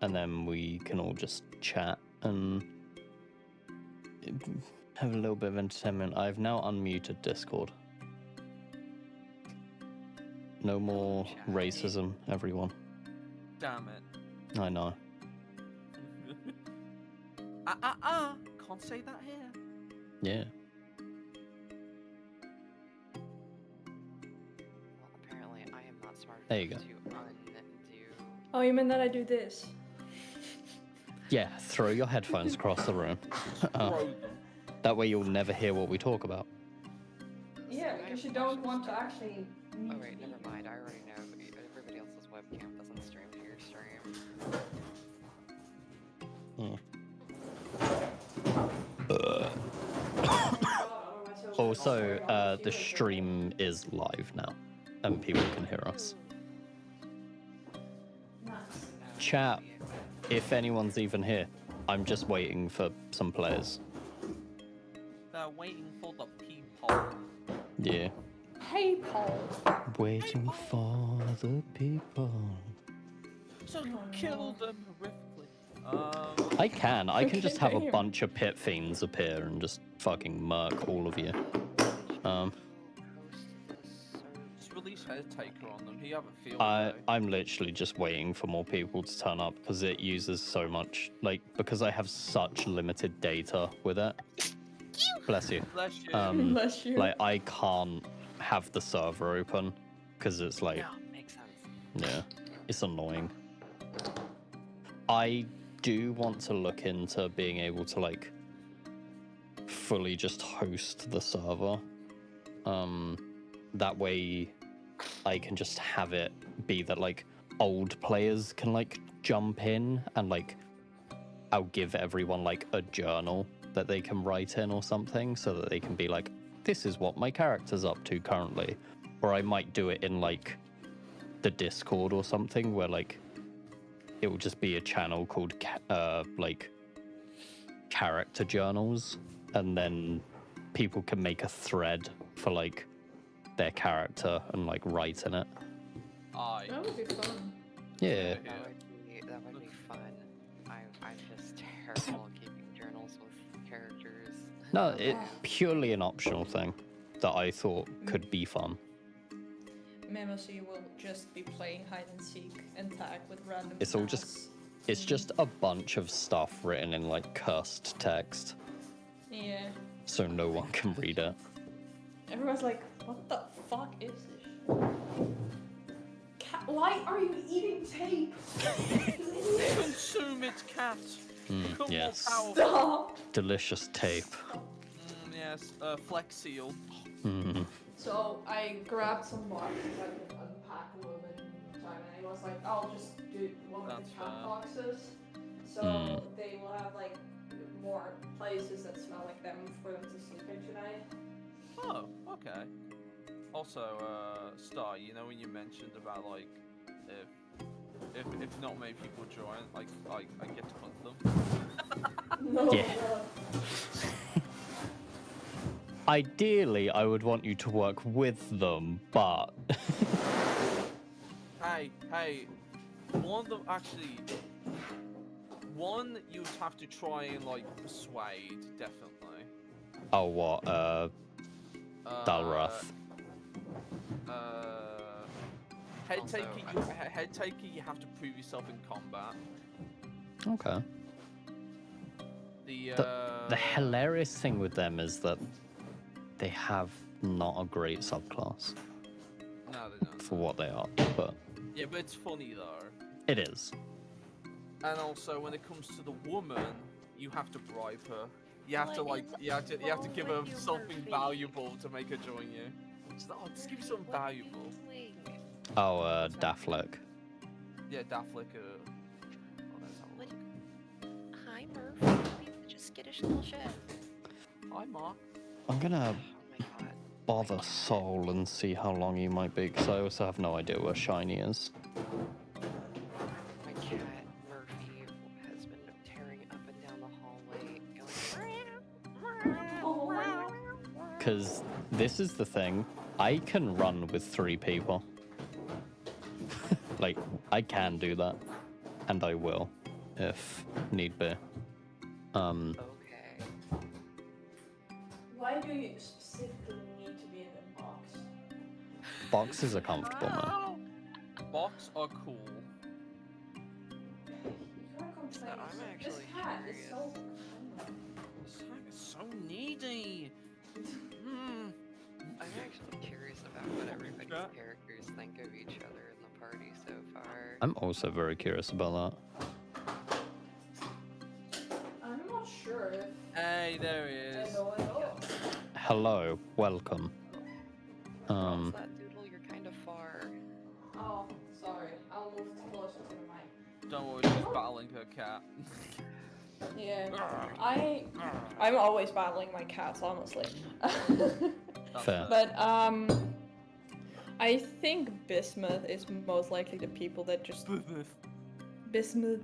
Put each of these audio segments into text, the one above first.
and then we can all just chat and have a little bit of entertainment. I've now unmuted Discord. No more racism, everyone. Damn it. I know. Can't say that here. Yeah. Well, apparently I am not smart There you enough go. to undo. Oh, you mean that I do this? Yeah, throw your headphones across the room. Throw them. That way you'll never hear what we talk about. Yeah, because you don't want to actually. Oh wait, never mind. I already know. Everybody else's webcam doesn't stream to your stream. Also, the stream is live now, and people can hear us. Chat, if anyone's even here, I'm just waiting for some players. They're waiting for the people. Yeah. Hey, Paul. Waiting for the people. So kill them horrifically. I can Okay, just have a damn. bunch of pit fiends appear and just fucking murk all of you. Just release Head Taker on them. You have a field I'm literally just waiting for more people to turn up because it uses so much, like, because I have such limited data with it. Bless you. Bless you. Bless you. Like, I can't have the server open because it's like, Yeah, makes sense. yeah, it's annoying. I do want to look into being able to, like, fully just host the server. That way I can just have it be that, like, old players can, like, jump in and, like, I'll give everyone, like, a journal that they can write in or something so that they can be like, this is what my character's up to currently. Or I might do it in, like, the Discord or something where, like, it will just be a channel called like character journals, and then people can make a thread for, like, their character and, like, write in it. That would be fun. Yeah. That would be fun. I'm just terrible at keeping journals with characters. No, it's purely an optional thing that I thought could be fun. Memocy will just be playing hide and seek and tag with random. It's all just, it's just a bunch of stuff written in, like, cursed text, Yeah. so no one can read it. Everyone's like, what the fuck is this? Why are you eating tape? Consume it, cat. Become yes. more powerful. Stop. Delicious tape. Yes, Flex Seal. Mm. So I grabbed some boxes I could unpack a little bit in time, and I was like, I'll just do one of That's the cat fair. boxes, so they will have like more places that smell like them for them to sleep in tonight. Oh, okay. Also, Star, you know when you mentioned about, like, if not many people join, like, I get to hunt them. No. Yeah. Ideally, I would want you to work with them, but Hey, one of them actually. One you'd have to try and, like, persuade, definitely. oh, what? Dalrath. Head Also, taker, you have to prove yourself in combat. Okay. The The hilarious thing with them is that they have not a great subclass No, they don't. for what they are, but Yeah, but it's funny though. it is. And also, when it comes to the woman, you have to bribe her. You have to, like, you have to give her something valuable to make her join you. Just give me something valuable. Oh, Daphlic. Yeah, Daphlic. Hi, Murph. Just skittish little shit. Hi, Mark. I'm gonna Oh my god. bother Soul and see how long he might be, because I also have no idea where Shiny is. My cat, Murphy, has been tearing up and down the hallway, going. Because this is the thing, I can run with 3 people. Like, I can do that, and I will. if need be. Okay. Why do you specifically need to be in the box? Boxes are comfortable, man. Ow! Box are cool. You can't complain. I'm This actually cat is so. This hack is so needy. Hmm. I'm actually curious about what everybody's Yeah. characters think of each other in the party so far. I'm also very curious about I'm not sure if Hey, there he I is. know at all. that. Hello, welcome. How's that doodle? You're kind of far. Oh, sorry. I'll move closer to the mic. Don't worry, she's battling her cat. Yeah, I'm always battling my cats, honestly. That's Fair. But I think Bismuth is most likely the people that just Bismuth.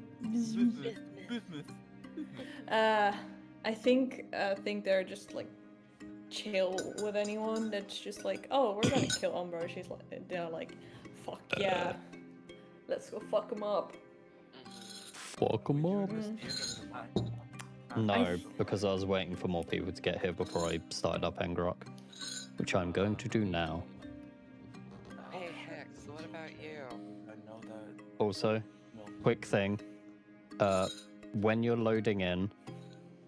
I think they're just like chill with anyone that's just like, oh, we're gonna kill Umbro. She's like, they're like, fuck yeah, let's go fuck him up. Fuck 'em up. No, I- because I was waiting for more people to get here before I started up Engrok, which I'm going to do now. Hey Hex, what about you? I know that. Also, No. quick thing, when you're loading in,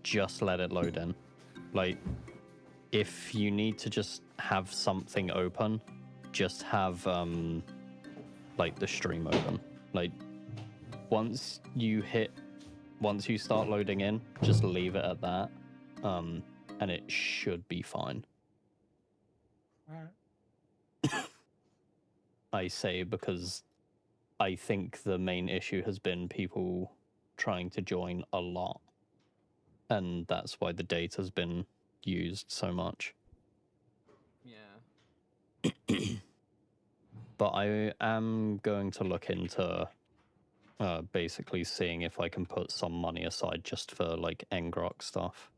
just let it load in. Like, if you need to just have something open, just have like the stream open. Like, once you start loading in, just leave it at that, and it should be fine. Alright. I say because I think the main issue has been people trying to join a lot, and that's why the data's been used so much. Yeah. But I am going to look into basically seeing if I can put some money aside just for like Engrok stuff.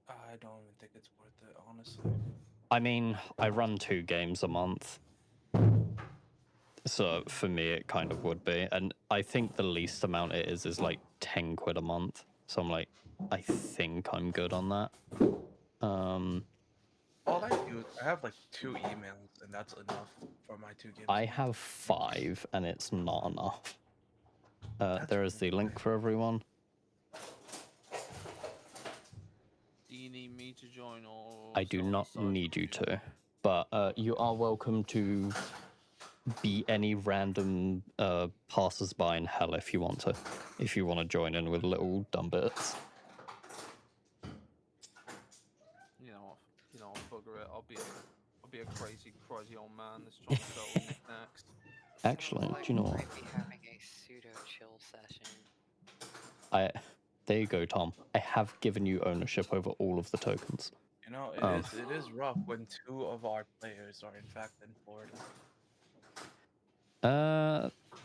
I don't even think it's worth it, honestly. I mean, I run 2 games a month. So for me, it kind of would be. And I think the least amount it is like 10 quid a month. So I'm like, I think I'm good on that. All I do, I have like 2 emails, and that's enough for my 2 games. I have 5, and it's not enough. That's There is the link for everyone. Do you need me to join or? I do someone not decide need you join? to, but you are welcome to be any random passers-by in hell if you want to join in with little dumb bits. You know, bugger it. I'll be a crazy old man that's trying to settle next. Actually, Sounds like do you know we what? might be having a pseudo chill session. There you go, Tom. I have given you ownership over all of the tokens. You know, Oh. it is rough when 2 of our players are in fact in Florida.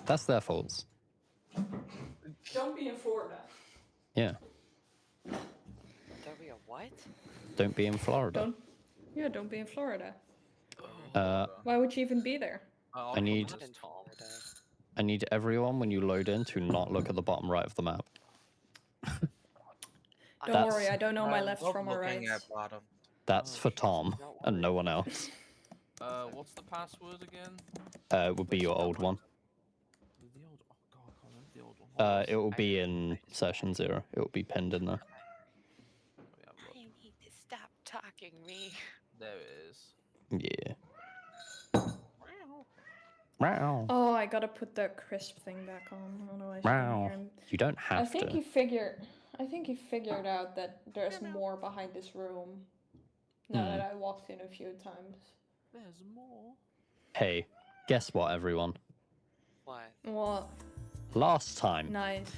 That's their faults. Don't be in Florida. Yeah, Don't be a what? don't be in Florida. Don't be in Florida. Uh, Why would you even be there? I'll I come need- with Not in Tom. Florida. I need everyone when you load in to not look at the bottom right of the map. Don't That's- worry, I don't know my I left love from my looking right. at bottom. That's for Tom Don't and no worry. one else. What's the password again? It would be your old one. The old. Oh god, I can't remember the old one. What was It will I be just- in I just- session 0. It will be pinned in there. Let me have a look. I need to stop talking me. There it is. Yeah. Wow. Oh, I gotta put the crisp thing back on. Otherwise, Wow. you You don't I have think to. he figured out that there's more behind this room. Now that I walked in a few times. There's more. Hey, guess what, everyone? What? Well, Last time nice.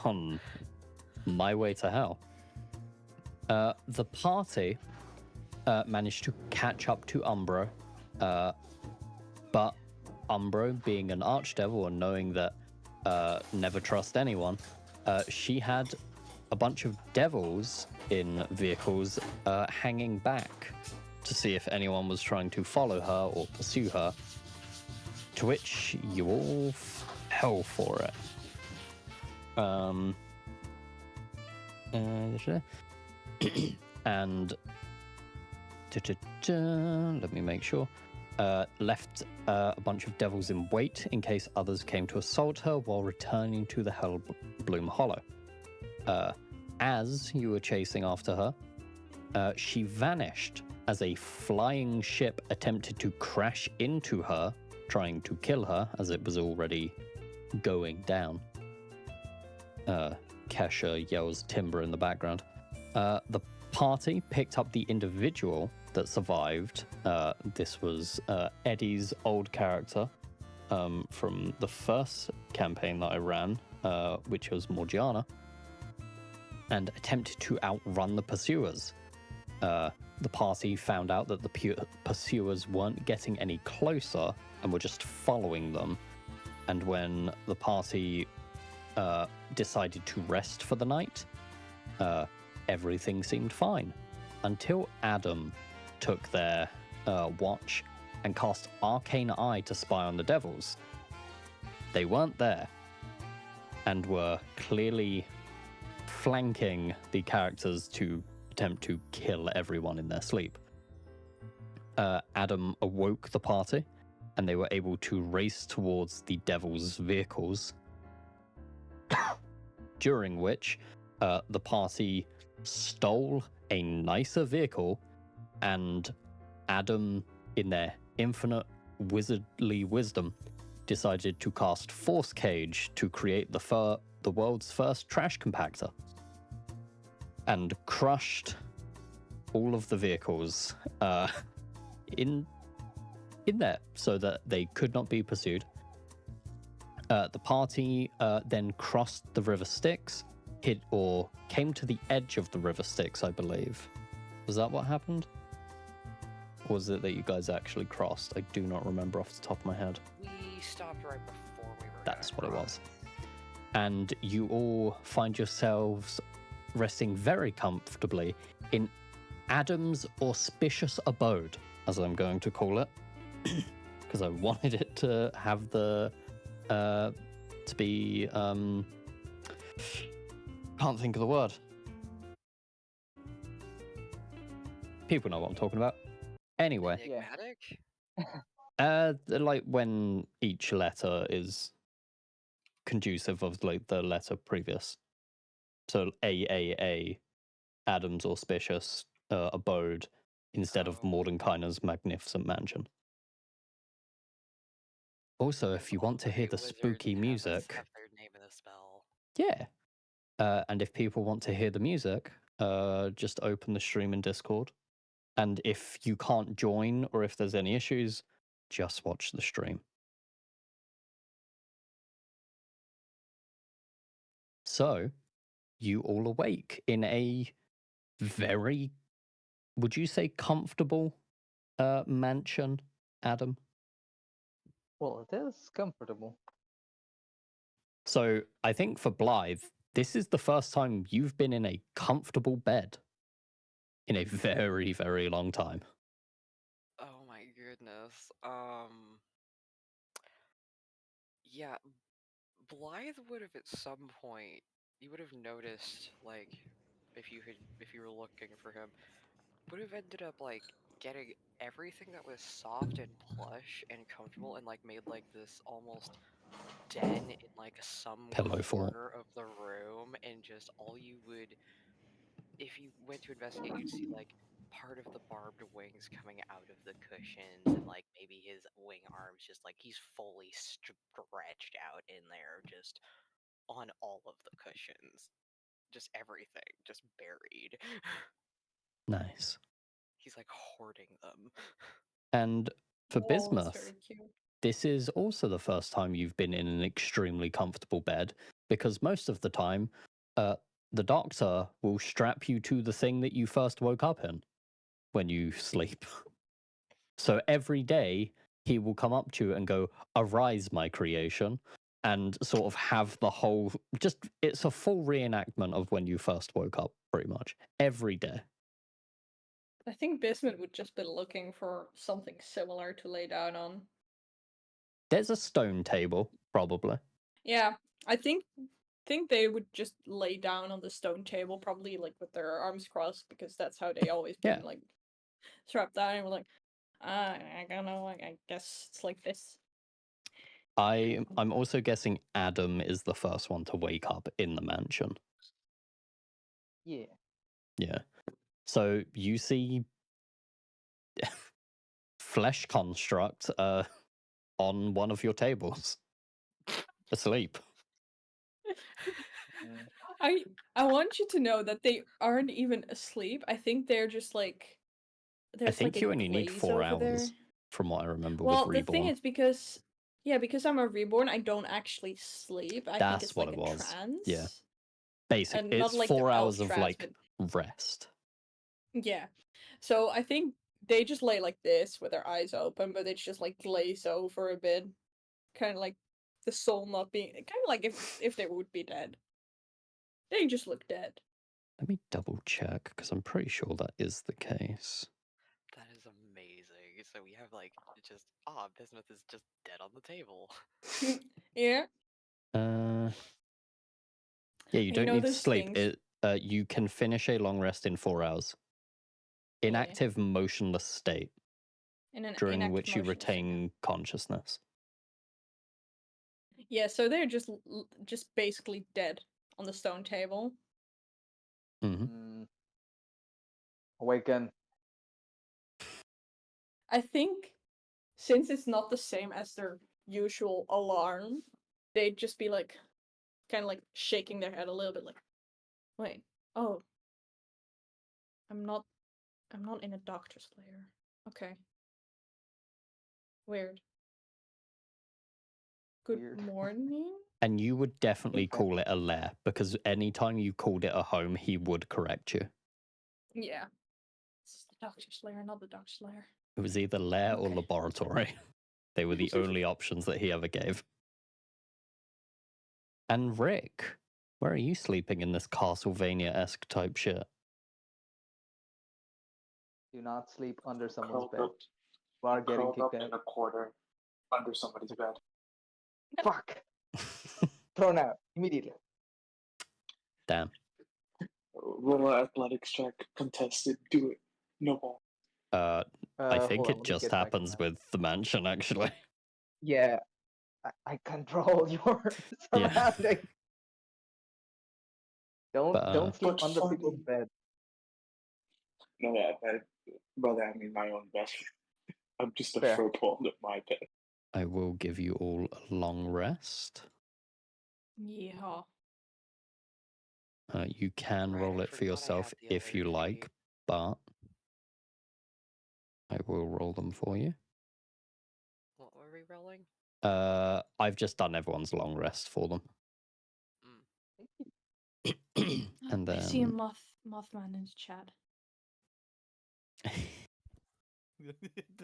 on My Way to Hell, the party managed to catch up to Umbro, but Umbro, being an archdevil and knowing that never trust anyone, she had a bunch of devils in vehicles hanging back to see if anyone was trying to follow her or pursue her. To which you all hell for it. And let me make sure. Left a bunch of devils in wait in case others came to assault her while returning to the Hellbloom Hollow. As you were chasing after her, she vanished as a flying ship attempted to crash into her, trying to kill her as it was already going down. Kesha yells timber in the background. The party picked up the individual that survived. This was Eddie's old character from the first campaign that I ran, which was Morgiana, and attempted to outrun the pursuers. The party found out that the pursuers weren't getting any closer and were just following them. And when the party decided to rest for the night, everything seemed fine until Adam took their watch and cast Arcane Eye to spy on the devils. They weren't there and were clearly flanking the characters to attempt to kill everyone in their sleep. Adam awoke the party and they were able to race towards the devils' vehicles, during which the party stole a nicer vehicle, and Adam, in their infinite wizardly wisdom, decided to cast Force Cage to create the world's first trash compactor, and crushed all of the vehicles in there so that they could not be pursued. The party then crossed the River Styx, came to the edge of the River Styx, I believe. Was that what happened? Or was it that you guys actually crossed? I do not remember off the top of my head. We stopped right before we were. That's gonna what it cross. was. And you all find yourselves resting very comfortably in Adam's auspicious abode, as I'm going to call it, because I wanted it to have the to be can't think of the word. People know what I'm talking about. Anyway, Enigmatic? like when each letter is conducive of like the letter previous. So AAA, Adam's auspicious abode, instead of Oh. Mordenkainen's magnificent mansion. Also, if you want to hear the spooky music, Have their name in a spell. yeah. And if people want to hear the music, just open the stream in Discord. And if you can't join or if there's any issues, just watch the stream. So, you all awake in a very, would you say, comfortable mansion, Adam? Well, it is comfortable. So, I think for Blythe, this is the first time you've been in a comfortable bed in a very, very long time. Oh my goodness. Yeah, Blythe would have at some point, you would have noticed, like, if you were looking for him, would have ended up like getting everything that was soft and plush and comfortable and like made like this almost den in like some Pillow fort. corner of the room, and just all you would, if you went to investigate, you'd see like part of the barbed wings coming out of the cushions, and like maybe his wing arms, just like he's fully stretched out in there, just on all of the cushions, just everything, just buried. Nice. He's like hoarding them. And for Oh, that's Bismuth, very cute. this is also the first time you've been in an extremely comfortable bed, because most of the time, the doctor will strap you to the thing that you first woke up in when you sleep. So every day, he will come up to you and go, "Arise, my creation," and sort of have the whole, it's a full reenactment of when you first woke up, pretty much, every day. I think Bismuth would just be looking for something similar to lay down on. There's a stone table, probably. Yeah, I think they would just lay down on the stone table, probably like with their arms crossed, because that's how they always been Yeah. like strapped down. And we're like, I don't know, like I guess it's like this. I'm also guessing Adam is the first one to wake up in the mansion. Yeah. Yeah. So you see flesh construct on one of your tables, asleep. Mm. I want you to know that they aren't even asleep. I think they're just like there's think like you a only need glaze 4 over there. hours, from what I remember Well, with the thing Reborn. is because I'm a reborn, I don't actually sleep. I think That's it's what like it a was. trance. Yeah. Basic. And not It's like the 4 elf hours of trance, like but rest. yeah. So I think they just lay like this with their eyes open, but it's just like glaze over a bit. Kind of like the soul not being kind of like if they would be dead. They just look dead. Let me double check because I'm pretty sure that is the case. That is amazing. So we have like just Bismuth is just dead on the table. Yeah. Yeah, you don't know need to those sleep. things. You can finish a long rest in 4 hours. Yeah. Inactive, motionless state In an during inactive which you motion state, yeah. retain consciousness. Yeah, so they're just basically dead on the stone table. Hmm. Mm. Awaken. I think since it's not the same as their usual alarm, they'd just be like kind of like shaking their head a little bit like, wait, oh. I'm not in a doctor's lair. Okay. Weird. Good Weird. morning? And you would definitely Okay. call it a lair because anytime you called it a home, he would correct you. Yeah. It's the doctor's lair, not the doctor's lair. It was either lair or Okay. laboratory. They were the only options that he ever gave. And Rick, where are you sleeping in this Castlevania-esque type shit? Do not sleep under someone's Curled bed. up, You are getting curled up kicked in out. a corner under somebody's bed. Fuck! Thrown out immediately. Damn. Roll an athletics check, contested, do it. No ball. I think Hold on, it let me just get my happens command. with the mansion, actually. Yeah, I control your Yeah. surrounding. Don't sleep But under funny. people's bed. No, brother, I mean my own bed. I'm just a Fair. furple under my bed. I will give you all a long rest. Yeah. You can Right, roll I it for forgot I yourself had the if you other like, three. but I will roll them for you. What were we rolling? I've just done everyone's long rest for them. And I see a then Mothman in the chat.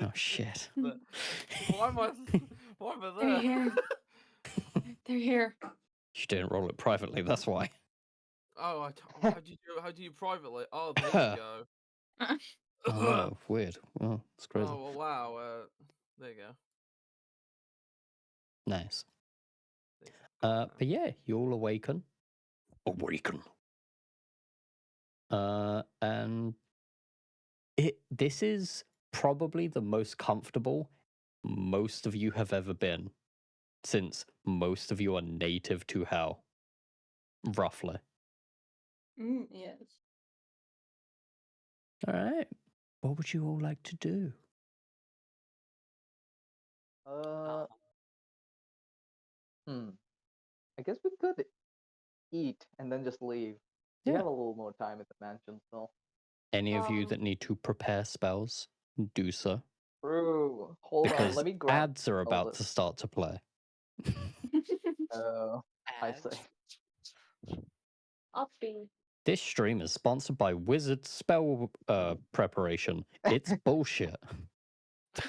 oh shit. Why am I They're there? here. They're here. You didn't roll it privately, that's why. Oh, how do you privately? Oh, there you go. Oh no, weird. Oh, it's crazy. Oh, well, wow. There you go. Nice. There you go. But yeah, you all awaken. And this is probably the most comfortable most of you have ever been, since most of you are native to hell. Roughly. Yes. Alright. What would you all like to do? I guess we could eat and then just leave. We Yeah. have a little more time at the mansion, so. Any of you that need to prepare spells, do so. True. Hold on, Because let me grab. ads are about to start to play. I say. Uppy. This stream is sponsored by Wizard Spell Preparation. It's bullshit. And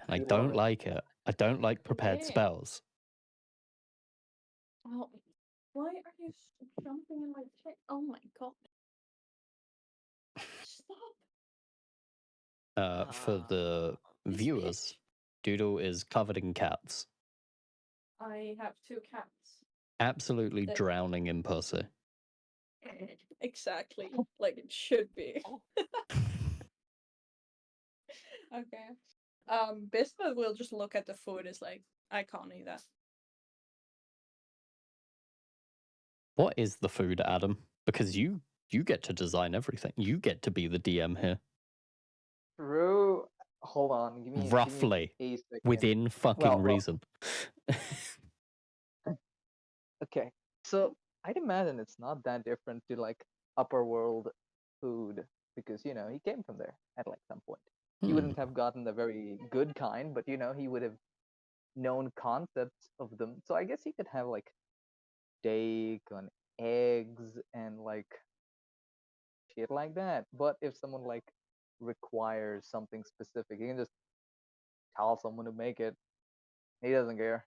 I We love don't it. like it. I don't like prepared Yeah. spells. Oh, why are you jumping in my chair? Oh my god. Stop. For the This viewers, bitch. Doodle is covered in cats. I have 2 cats. Absolutely That- drowning in pussy. Exactly, like it should be. Okay. Bismuth will just look at the food as like, I can't eat that. What is the food, Adam? Because you get to design everything. You get to be the DM here. True. Hold on. Give me Roughly. a second. Within fucking Well, reason. Okay. So I'd imagine it's not that different to like upper world food because you know he came from there at like some point. He Hmm. wouldn't have gotten the very good kind, but you know he would have known concepts of them. So I guess he could have like steak on eggs and like shit like that. But if someone like requires something specific, he can just tell someone to make it. He doesn't care.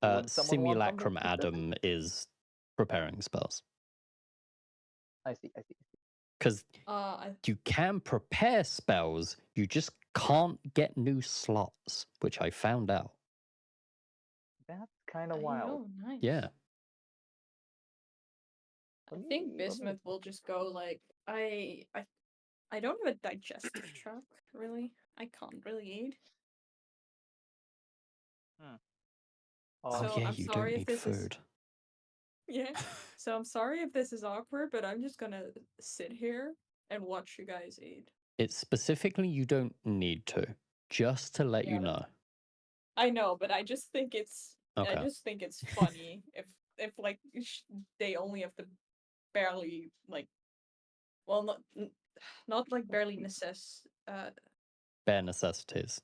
Would someone want something Simulacrum specific? Adam is preparing spells. I see. I see. Because I you can prepare spells, you just can't get new slots, which I found out. That's kind of I wild. know, nice. Yeah. I Let think me- let me- Bismuth will just go like, I don't have a digestive tract, really. I can't really eat. Oh, So yeah, I'm you sorry don't if need this is food. yeah. So I'm sorry if this is awkward, but I'm just gonna sit here and watch you guys eat. It's specifically you don't need to, just to let you Yeah. know. I know, but I just think it's Okay. funny if like they only have to barely like, well, not like barely Bare necessities.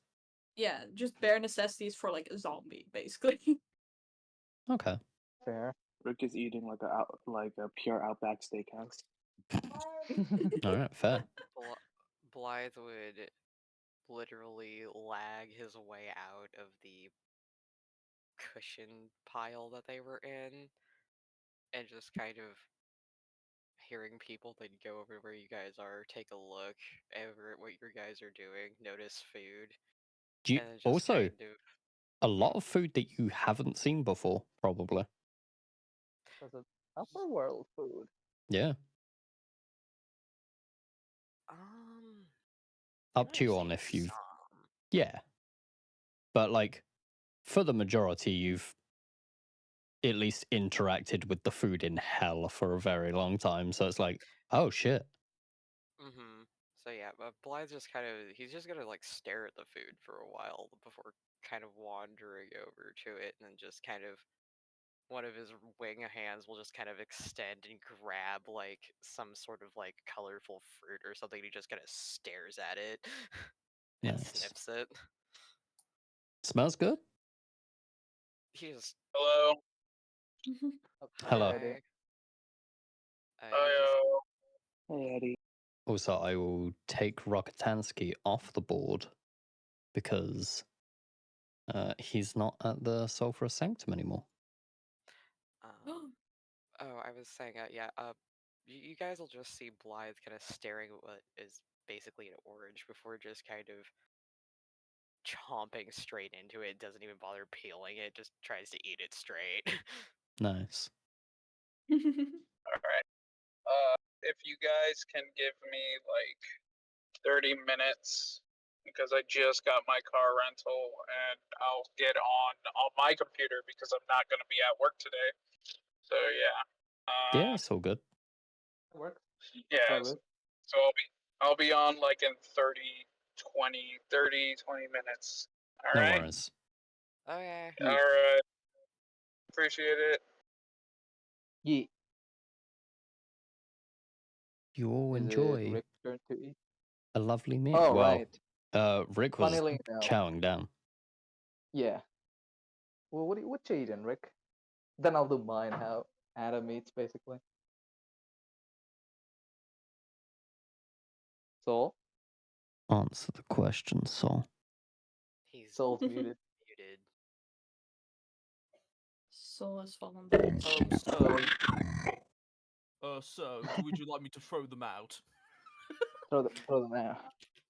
yeah, just bare necessities for like a zombie, basically. Okay. Fair. Rick is eating like a pure Outback Steakhouse. All right, fair. Blythe would literally lag his way out of the cushion pile that they were in, and just kind of hearing people then go over where you guys are, take a look over at what your guys are doing, notice food, Do you, and then just also, kind of a lot of food that you haven't seen before, probably. Because it's upper world food. Yeah. um Up to you on if you've. Yeah. But, like, for the majority, you've at least interacted with the food in hell for a very long time. So it's like, oh shit. Mm-hmm. So yeah, but Blythe's just kind of he's just gonna like stare at the food for a while before kind of wandering over to it, and then just kind of one of his wing hands will just kind of extend and grab like some sort of like colorful fruit or something. And he just kind of stares at it and Nice. sniffs it. Smells good? He just Hello. Hello. Eddie. He just Hello. Hey Eddie. Also, I will take Rokotansky off the board because he's not at the Sulphurous Sanctum anymore. Oh, I was saying, yeah, you guys will just see Blythe kind of staring at what is basically an orange before just kind of chomping straight into it. Doesn't even bother peeling it, just tries to eat it straight. Nice. All right. If you guys can give me like 30 minutes because I just got my car rental and I'll get on my computer because I'm not going to be at work today. So yeah. Yeah, it's all good. Works. Yeah. all good. So I'll be on like in 30 minutes. All No right. worries. Okay. All right. Appreciate it. Yeah. You all Is it enjoy Rick's turn to eat? a lovely meal. Oh, well, right. Rick was Funnily enough. chowing down. Yeah. Well, what you eating, Rick? Then I'll do mine. How Adam eats, basically. Soul. Answer the question, Saul. He's Soul's muted. muted. Soul has fallen back. So, would you like me to throw them out? Throw them out.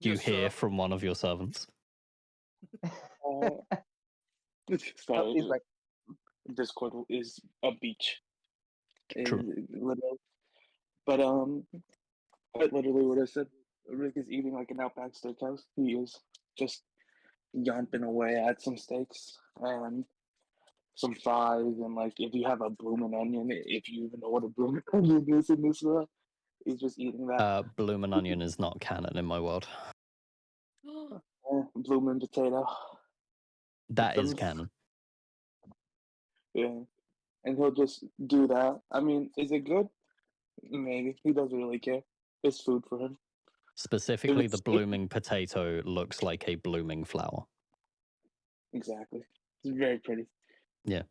You Yes, hear sir. from one of your servants. Uh, Oh, sorry, he's like, Discord is a beach. True. Literally. But quite literally what I said. Rick is eating like an Outback Steakhouse. He is just yomping away at some steaks and some fries, and like if you have a bloomin' onion, if you even know what a bloomin' onion is in this world, he's just eating that. Bloomin' onion is not canon in my world. Bloomin' potato. That is Some- canon. Yeah. And he'll just do that. I mean, is it good? Maybe. He doesn't really care. It's food for him. Specifically, the it's- blooming potato looks like a blooming flower. Exactly. It's very pretty. Yeah.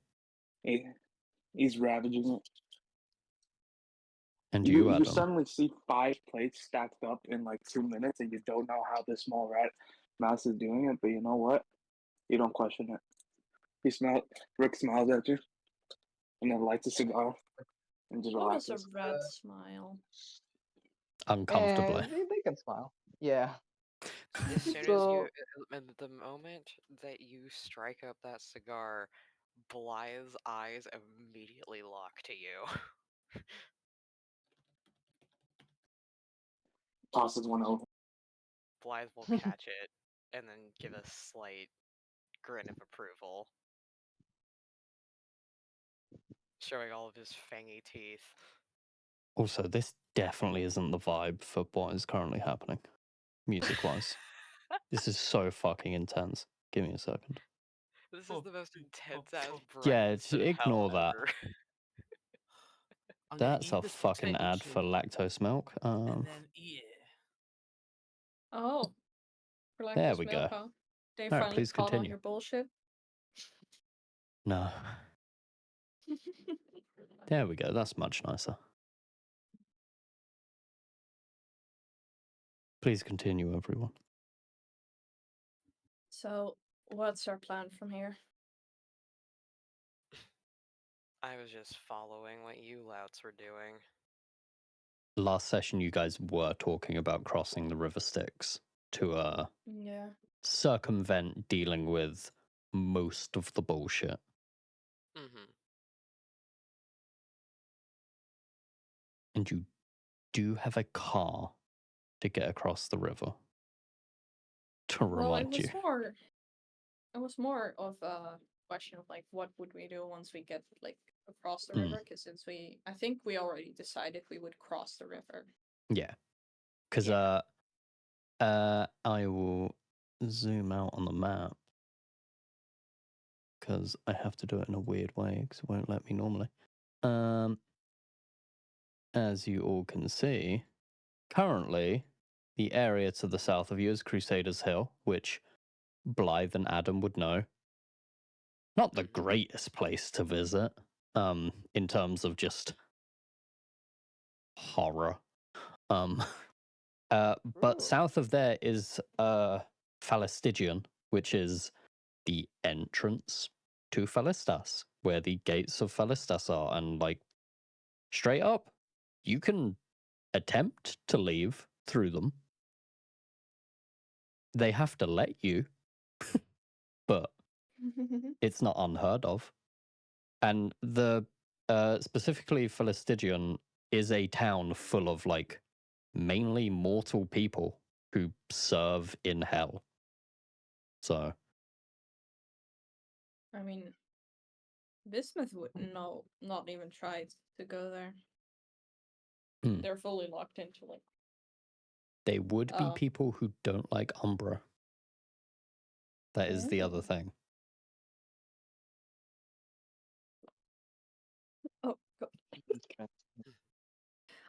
He's ravaging it. And You Adam? suddenly see 5 plates stacked up in like 2 minutes, and you don't know how this small rat mouse is doing it. But you know what? You don't question it. Rick smiles at you, and then lights a cigar, and just What is a relaxes. rat smile? Uncomfortably. they can smile. Yeah. As soon as So- you, the moment that you strike up that cigar, Blythe's eyes immediately lock to you. Tosses one over. Blythe will catch it and then give a slight grin of approval, showing all of his fangy teeth. Also, this definitely isn't the vibe for what is currently happening, music-wise. This is so fucking intense. Give me a second. This is the most intense ass Yeah, breakfast in ignore hell that. ever. I'm gonna That's eat a this fucking potato ad for chip lactose milk. and then eat it. Oh, for There lactose we milk, go. huh? They Alright, finally please caught on continue. your bullshit. No. There we go. That's much nicer. Please continue, everyone. So, what's our plan from here? I was just following what you louts were doing. Last session, you guys were talking about crossing the River Styx to Yeah. circumvent dealing with most of the bullshit. Mm-hmm. And you do have a car to get across the river. To Well, it remind you. was more of a question of like, what would we do once we get like across the Mm. river? Because I think we already decided we would cross the river. Yeah. Because Yeah. I will zoom out on the map. Because I have to do it in a weird way because it won't let me normally. As you all can see, currently the area to the south of you is Crusaders Hill, which Blythe and Adam would know. Not the greatest place to visit, in terms of just horror. But Ooh. south of there is Phalistigion, which is the entrance to Phalistas, where the gates of Phalistas are, and like straight up, you can attempt to leave through them. They have to let you, but it's not unheard of. And the specifically Phalistigion is a town full of like mainly mortal people who serve in hell. So I mean, Bismuth would not even try to go there. Hmm. They're fully locked into like. they would be Oh. people who don't like Umbra. That is the other thing. Oh, God. Interesting.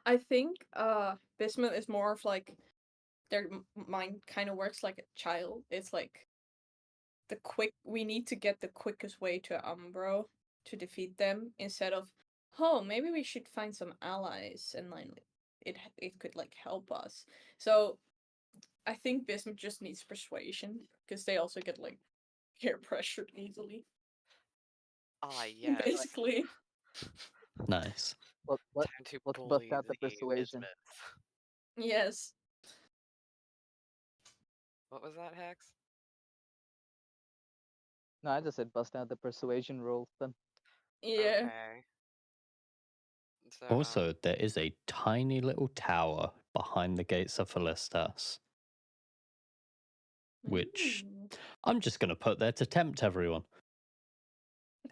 I think Bismuth is more of like their mind kind of works like a child. It's like we need to get the quickest way to Umbro to defeat them instead of, oh, maybe we should find some allies and like it could like help us. So I think Bismuth just needs persuasion because they also get like peer pressured easily. Yeah. Basically. Nice. Let's Time to let's bust bully out the the persuasion. Bismuth. Yes. What was that, Hex? No, I just said bust out the persuasion rolls then. Yeah. Okay. So, Also, there is a tiny little tower behind the gates of Felicitas, which Ooh. I'm just going to put there to tempt everyone.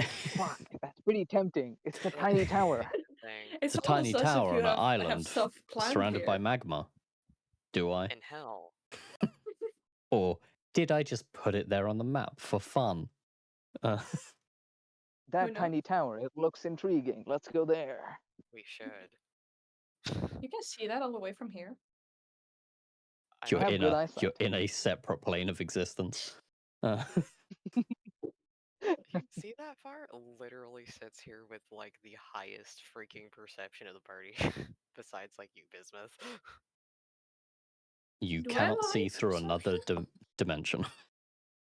Fuck, that's pretty tempting. It's a that's tiny tower. interesting. It's a almost tiny as if tower you on an have island stuff planned surrounded by here. magma. Do I? In hell. Or did I just put it there on the map for fun? That knows? tiny tower, it looks intriguing. Let's go there. We should. You can see that all the way from here. I you're have mean, in good a eyesight. you're in a separate plane of existence. you see that far? Literally sits here with like the highest freaking perception of the party, besides like you, Bismuth. You Do I have cannot a see high through another perception? dimension.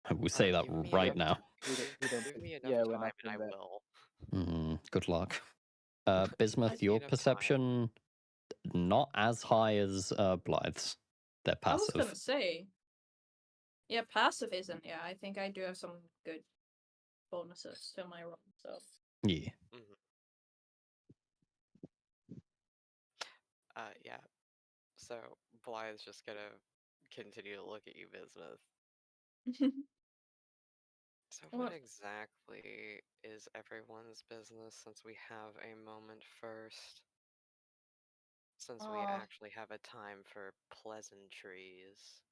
I will say that Give me right enough- now. We don't Give me enough yeah, we're time not and I doing that. will. Good luck. Bismuth, Give me your enough time. perception not as high as Blythe's. They're I was passive. gonna say. Yeah, passive isn't. Yeah, I think I do have some good bonuses to my roll. So Yeah. Yeah. So Blythe's just gonna continue to look at you, Bismuth. So what What? exactly is everyone's business since we have a moment first? Since we actually have a time for pleasantries.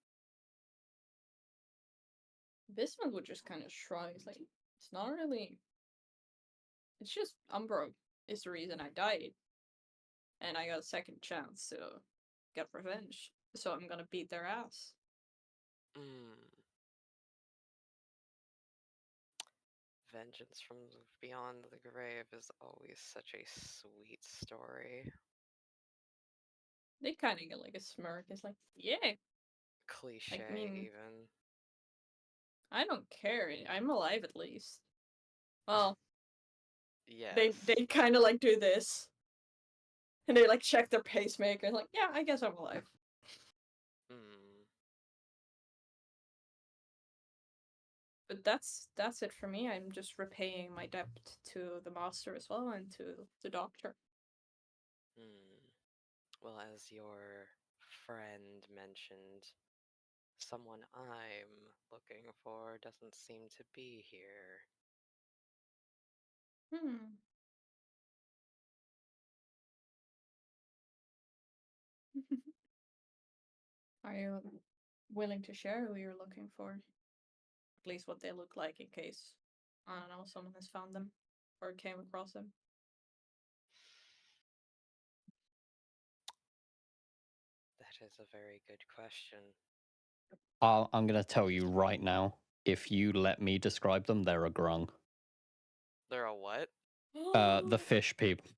Bismuth would just kind of shrug. It's like, it's not really. It's just Umbro is the reason I died. And I got a second chance to get revenge. So I'm gonna beat their ass. Vengeance from beyond the grave is always such a sweet story. They kind of get like a smirk. It's like, yeah. Cliche, I mean, even. I don't care. I'm alive at least. Well, Yes. they kind of like do this, and they like check their pacemaker. Like, yeah, I guess I'm alive. But that's it for me. I'm just repaying my debt to the master as well and to the doctor. Well, as your friend mentioned, someone I'm looking for doesn't seem to be here. Are you willing to share who you're looking for? At least what they look like in case, I don't know, someone has found them or came across them. That is a very good question. I'm going to tell you right now, if you let me describe them, they're a grung. They're a what? The fish people.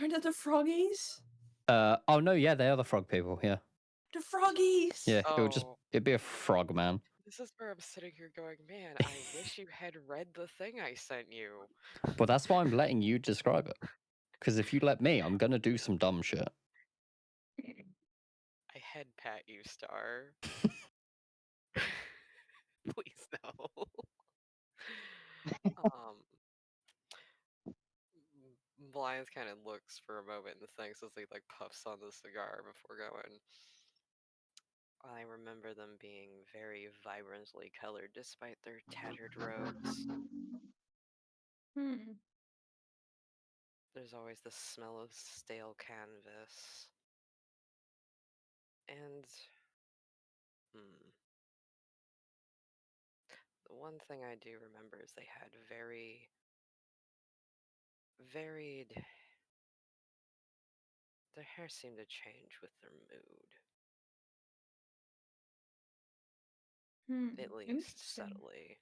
Aren't it the froggies? Oh no, yeah, they are the frog people, yeah. The froggies! Yeah, it'd be a frog man. This is where I'm sitting here going, man, I wish you had read the thing I sent you. But that's why I'm letting you describe it. Because if you let me, I'm gonna do some dumb shit. I head pat you, Star. Please no. Blythe kind of looks for a moment and thinks as he like puffs on the cigar before going. I remember them being very vibrantly colored despite their tattered robes. There's always the smell of stale canvas. And the one thing I do remember is they had very varied. Their hair seemed to change with their mood. At least subtly.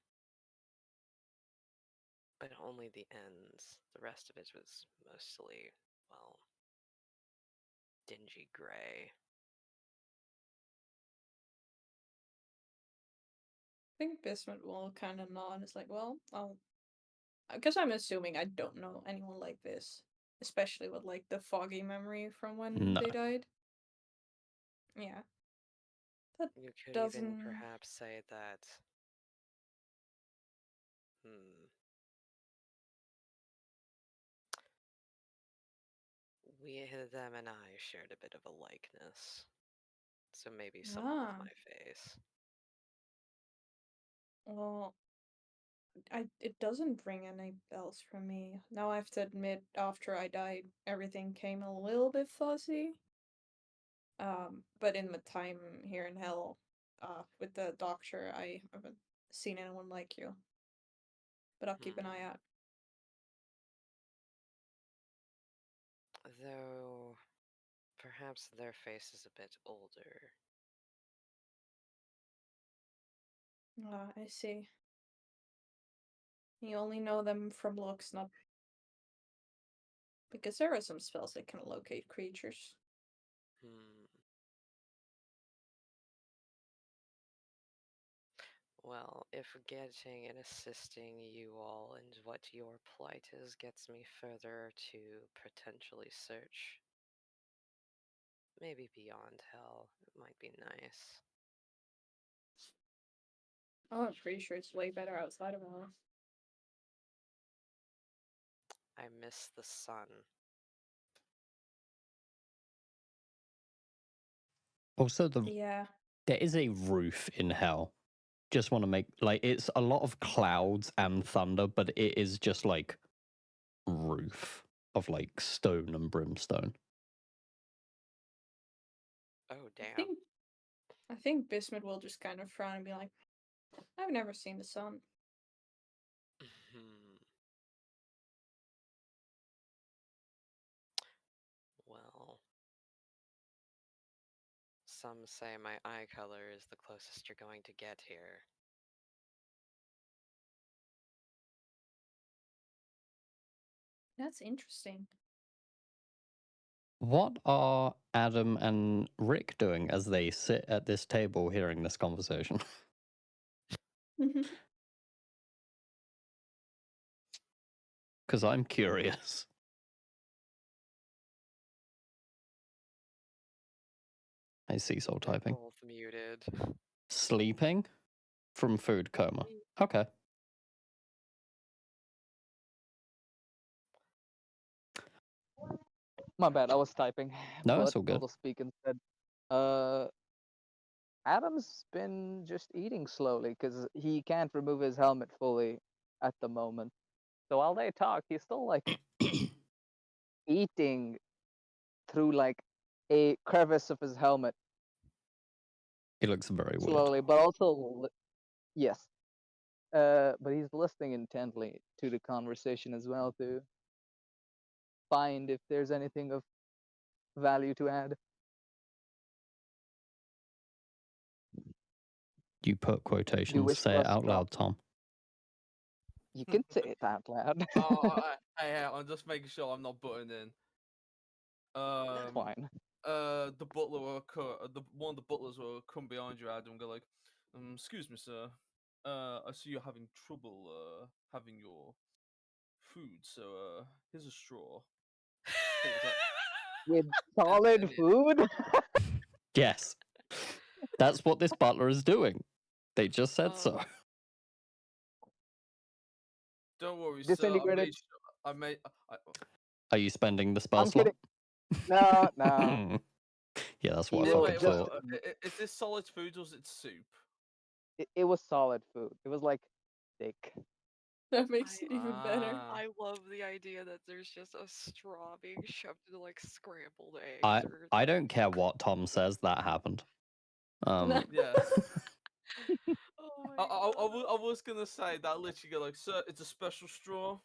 But only the ends. The rest of it was mostly, well, dingy gray. I think Bismuth will kind of nod. It's like, well, because I'm assuming I don't know anyone like this, especially with like the foggy memory from when they died. Yeah. That you could doesn't... even perhaps say that Hmm. Them and I shared a bit of a likeness. So maybe someone of Ah, my face. well, it doesn't ring any bells for me. Now I have to admit, after I died, everything came a little bit fuzzy. But in the time here in hell, with the doctor, I haven't seen anyone like you. But I'll keep an eye out. Though, perhaps their face is a bit older. Ah, I see. You only know them from looks, not because there are some spells that can locate creatures. Well, if getting and assisting you all and what your plight is gets me further to potentially search, maybe beyond hell, it might be nice. Oh, I'm pretty sure it's way better outside of hell. I miss the sun. Also, Yeah. there is a roof in hell. Just want to make like it's a lot of clouds and thunder, but it is just like roof of like stone and brimstone. Oh, damn. I think Bismuth will just kind of frown and be like, I've never seen the sun. Well, some say my eye color is the closest you're going to get here. That's interesting. What are Adam and Rick doing as they sit at this table hearing this conversation? Because I'm curious. I see Soul typing. Both muted. Sleeping from food coma. Okay. My bad, I was typing. No, but it's all good. I'll speak instead. Adam's been just eating slowly because he can't remove his helmet fully at the moment. So while they talk, he's still like eating through like a crevice of his helmet He looks very weird. slowly, but also yes. But he's listening intently to the conversation as well to find if there's anything of value to add. You put quotations. wish Say for it us to out stop? loud, Tom. You can say it out loud. I'm just making sure I'm not butting in. Fine. The butler will one of the butlers will come behind you, Adam, and go like, "Excuse me, sir. I see you're having trouble having your food, so here's a straw." With solid food? Yes. That's what this butler is doing. They just said so. Don't worry, Disintegrated. sir. Are you spending the spell I'm slot? kidding. No, no. Yeah, that's what I Will fucking just- thought. Is this solid food or is it soup? It was solid food. It was like thick. That makes it even better. I love the idea that there's just a straw being shoved into like scrambled eggs. I don't care what Tom says, that happened. Yeah. Oh I was gonna say that literally go like, sir, it's a special straw.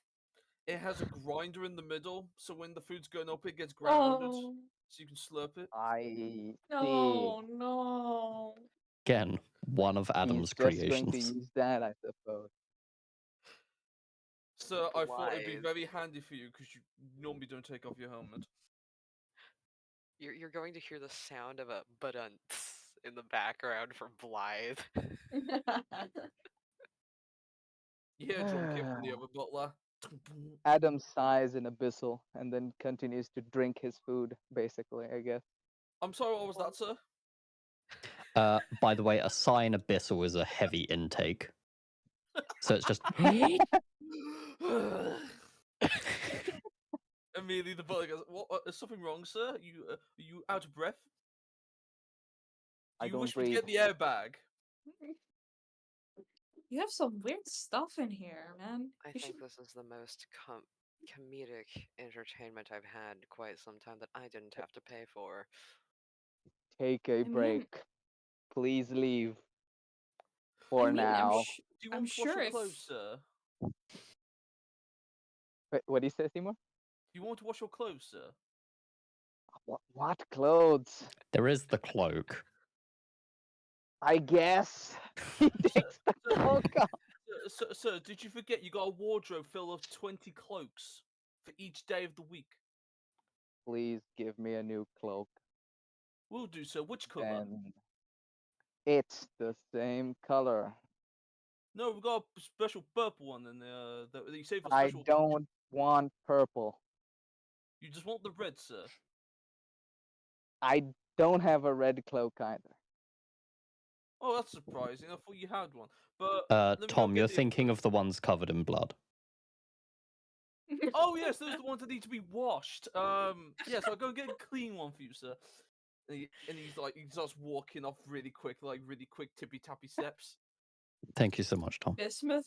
It has a grinder in the middle, so when the food's going up, it gets grounded, Oh, so you can slurp it. I see. no. Again, one of Adam's He's just going to creations. use that, I suppose. So I thought it'd be Blythe. very handy for you because you normally don't take off your helmet. You're going to hear the sound of a badunts in the background from Blythe. Yeah, drum kit from the other butler. Adam sighs in abyssal and then continues to drink his food, basically, I guess. I'm sorry, what was that, sir? By the way, a sign abyssal is a heavy intake. So it's just Immediately the butler goes, "What? Is something wrong, sir? Are you out of breath? I Do you don't wish me to breathe. get the airbag?" You have some weird stuff in here, man. I You think should- this is the most comedic entertainment I've had in quite some time that I didn't have to pay for. Take a I mean- break. Please leave. I For mean, now. Do you I'm want to wash sure your if clothes, sir? Wait, what do you say, Seymour? Do you want to wash your clothes, sir? What clothes? there is the cloak. I guess. He takes the sir- cloak off. Sir, did you forget you got a wardrobe full of 20 cloaks for each day of the week? Please give me a new cloak. Will do, sir. Which color? And it's the same color. No, we got a special purple one, and that you save for I special. don't want purple. You just want the red, sir. I don't have a red cloak either. Oh, that's surprising. I thought you had one. But let me go Tom, get you're the- thinking of the ones covered in blood. Oh yes, those are the ones that need to be washed. Yes, I'll go get a clean one for you, sir. And he's like, he starts walking off really quick, like really quick tippy tappy steps. Thank you so much, Tom. Bismuth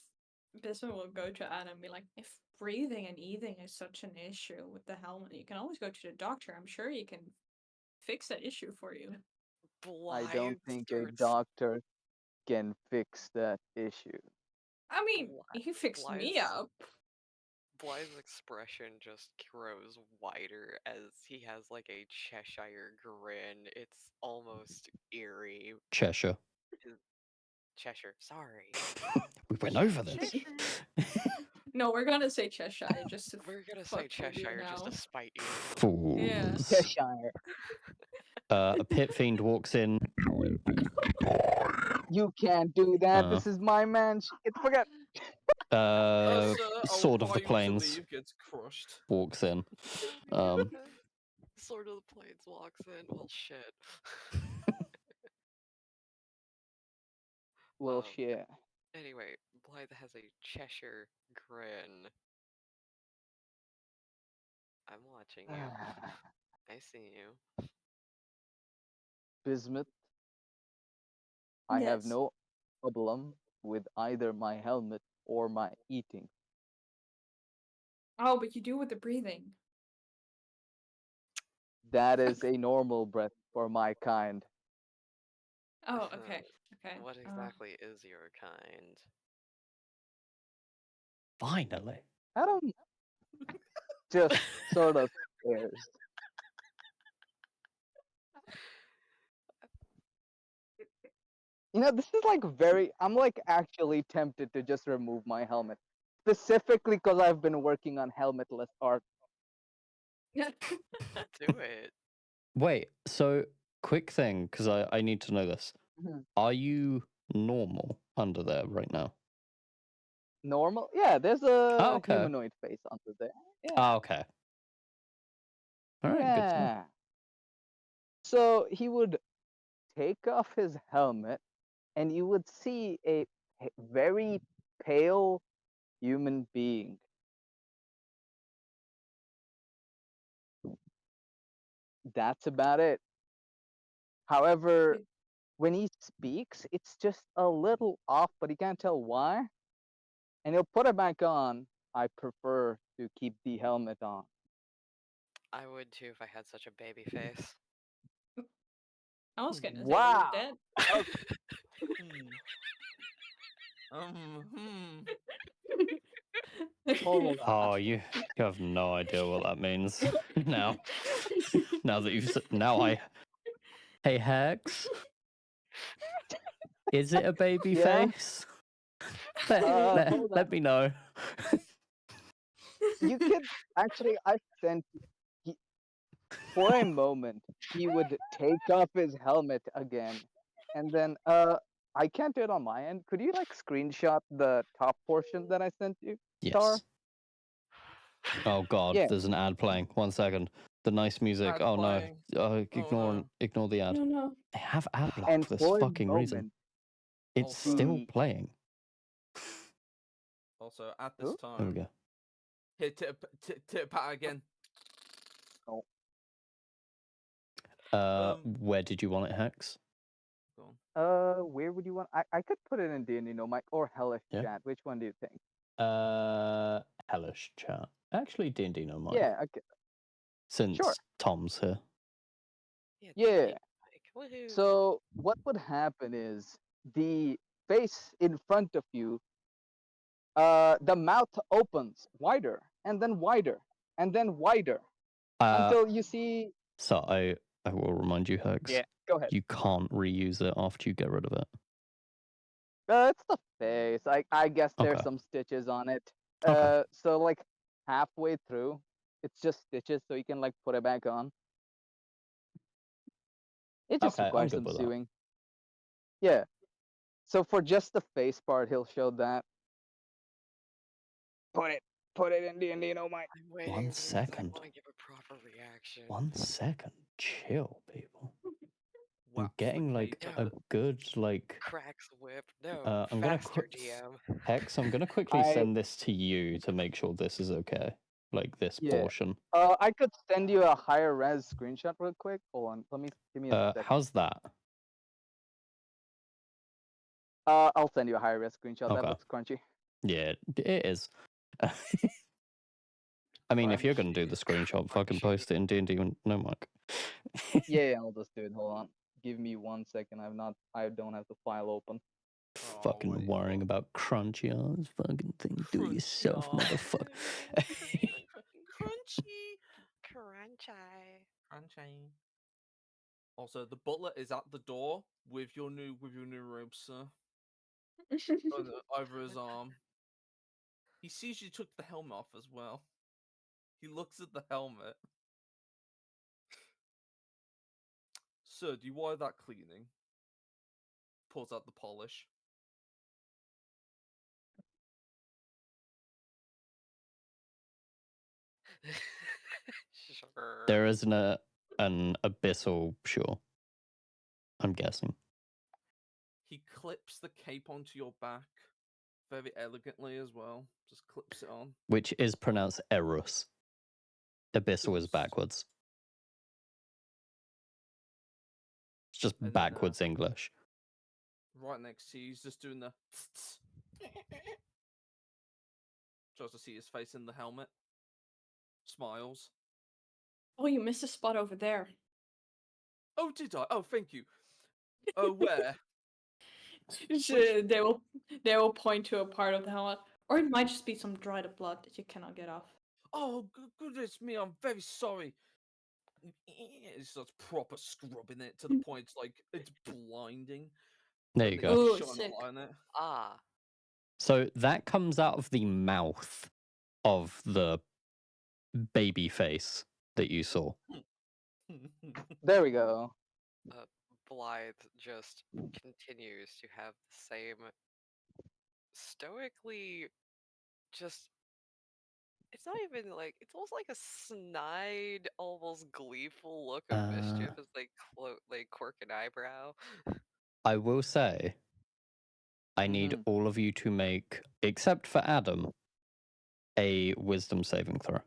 will go to Anna and be like, if breathing and eating is such an issue with the helmet, you can always go to the doctor. I'm sure he can fix that issue for you. I don't think a starts- doctor can fix that issue. I mean, Bli- he fixed me Blythe's- up. Blythe's expression just grows wider as he has like a Cheshire grin. It's almost eerie. Cheshire. Cheshire, sorry. We went over this. No, we're gonna say Cheshire just to We're gonna fuck say with you Cheshire just now. to spite you. Fools. Yeah. Cheshire. A pit fiend walks in. You can't do that. Uh. This is my man. Get the fuck out. Uh, Sir, I'll Sword of buy the you to Plains leave, gets crushed. walks in. Sword of the Plains walks in. Well, shit. Well, Um, shit. Anyway, Blythe has a Cheshire grin. I'm watching you. I see you. Bismuth. I have Yes. no problem with either my helmet or my eating. Oh, but you do with the breathing. That is a normal breath for my kind. Oh, okay. Okay. What exactly is your kind? Finally. I don't just sort of stares. You know, this is like I'm like actually tempted to just remove my helmet. Specifically because I've been working on helmetless art. Do it. Wait, so quick thing, because I need to know this. Mhm. Are you normal under there right now? Normal? Yeah, there's a okay. humanoid face under there. Yeah. Ah, okay. All right, good to know. Yeah. So he would take off his helmet, and you would see a very pale human being. That's about it. However, when he speaks, it's just a little off, but he can't tell why. And he'll put it back on. I prefer to keep the helmet on. I would too if I had such a baby face. I was gonna say Wow. you were Hmm. dead. Hold on. Oh, you have no idea what that means now. Now that you've now. Hey Hex, is it a baby Yeah? face? Let hold let me know. You could actually, I sent. For a moment, he would take off his helmet again, and then I can't do it on my end. Could you like screenshot the top portion that I sent you? Star? Yes. Oh God, Yeah. there's an ad playing. 1 second. The nice music. Ad Oh playing. no. no. Ignore the ad. No, no. They have ad block And for this for a fucking reason. moment, It's Also- still the- playing. Also, at this Ooh. There we time, go. hit tip pat again. Where did you want it, Hex? Go on. Where would you want? I could put it in D&D Nomad or Hellish Yeah. Chat. Which one do you think? Hellish chat. Actually, D&D no mind. Yeah. Okay. Since Sure. Tom's here. Yeah. Mike, woohoo. So what would happen is the face in front of you, the mouth opens wider and then wider and then wider until you see. So I will remind you, Hex. Yeah. Go ahead. You can't reuse it after you get rid of it. It's the face. I guess there's Okay. some stitches on it. Okay. So like halfway through, it's just stitches, so you can like put it back on. It just Okay, I'm requires good some with that. sewing. Yeah. So for just the face part, he'll show that. Put it in D&D Nomad. I'm waiting. One because second. I want to give a proper reaction. 1 second. Chill, people. I'm Whaps the getting like cape. a good like. Cracks whip. No, I'm gonna faster, quick. DM. Hex, I'm gonna quickly I- send this to you to make sure this is okay. Like this Yeah. portion. I could send you a higher res screenshot real quick. Hold on. Give me a second. How's that? I'll send you a higher res screenshot. That Okay. looks crunchy. Yeah, it is. I mean, if you're gonna do the screenshot, fucking post it in D&D no mic. Yeah, I'll just do it. Hold on. Give me 1 second. I don't have the file open. Fucking wait, worrying what? about crunchy on this fucking thing. Do it yourself, Crunchy motherfucker. Crunchy. Crunchy. Also, the butler is at the door with your new robes, sir. Over his arm. He sees you took the helmet off as well. He looks at the helmet. Sir, do you wire that cleaning? Pulls out the polish. Sure. There isn't an abyssal shore. I'm guessing. He clips the cape onto your back very elegantly as well. Just clips it on. Which is pronounced Erus. Abyssal is Oops. backwards. It's just And then, backwards English. Right next to you, he's just doing the. Tries to see his face in the helmet. Smiles. Oh, you missed a spot over there. Oh, did I? Oh, thank you. Oh, where? They will point to a part of the helmet, or it might just be some dried up blood that you cannot get off. Oh, goodness me, I'm very sorry. He starts proper scrubbing it to the point it's blinding. There But you they go. Ooh, shine a sick. light on it. Ah. So that comes out of the mouth of the baby face that you saw. There we go. Blythe just continues to have the same stoically just it's not even like it's almost like a snide, almost gleeful look of mischief as they quirk an eyebrow. I will say, I need Mhm. all of you to make, except for Adam, a wisdom saving throw.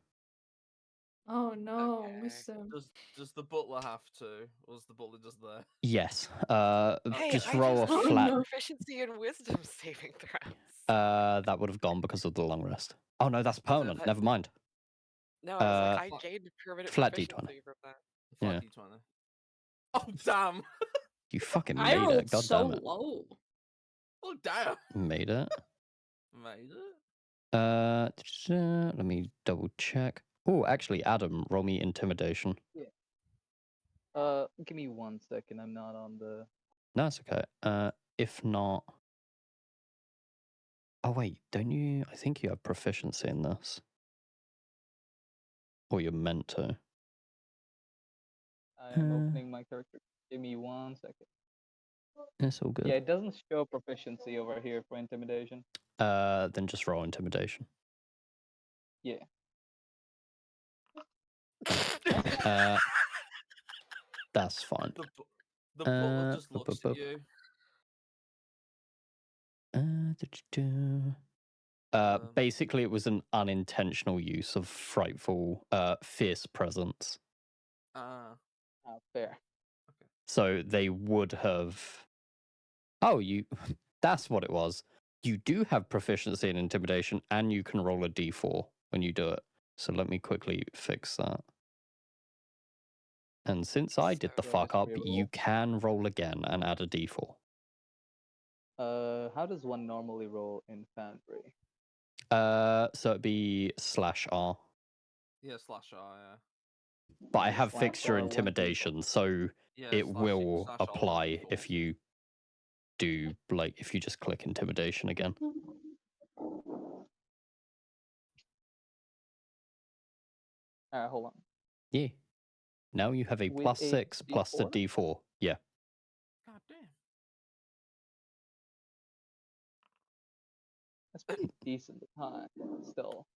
Oh no, Okay. wisdom. Does the butler have to? Or is the butler just there? Yes. Hey, just I roll just a Oh, gained flat. no. proficiency in wisdom saving throws. That would have gone because of the long rest. Oh no, that's permanent. Never mind. No, I was like, I gained permanent flat proficiency D20. from that. Flat Yeah. D20. Oh damn! You fucking I made rolled it. God so damn it. low. Oh damn! Made it. Made it. Let me double check. Oh, actually, Adam, roll me intimidation. Give me 1 second. I'm not on the. No, it's okay. If not. Oh wait, don't you? I think you have proficiency in this. Or you're meant to. I am opening my character. Give me 1 second. It's all good. Yeah, it doesn't show proficiency over here for intimidation. Then just roll intimidation. Yeah. That's fine. The butler just looks at you. Basically, it was an unintentional use of frightful, fierce presence. Fair. So they would have. Oh, you. That's what it was. You do have proficiency in intimidation, and you can roll a d4 when you do it. So let me quickly fix that. And since I did the So- fuck up, Just you reroll. can roll again and add a d4. How does one normally roll in Foundry? So it'd be /R. Yeah, /R, yeah. But I have Slash fixed your R, one d4. intimidation, so Yeah, it /R will 1d4. apply if you do, like, if you just click intimidation again. Hold on. Yeah. Now you have a With plus a 6 plus the d4? d4. Yeah. God damn. That's pretty decent high still.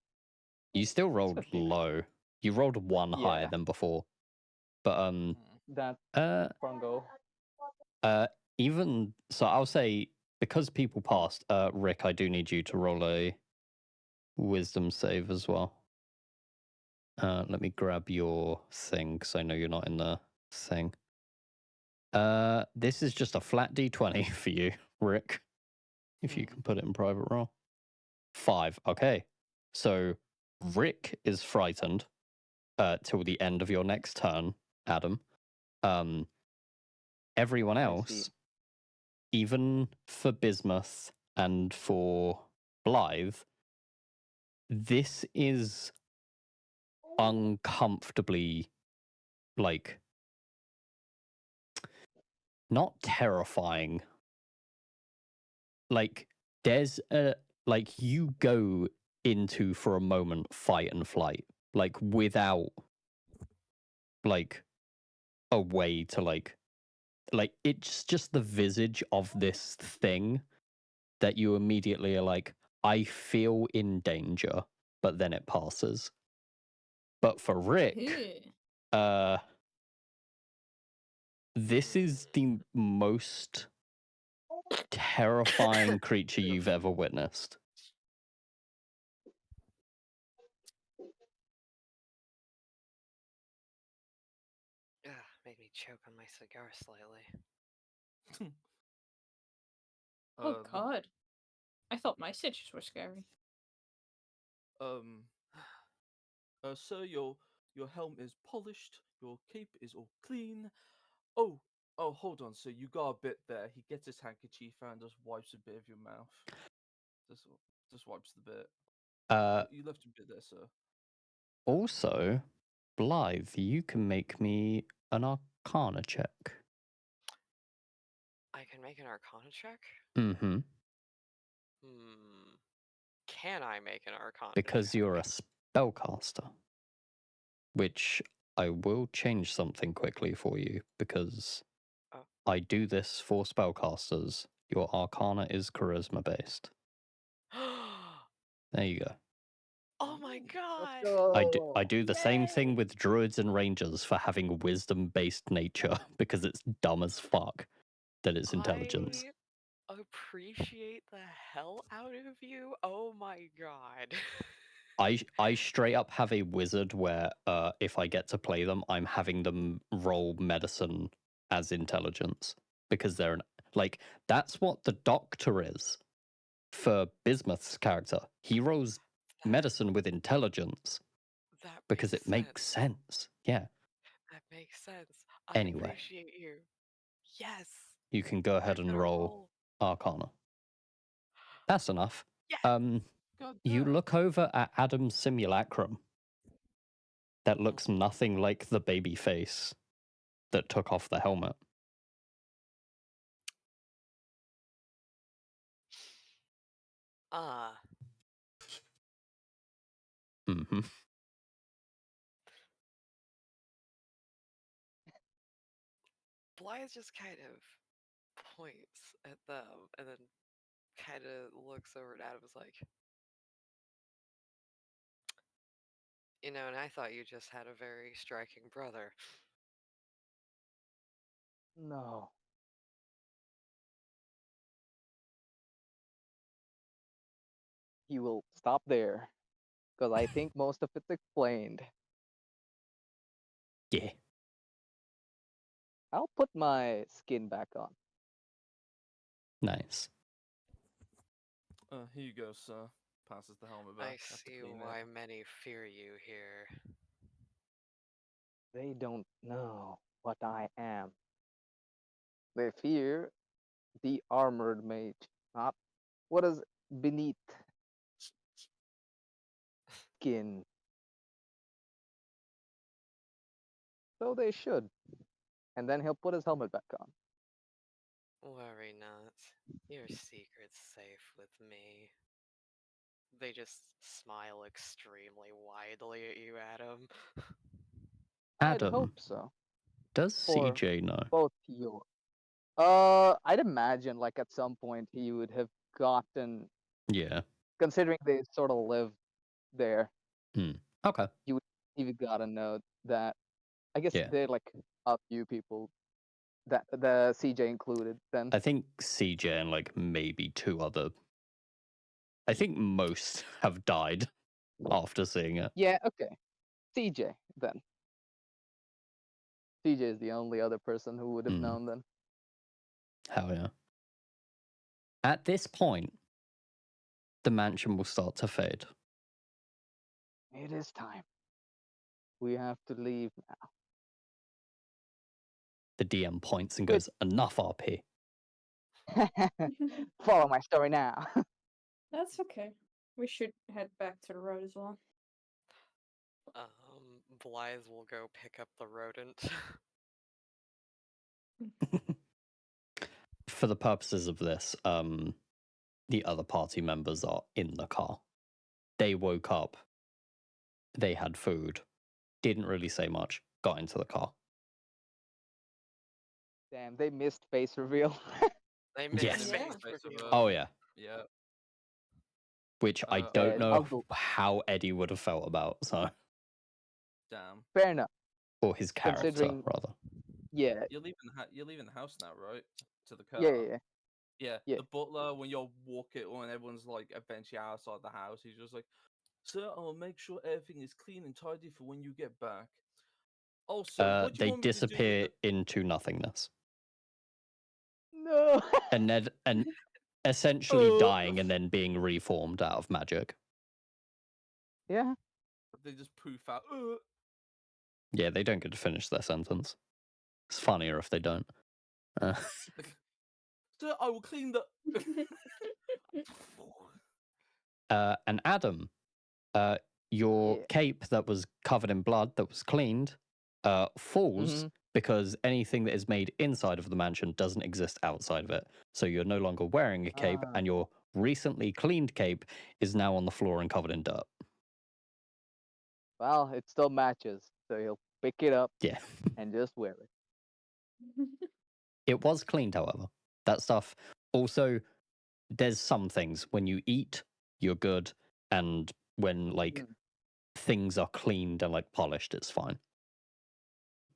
You still rolled 15. low. You rolled one higher Yeah. than before. But That Frongo. even so, I'll say because people passed. Rick, I do need you to roll a wisdom save as well. Let me grab your thing because I know you're not in the thing. This is just a flat d20 for you, Rick. If you can put it in private roll. 5. Okay. So Rick is frightened till the end of your next turn, Adam. Everyone I else, see. even for Bismuth and for Blythe, this is uncomfortably, like, not terrifying. Like, there's a, like, you go into for a moment fight and flight, like, without, like, a way to, like, it's just the visage of this thing that you immediately are like, I feel in danger, but then it passes. But for Rick, this is the most terrifying creature you've ever witnessed. Ugh, made me choke on my cigar slightly. Oh The- god. I thought my stitches were scary. Sir, your helm is polished, your cape is all clean. Oh, hold on, sir, you got a bit there. He gets his handkerchief and just wipes a bit of your mouth. Just wipes the bit. You left a bit there, sir. Also, Blythe, you can make me an Arcana check. I can make an Arcana check? Mm-hmm. Can I make an Arcana Because check? you're a spellcaster. Which I will change something quickly for you, because Oh. I do this for spellcasters. Your Arcana is charisma based. There you go. Oh my god! I do the same thing with druids and rangers for having wisdom based nature because it's dumb as fuck that it's intelligence. I appreciate the hell out of you. Oh my god. I straight up have a wizard where if I get to play them, I'm having them roll medicine as intelligence because they're like, that's what the doctor is for Bismuth's character. He rolls medicine with intelligence That because it makes sense. Yeah. That makes sense. I Anyway. appreciate you. Yes. You can go ahead I'm and gonna roll Arcana. That's enough. Yeah. You look over at Adam's simulacrum that looks nothing like the baby face that took off the helmet. Mm-hmm. Blythe just kind of points at them and then kind of looks over at Adam's like, you know, and I thought you just had a very striking brother. No. he will stop there because I think most of it's explained. Yeah. I'll put my skin back on. Nice. Here you go, sir. Passes the helmet back. I Have to see clean it. why many fear you here. They don't know what I am. They fear the armored mage, not what is beneath skin. So they should. And then he'll put his helmet back on. Worry not. Your secret's safe with me. They just smile extremely widely at you, Adam. I'd Adam, hope so. does For CJ know? both your. I'd imagine like at some point he would have gotten, Yeah. considering they sort of live there, Okay. he would gotta know that. I guess Yeah. they're like a few people that the CJ included. Then I think CJ and like maybe two other. I think most have died after seeing it. yeah, okay, CJ then. CJ is the only other person who would have Mm. known then. Hell yeah. At this point, the mansion will start to fade. It is time. We have to leave The DM points and Good. goes, enough RP. now. Follow my story now. That's okay. We should head back to the road as well. Blythe will go pick up the rodent. For the purposes of this, the other party members are in the car. They woke up, they had food, didn't really say much, got into the car. Damn, they missed face reveal. They missed Yes. the Yeah. face Face reveal. of, Oh yeah. Yeah. Which I Uh, don't Yeah, know I'll go. how Eddie would have felt about, so Damn. Fair enough. or his character Considering- rather. Yeah, You're leaving the house now, right? To the car. yeah. Yeah. Yeah. The butler, when you're walking, when everyone's like eventually outside the house, he's just like, "Sir, I'll make sure everything is clean and tidy for when you get back." Also, what do you They want me to do with disappear into nothingness. No. And essentially Oh. dying and then being reformed out of magic. Yeah. They just poof out. Yeah, they don't get to finish their sentence. It's funnier if they don't. Sir, I will clean the. And Adam, your Yeah. cape that was covered in blood, that was cleaned, falls Mhm. because anything that is made inside of the mansion doesn't exist outside of it. So you're no longer wearing a cape, Ah. and your recently cleaned cape is now on the floor and covered in dirt. Well, it still matches, so he'll pick it up Yeah. and just wear it. It was cleaned, however. That stuff also, there's some things when you eat, you're good, and when like Mm. things are cleaned and like polished, it's fine.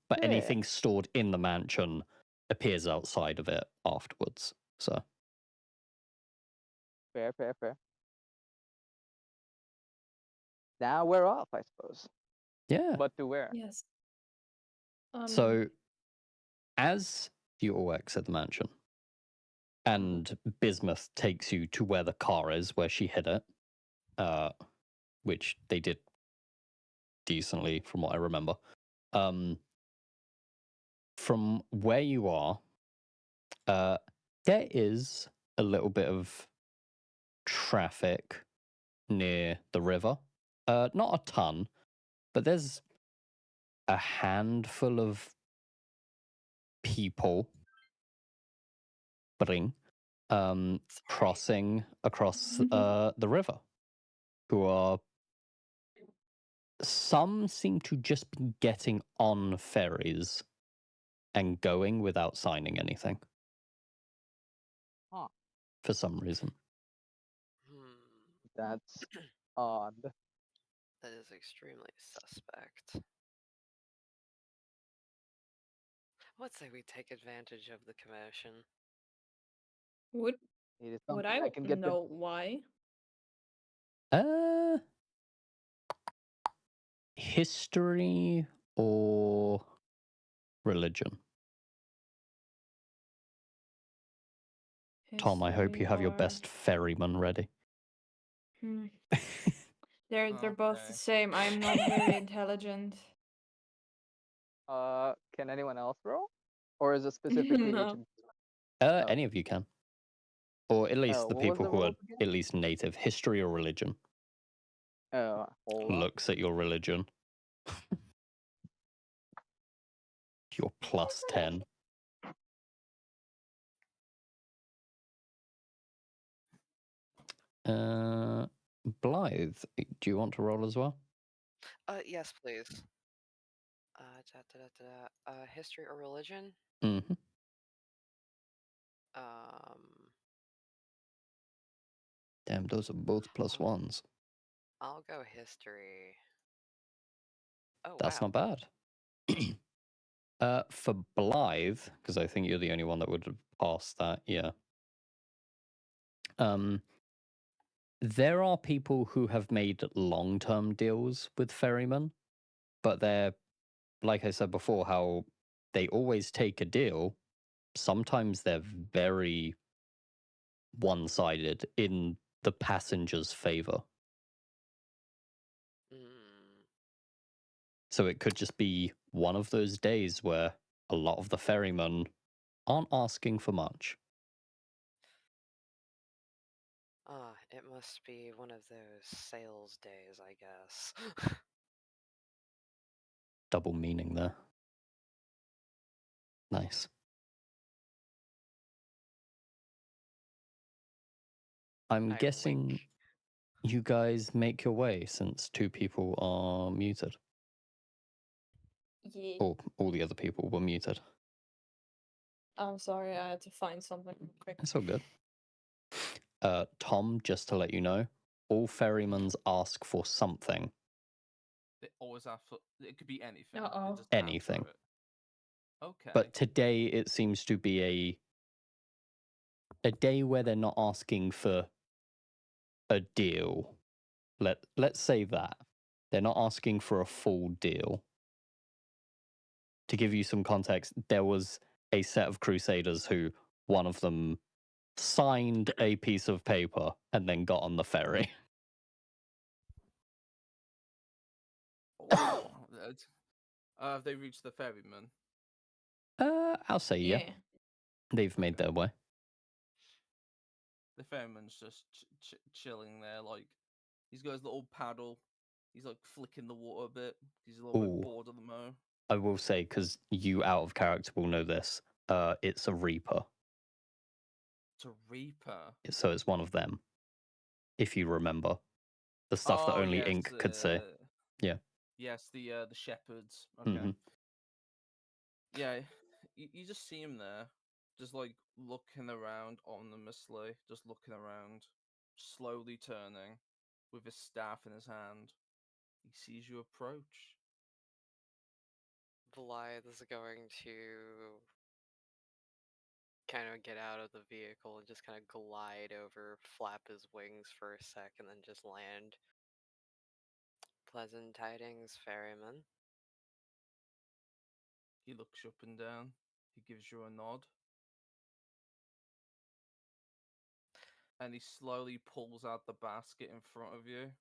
But Yeah. anything stored in the mansion appears outside of it afterwards. So Fair. Now we're off, I suppose. yeah. But to where? Yes. So as you all exit the mansion, and Bismuth takes you to where the car is, where she hid it, which they did decently from what I remember. From where you are, there is a little bit of traffic near the river. Not a ton, but there's a handful of people crossing across the river, who are, some seem to just be getting on ferries and going without signing anything. Huh. For some reason. That's odd. That is extremely suspect. Let's say we take advantage of the commotion. Would It is would something I I can get know why? History or religion? Tom, I hope you have your History best ferryman ready. or- They're both Okay. the same. I'm not very intelligent. Can anyone else roll, or is it specifically No. Agent? Any of you can. Or at least the what was people the who are rolls again? at least native. History or religion? Hold on. Looks at your religion. Your plus 10. Blythe, do you want to roll as well? Yes, please. History or religion? Mm-hmm. Damn, those are both plus ones. I'll go history. Oh, That's wow. not bad. For Blythe, because I think you're the only one that would have passed that, yeah. There are people who have made long-term deals with ferrymen, but they're, like I said before, how they always take a deal. Sometimes they're very one-sided in the passenger's favor. So it could just be one of those days where a lot of the ferrymen aren't asking for much. It must be one of those sales days, I guess. Double meaning there. Nice. I'm I guessing wink. you guys make your way since 2 people are muted. Yeah. Or all the other people were muted. I'm sorry, I had to find something real quick. That's all good. Tom, just to let you know, all ferrymans ask for something. They always have for. It could be anything. They Uh-oh. just ask for Anything. it. Okay. But today it seems to be a day where they're not asking for a deal. Let's say that. They're not asking for a full deal. To give you some context, there was a set of Crusaders who one of them signed a piece of paper and then got on the ferry. Oh, have they reached the ferryman? I'll say yeah. They've made their way. The ferryman's just chilling there, like he's got his little paddle. He's like flicking the water a bit. He's a little Ooh. bit bored at the moment. I will say, because you out of character will know this, it's a Reaper. It's a Reaper. So it's one of them. If you remember. The stuff that Oh, only yes, Ink could see. Yeah. Yes, the shepherds. Okay. Mm-hmm. Yeah, you just see him there, just like looking around ominously, just looking around, slowly turning, with his staff in his hand. He sees you approach. Blythe is going to kind of get out of the vehicle and just kind of glide over, flap his wings for a sec, and then just land. Pleasant tidings, ferryman. He looks you up and down. He gives you a nod. And he slowly pulls out the basket in front of you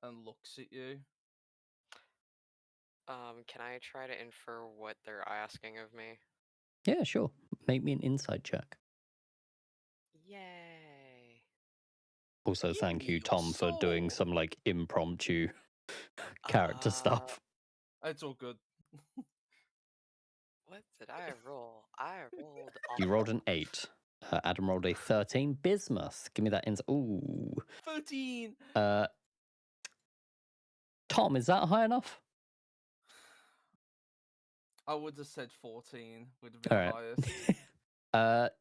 and looks at you. Can I try to infer what they're asking of me? Yeah, sure. Make me an insight check. Yay! Also, Give thank me you, your Tom, for doing soul. some like impromptu character stuff. It's all good. What did I roll? I rolled. You rolled an 8. Adam rolled a 13. Bismuth, give me that insight. Ooh. 13. Tom, is that high enough? I would have said 14 would have been All the right. highest.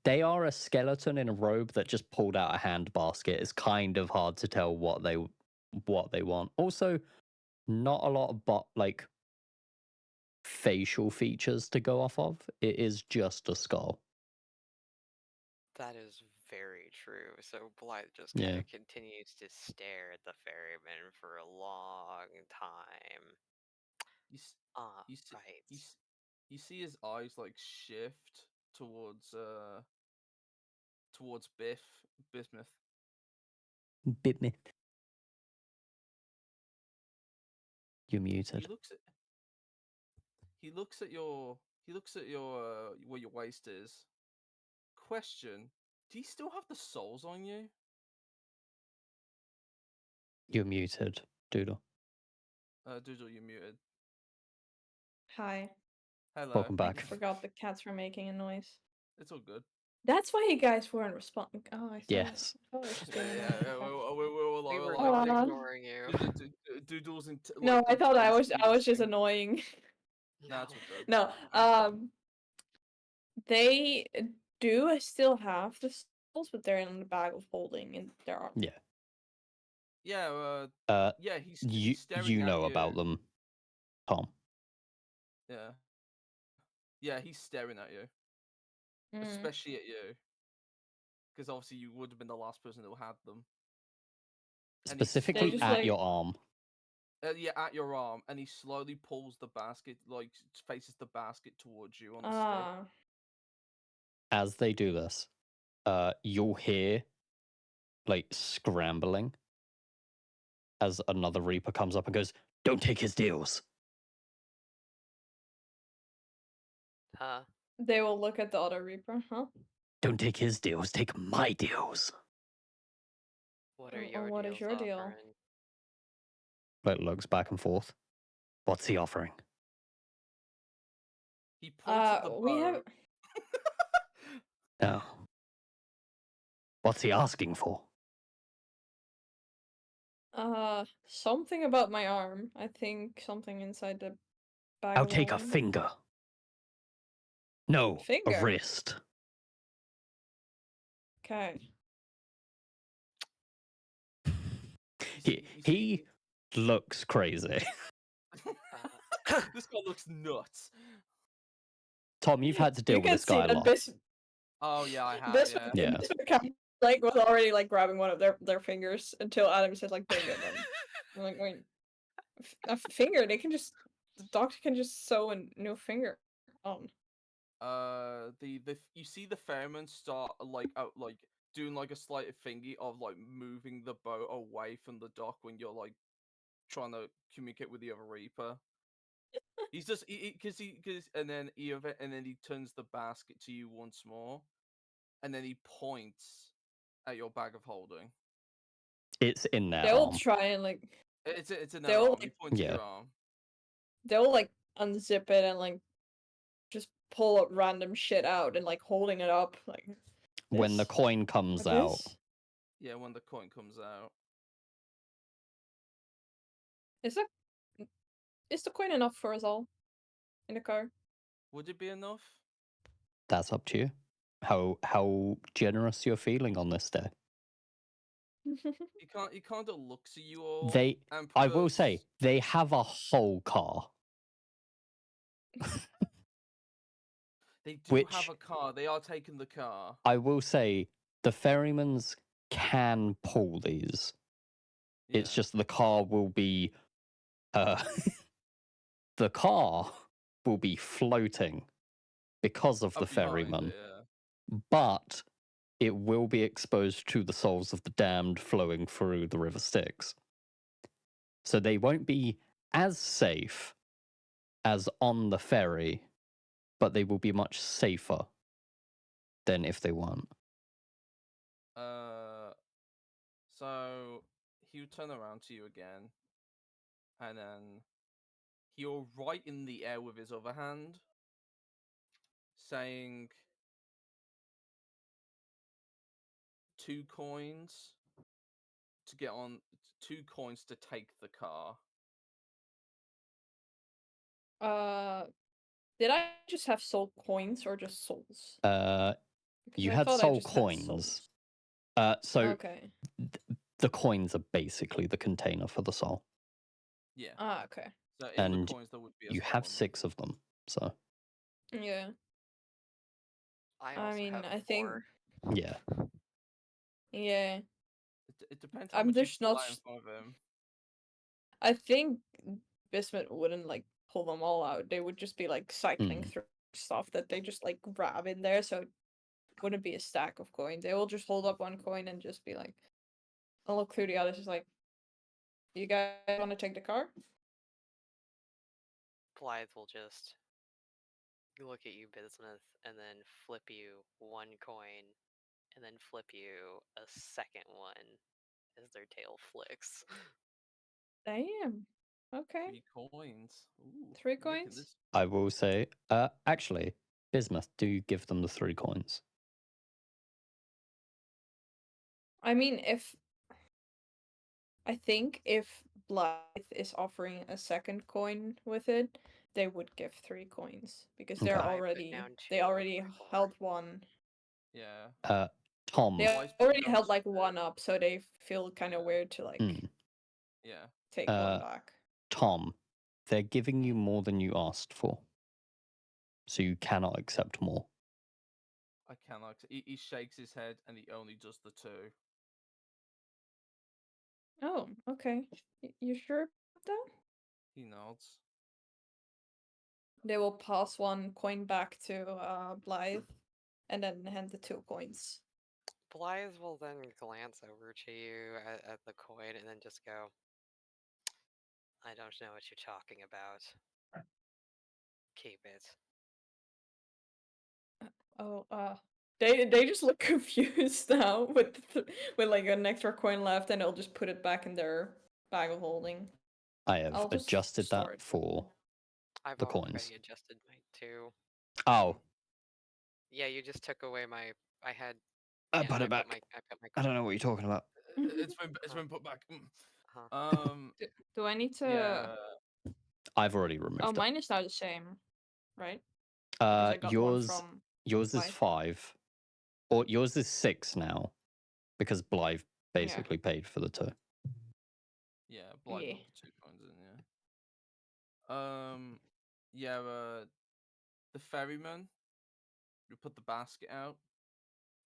They are a skeleton in a robe that just pulled out a hand basket. It's kind of hard to tell what they want. Also, not a lot of like facial features to go off of. It is just a skull. That is very true. So Blythe just Yeah. kind of continues to stare at the ferryman for a long time. You s- Ah, you see, right. you see his eyes like shift towards Bismuth. Bitmith. You're He muted. looks at where your waist is. Question: do you still have the souls on you? You're muted, Doodle. Doodle, you're muted. Hi. Hello. Welcome I back. forgot the cats were making a noise. It's all good. That's why you guys weren't responding. Oh, I thought. Yes. I thought it was just Yeah, being yeah. annoying. We were like, both Aw. ignoring you. Doodle's in. No, I thought I was just a. annoying. No, it's all good. No, they do still have the souls, but they're in the bag of holding in their arm. Yeah. Yeah. Yeah. He's You staring at know you. about them, Tom. Yeah. Yeah, he's staring at you, especially at you, because obviously you would have been the last person who had them. And he Specifically just, at like- your arm. Yeah, at your arm, and he slowly pulls the basket, like faces the basket towards you on the stick. Ah. As they do this, you'll hear like scrambling as another Reaper comes up and goes, "Don't take his deals." Huh? They will look at the other Reaper, huh? Don't take his deals, take my deals. What are And your what deals is your deal? offering? Like looks back and forth. What's he offering? He points at the bow. We have. No. What's he asking for? Something about my arm. I think something inside the bag. I'll of take a holding. finger. No, Finger? a wrist. Okay. He looks crazy. This guy looks nuts. Tom, you've had to deal You with can this guy see a lot. that Oh yeah, I have. this Yeah. Yeah. like was already like grabbing one of their fingers until Adam says like finger them. I'm like, wait, a finger? The doctor can just sew a new finger on. You see the ferryman start like doing like a slight thingy of like moving the boat away from the dock when you're like trying to communicate with the other Reaper. He's just and then he turns the basket to you once more, and then he points at your bag of holding. It's in their They'll arm. try and like It's in their They'll, arm. He points at Yeah. your arm. they'll like unzip it and like just pull up random shit out and like holding it up like When the this, coin comes like out, this. Yeah, when the coin comes out. Is the coin enough for us all in the car? Would it be enough? that's up to you. How generous you're feeling on this day. He kind of looks at you all. They, and I will puts- say, they have a whole car. They do Which- have a car. They are taking the car. I will say, the ferrymans can pull these. It's Yeah. just the car will be, the car will be floating because of the Up behind ferryman, it, yeah. but it will be exposed to the souls of the damned flowing through the River Styx. So they won't be as safe as on the ferry, but they will be much safer than if they weren't. So he'll turn around to you again, and then he'll write in the air with his other hand, saying 2 coins to get on, 2 coins to take the car. Did I just have soul coins or just souls? Because You I had thought I soul just had coins. souls. So Okay. the coins are basically the container for the soul. Yeah. Okay. So in And the coins there would be a you soul have in them. 6 of them, so Yeah. I I also mean, have I think 4. Yeah. Yeah. It depends how I'm much you just pull not. out in front of him. I think Bismuth wouldn't like pull them all out. They would just be like cycling Mm. through stuff that they just like grab in there, so it wouldn't be a stack of coins. They will just hold up one coin and just be like, I'll look through the others, just like, you guys want to take the car? Blythe will just look at you, Bismuth, and then flip you one coin, and then flip you a second one as their tail flicks. Damn. Okay. 3 coins. Ooh, 3 making coins? this- I will say, actually, Bismuth, do give them the 3 coins. I mean, I think if Blythe is offering a second coin with it, they would give 3 coins because Okay. they're I put already down they 2 already for four. held one. Yeah. Tom. They Blythe's put already down held two. like one up, so they feel kind of weird to like Mm. Yeah. take one back. Tom, they're giving you more than you asked for. So you cannot accept more. I cannot. He shakes his head and he only does the 2. Oh, okay. You sure about that? He nods. They will pass one coin back to Blythe, and then hand the 2 coins. Blythe will then glance over to you at the coin and then just go, I don't know what you're talking about. Keep it. Oh, they just look confused now with with like an extra coin left, and they'll just put it back in their bag of holding. I have I'll just adjusted store that it. for I've the already coins. adjusted mine too. Oh, Yeah, you just took away my. I had. I yeah, put it back. I put my. I don't know what you're talking about. It's been put back. Huh. Do I need to? Yeah. I've already removed Oh, it. mine is now the same, right? Because I got one Yours from is Blythe. 5. Or yours is 6 now. Because Blythe basically paid for the 2. Yeah, Blythe Yeah. put the 2 coins in, yeah. Yeah, the ferryman who put the basket out.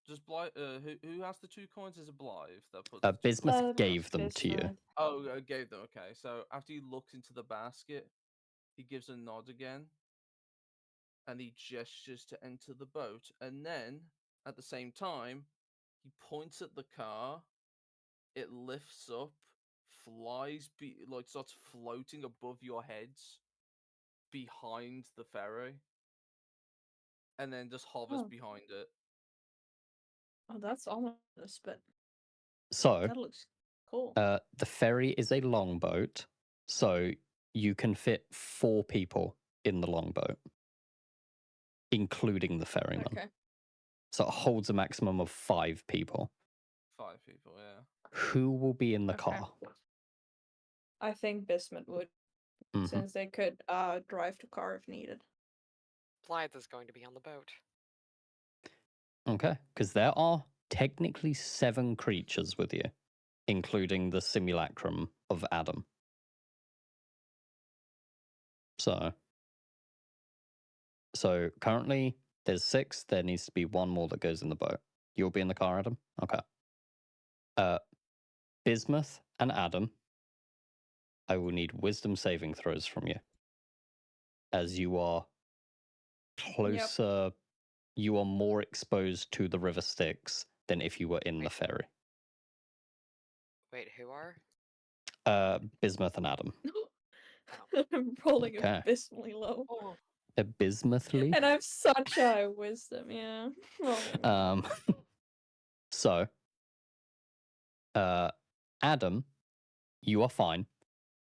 Does Blythe, who has the 2 coins? Is it Blythe that put the 2 Bismuth coins? gave them to you. Bismuth. Oh, gave them, okay. So after he looks into the basket, he gives a nod again. And he gestures to enter the boat. And then, at the same time, he points at the car. It lifts up, flies, like starts floating above your heads, behind the ferry, and then just hovers Oh. behind it. Oh, that's ominous, but So, that looks cool. the ferry is a longboat. So you can fit 4 people in the longboat, including the ferryman. Okay. So it holds a maximum of 5 people. 5 people, yeah. Who will be in the Okay. car? I think Bismuth would, Mhm. since they could drive the car if needed. Blythe is going to be on the boat. Okay, because there are technically 7 creatures with you, including the simulacrum of Adam. So currently there's 6. There needs to be 1 more that goes in the boat. You'll be in the car, Adam? Okay. Bismuth and Adam, I will need wisdom saving throws from you. As you are closer, you are more exposed to the river Styx than if you were in the ferry. Wait, who are? Bismuth and Adam. I'm rolling Okay. abysmally low. Abysmally? And I have such high wisdom, yeah. Oh. So, Adam, you are fine.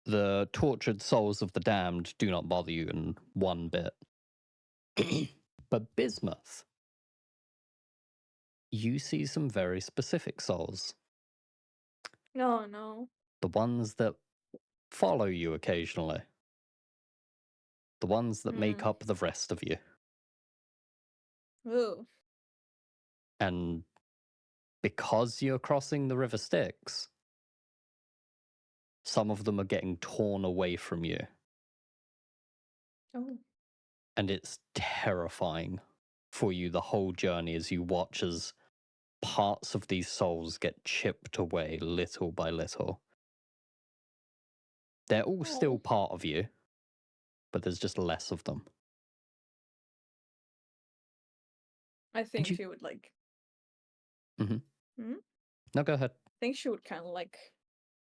The tortured souls of the damned do not bother you in one bit. But Bismuth, you see some very specific souls. No. The ones that follow you occasionally. The ones that make up the rest of you. Ooh. And because you're crossing the river Styx, some of them are getting torn away from you. Oh. And it's terrifying for you the whole journey as you watch as parts of these souls get chipped away little by little. They're all still Oh. part of you, but there's just less of them. I think you- she would like. No, go ahead. I think she would kind of like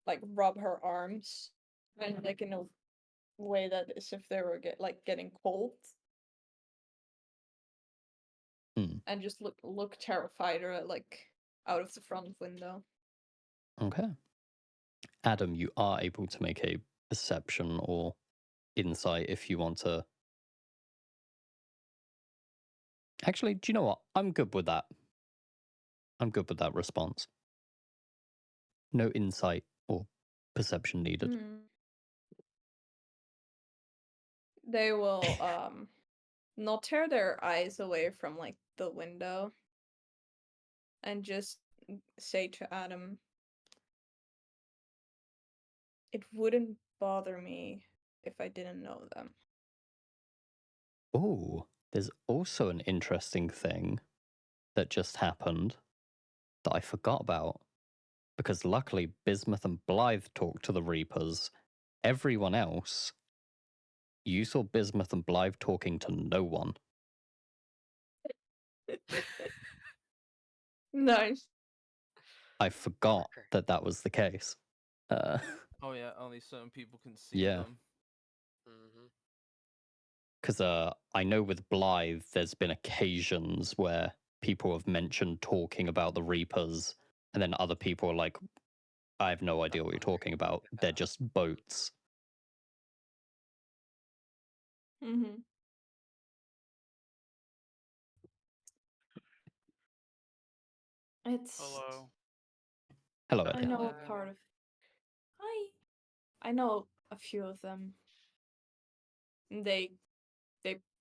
rub her arms, and like in a way that is if they were getting cold, Hmm. and just look terrified or like out of the front window. Okay. Adam, you are able to make a perception or insight if you want to. Actually, do you know what? I'm good with that. I'm good with that response. No insight or perception needed. They will not tear their eyes away from like the window and just say to Adam, it wouldn't bother me if I didn't know them. Oh, there's also an interesting thing that just happened that I forgot about. Because luckily, Bismuth and Blythe talked to the Reapers. Everyone else, you saw Bismuth and Blythe talking to no one. Nice. I forgot Worker. that that was the case. Oh yeah, only certain people can see Yeah. them. Mm-hmm. Because I know with Blythe, there's been occasions where people have mentioned talking about the Reapers, and then other people are like, I have no idea what you're talking about. They're just boats. Mm-hmm. It's. Hello. Hello, I Eddie. know Hello. a part of. Hi. I know a few of them. They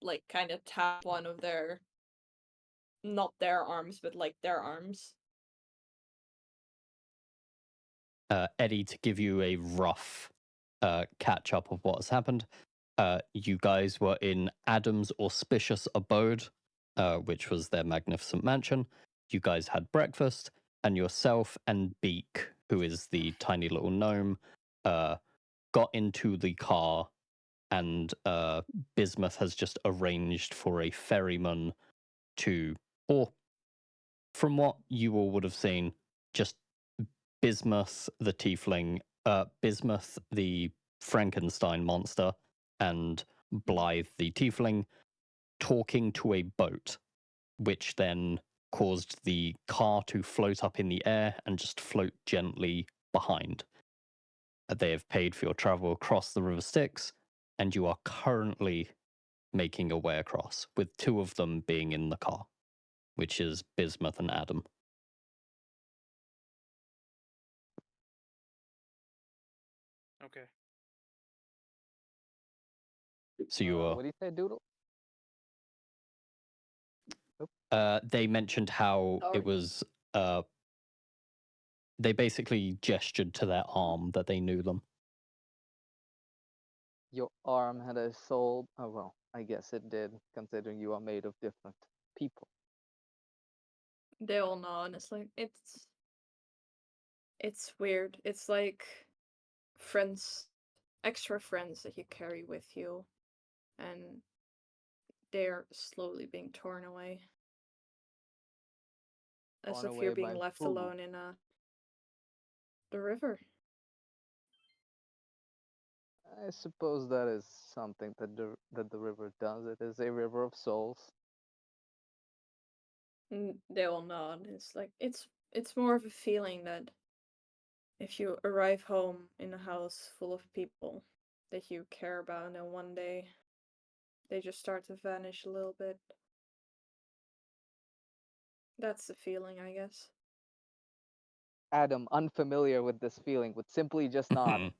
like kind of tap one of their, not their arms, but like their arms. Eddie, to give you a rough catch up of what has happened, you guys were in Adam's auspicious abode, which was their magnificent mansion. You guys had breakfast, and yourself and Beak, who is the tiny little gnome, got into the car, and Bismuth has just arranged for a ferryman to, or from what you all would have seen, just Bismuth the tiefling, Bismuth the Frankenstein monster, and Blythe the tiefling talking to a boat, which then caused the car to float up in the air and just float gently behind. They have paid for your travel across the River Styx, and you are currently making your way across, with two of them being in the car, which is Bismuth and Adam. Okay. So you are. What do you say, Doodle? They mentioned how Sorry. it was. They basically gestured to their arm that they knew them. Your arm had a soul. Oh well, I guess it did, considering you are made of different people. They all know, honestly. It's weird. It's like friends, extra friends that you carry with you, and they're slowly being torn away. As Torn if you're away being by left who? alone in the river. I suppose that is something that the river does. It is a river of souls. They all know. And it's like it's more of a feeling that if you arrive home in a house full of people that you care about, and then one day they just start to vanish a little bit. That's the feeling, I guess. Adam, unfamiliar with this feeling, would simply just nod.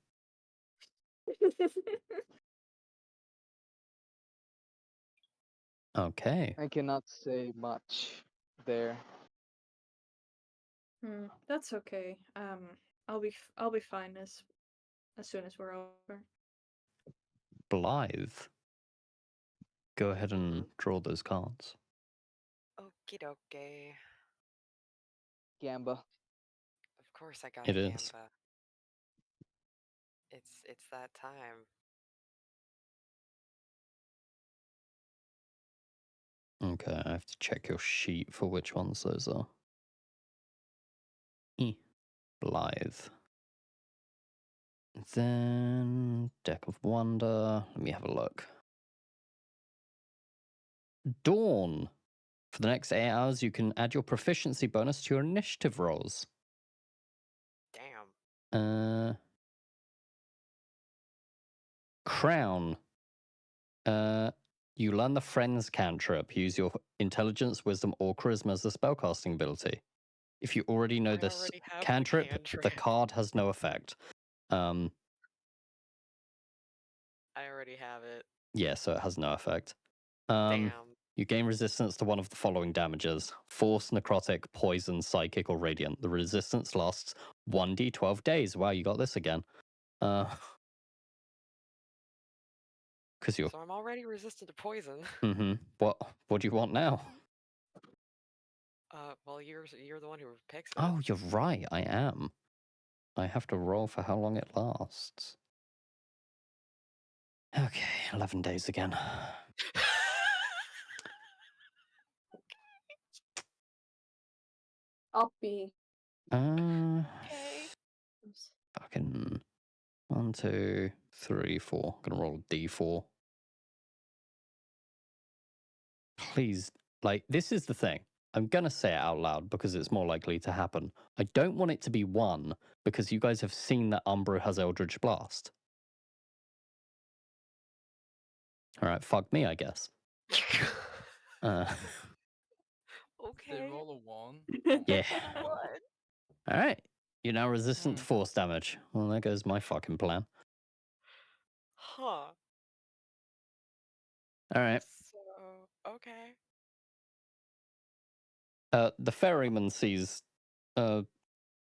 Okay. I cannot say much there. That's okay. I'll be fine as soon as we're over. Blythe. Go ahead and draw those cards. Okie dokie. Gamba. Of course, I got It a is. Gamba. It's that time. Okay, I have to check your sheet for which ones those are. Blythe. Then Deck of Wonder. Let me have a look. Dawn. For the next 8 hours, you can add your proficiency bonus to your initiative rolls. Damn. Crown. You learn the Friends cantrip. Use your intelligence, wisdom, or charisma as a spellcasting ability. If you already know I this already have the cantrip, the cantrip. card has no effect. I already have it. Yeah, so it has no effect. Damn. You gain resistance to one of the following damages: force, necrotic, poison, psychic, or radiant. The resistance lasts 1d12 days. Wow, you got this again. Because you're. So I'm already resistant to poison. What do you want now? Well, you're the one who picks it. Oh, you're right. I am. I have to roll for how long it lasts. Okay, 11 days again. Uppy. Okay. Fucking 1, 2, 3, 4. Gonna roll a d4. Please, like, this is the thing. I'm gonna say it out loud because it's more likely to happen. I don't want it to be 1 because you guys have seen that Umbro has Eldritch Blast. Alright, fuck me, I guess. They Okay. roll a 1. Yeah. What? Alright. You're now resistant to force damage. Well, there goes my fucking plan. Huh. Alright. So okay. The ferryman sees a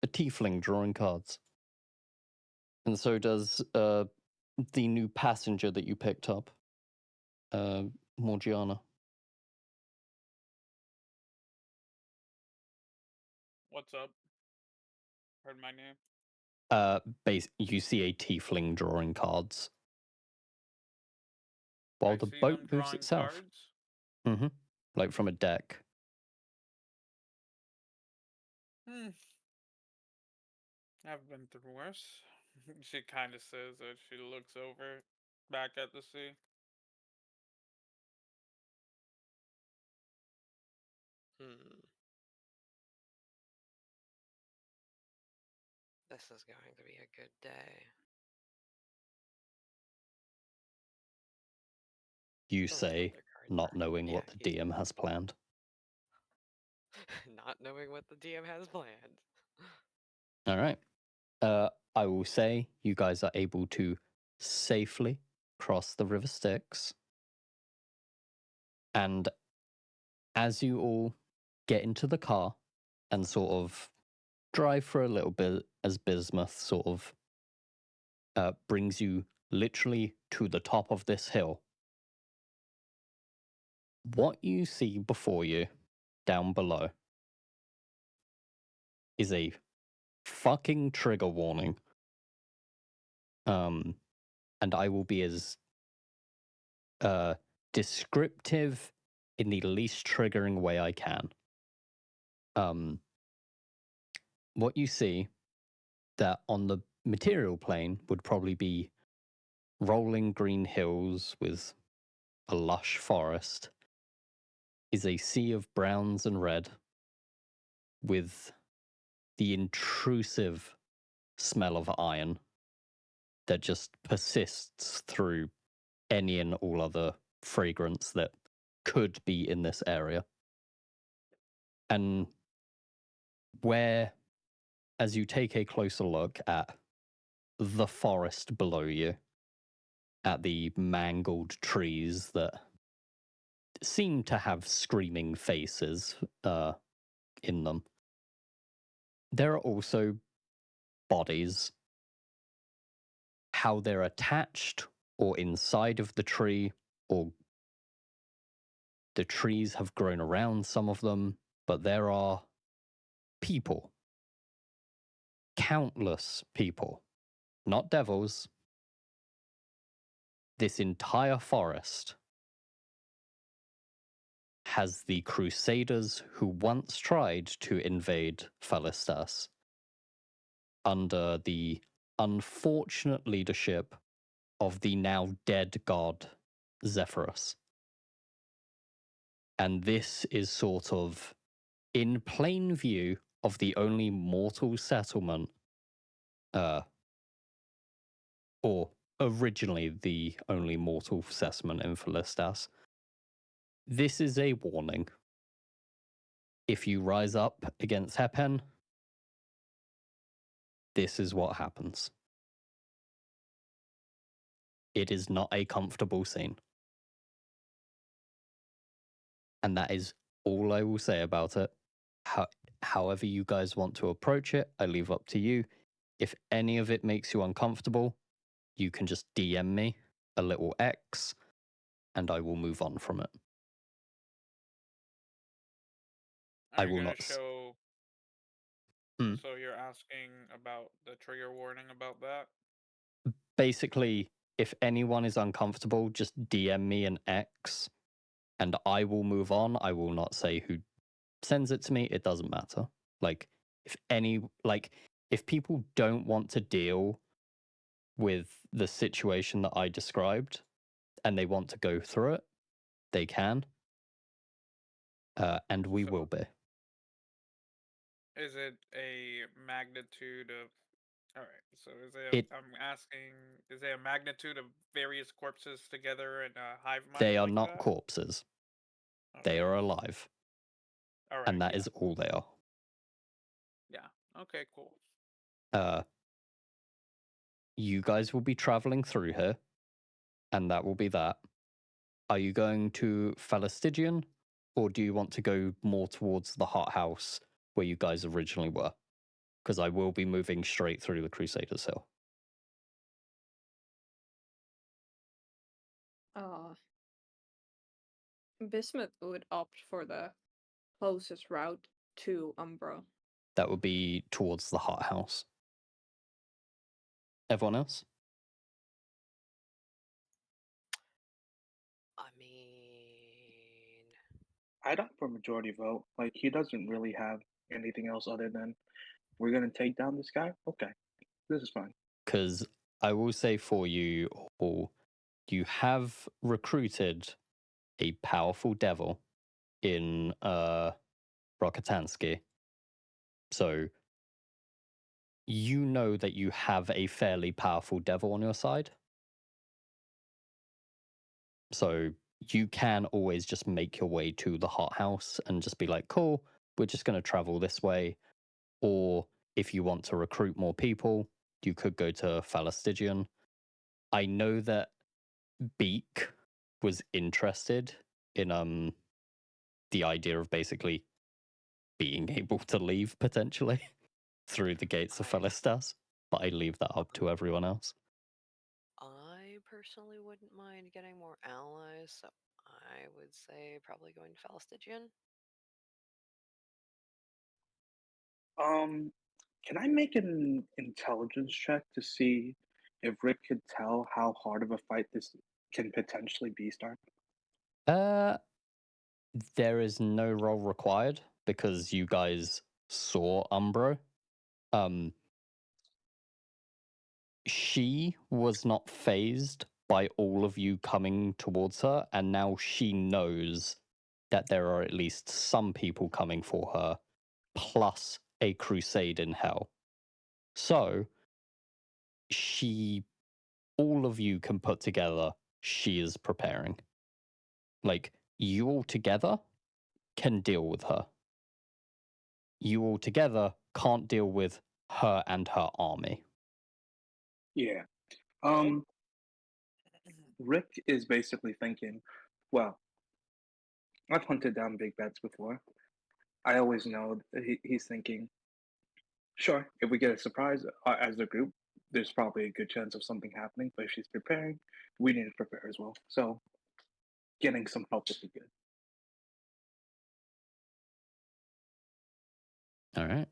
tiefling drawing cards. And so does the new passenger that you picked up, Morgiana. What's up? Heard my name. You see a tiefling drawing cards while I the see boat them moves drawing itself. cards. Like from a deck. I've been through worse. She kind of says that she looks over back at the sea. This is going to be a good day. You Those say, other cards not are- knowing yeah, what the he's- DM has planned. Not knowing what the DM has planned. All right. I will say you guys are able to safely cross the River Styx. And as you all get into the car and sort of drive for a little bit, as Bismuth sort of brings you literally to the top of this hill, what you see before you, down below, is a fucking trigger warning. And I will be as descriptive in the least triggering way I can. What you see that on the material plane would probably be rolling green hills with a lush forest is a sea of browns and red with the intrusive smell of iron that just persists through any and all other fragrance that could be in this area. And where, as you take a closer look at the forest below you, at the mangled trees that seem to have screaming faces in them, there are also bodies. How they're attached or inside of the tree, or the trees have grown around some of them, but there are people. Countless people. Not devils. This entire forest has the Crusaders who once tried to invade Fellistas under the unfortunate leadership of the now dead god Zephyrus. And this is sort of in plain view of the only mortal settlement, or originally the only mortal settlement in Fellistas. This is a warning. If you rise up against Hepen, this is what happens. It is not a comfortable scene. And that is all I will say about it. However you guys want to approach it, I leave up to you. If any of it makes you uncomfortable, you can just DM me a little X, and I will move on from it. Are I you will gonna not show? Hmm. So you're asking about the trigger warning about that? Basically, if anyone is uncomfortable, just DM me an X, and I will move on. I will not say who sends it to me. It doesn't matter. Like, if people don't want to deal with the situation that I described and they want to go through it, they can. And we will be. Is it a magnitude of? All right. So I'm asking, is it a magnitude of various corpses together in a hive mind? They are like not that? corpses. Okay. They are alive. All right. And that is all they are. Yeah. Okay. Cool. You guys will be traveling through here, and that will be that. Are you going to Phalastigian, or do you want to go more towards the hothouse where you guys originally were? Because I will be moving straight through the Crusaders Hill. Bismuth would opt for the closest route to Umbra. That would be towards the hothouse. Everyone else? I mean, I'd opt for majority vote. Like, he doesn't really have anything else other than we're gonna take down this guy. Okay, this is fine. Because I will say for you all, you have recruited a powerful devil in Rokatansky. So you know that you have a fairly powerful devil on your side. So you can always just make your way to the hothouse and just be like, cool, we're just going to travel this way. Or if you want to recruit more people, you could go to Phalastigian. I know that Beak was interested in the idea of basically being able to leave potentially through the gates of Phalestas, but I leave that up to everyone else. I personally wouldn't mind getting more allies, so I would say probably going to Phalastigian. Can I make an intelligence check to see if Rick could tell how hard of a fight this can potentially be, Stark? There is no roll required because you guys saw Umbro. She was not phased by all of you coming towards her, and now she knows that there are at least some people coming for her, plus a crusade in hell. So, all of you can put together, she is preparing. Like, you all together can deal with her. You all together can't deal with her and her army. Yeah. Rick is basically thinking, well, I've hunted down big bets before. I always know that he's thinking, sure, if we get a surprise as a group, there's probably a good chance of something happening, but if she's preparing, we need to prepare as well. So getting some help would be good. All right.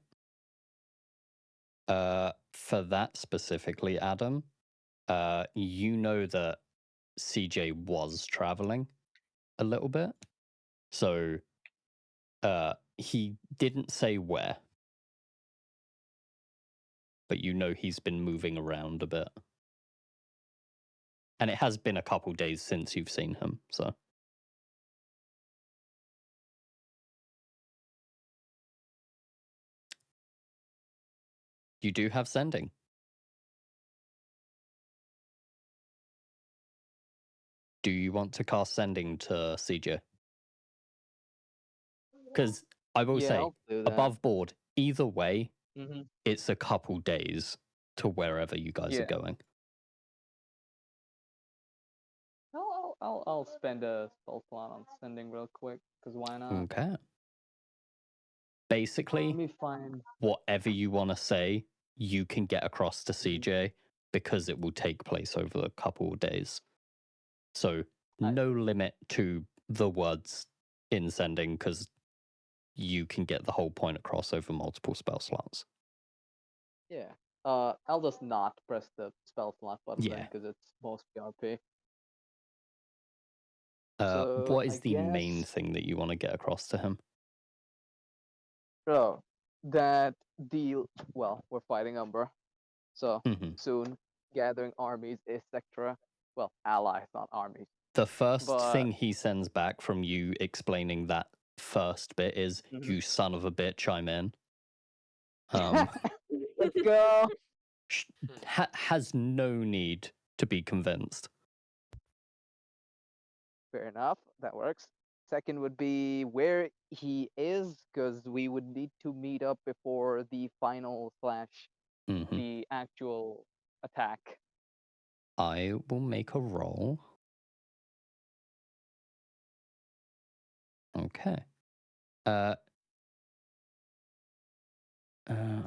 For that specifically, Adam, you know that CJ was traveling a little bit, so he didn't say where, but you know he's been moving around a bit, and it has been a couple days since you've seen him. So you do have sending. Do you want to cast sending to CJ? Because I will Yeah, say, I'll do that. above board, either way, Mm-hmm. it's a couple days to wherever you guys Yeah. are going. I'll spend a spell slot on sending real quick, because why not? Okay. Let Basically, me find. whatever you want to say, you can get across to CJ because it will take place over a couple of days. So no limit to the words in sending because you can get the whole point across over multiple spell slots. Yeah. I'll just not press the spell slot button then, Yeah. because it's most PRP. What I is the main guess- thing that you want to get across to him? So that well, we're fighting Umbra, so Mhm. soon gathering armies, etc. Well, allies, not armies. The first But- thing he sends back from you explaining that first bit is, Mhm. "You son of a bitch, I'm in." Let's go. Has no need to be convinced. Fair enough. That works. Second would be where he is, because we would need to meet up before the final / Mhm. the actual attack. I will make a roll. Okay. I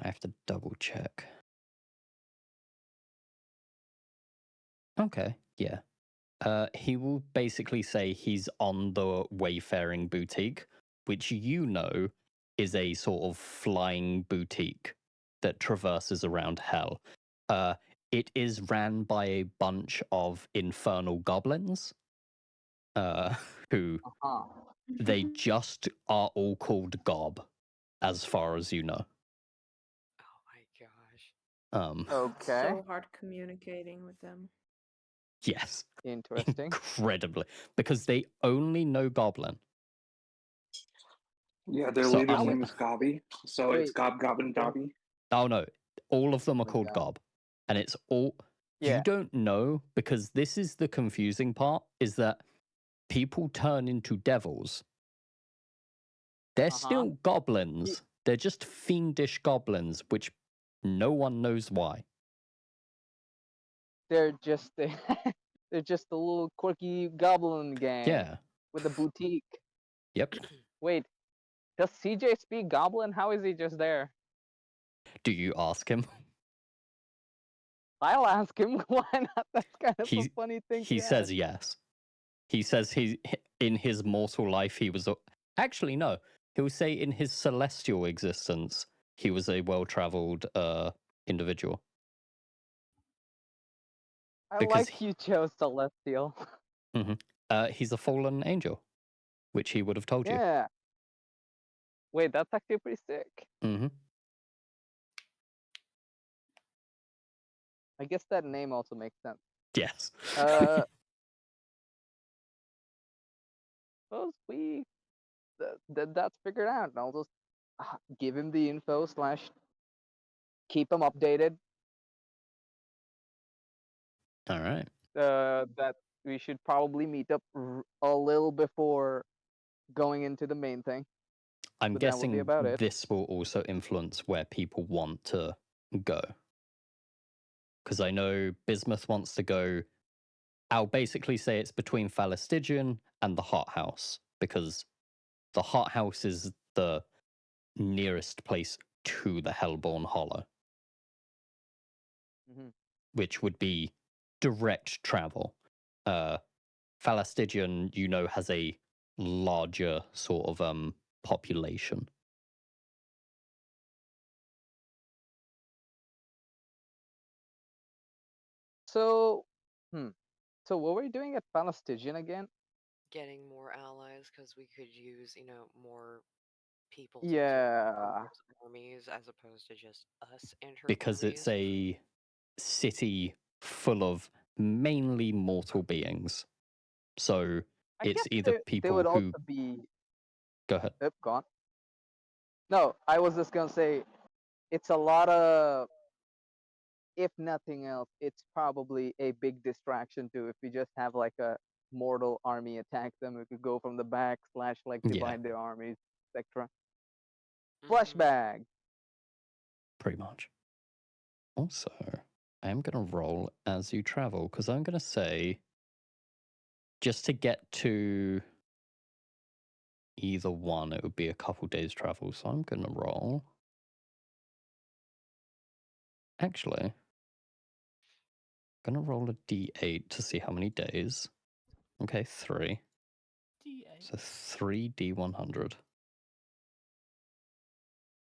have to double check. Okay, yeah. He will basically say he's on the Wayfaring Boutique, which you know is a sort of flying boutique that traverses around hell. It is ran by a bunch of infernal goblins, who Uh-huh. they just are all called Gob, as far as you know. Oh my gosh. Okay. So hard communicating with them. Yes. Interesting. Incredibly. Because they only know Goblin. Yeah, their So leader's I'm- name is Gobby, so it's Wait. Gob, Gob, and Dobby. Oh no, all of them are my called God. Gob. And it's all Yeah. you don't know, because this is the confusing part, is that people turn into devils. They're Uh-huh. still goblins. They're just fiendish goblins, which no one knows why. They're just they're just a little quirky goblin gang Yeah. with a boutique. Yep. Wait, does CJ speak goblin? How is he just there? Do you ask him? I'll ask him. Why not? That's kind of a He- funny thing. He to says ask. yes. He says in his mortal life he was actually no. He'll say in his celestial existence he was a well-traveled individual. I because like you chose Celestial. He's a fallen angel, which he would have told you. Yeah. Wait, that's actually pretty sick. Hmm. I guess that name also makes sense. Yes. Suppose we that's figured out, and I'll just give him the info / keep him updated. All right. That we should probably meet up a little before going into the main thing. I'm But that will be guessing about it. this will also influence where people want to go. Because I know Bismuth wants to go. I'll basically say it's between Phalastigian and the hothouse, because the hothouse is the nearest place to the Hellborn Hollow, Mhm. which would be direct travel. Phalastigian, you know, has a larger sort of population. So, so what were you doing at Palestinian again? Getting more allies because we could use, more people to Yeah. Umbra's armies as opposed to just us and her because it's armies. a city full of mainly mortal beings. So I it's guess either they people would who also be. go ahead. Yep, gone. No, I was just gonna say, it's a lot of. If nothing else, it's probably a big distraction too. If we just have like a mortal army attack them, we could go from the back / like Yeah. divide their armies, etc. Mhm. Flashbang. Pretty much. Also, I am going to roll as you travel because I'm going to say just to get to either one, it would be a couple days travel. So I'm going to roll. Actually, I'm going to roll a d8 to see how many days. Okay, 3. D8. So 3d100.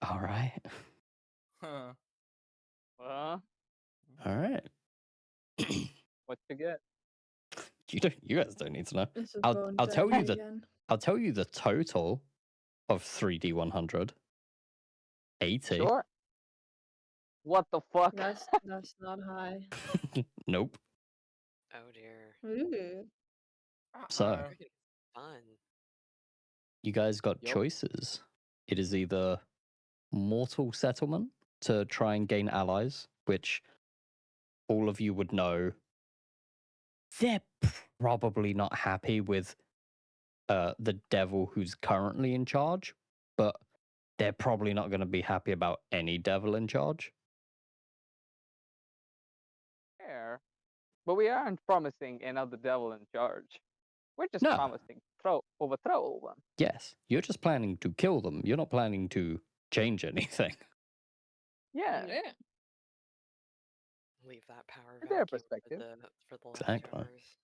All right. Huh. Huh? All right. What you get? You guys don't need to know. It's a I'll bone tell you dagger the again. I'll tell you the total of 3d100. 80. Sure. What the fuck? That's not high. Nope. Oh dear. Ooh. So Uh-oh. Freaking fun. you guys got Yup. choices. It is either mortal settlement to try and gain allies, which all of you would know they're probably not happy with the devil who's currently in charge, but they're probably not going to be happy about any devil in charge. Fair. But we aren't promising another devil in charge. We're just No. promising overthrow one. Yes, you're just planning to kill them. You're not planning to change anything. Yeah. Leave that power From their vacuum perspective. for the Exactly. leftovers.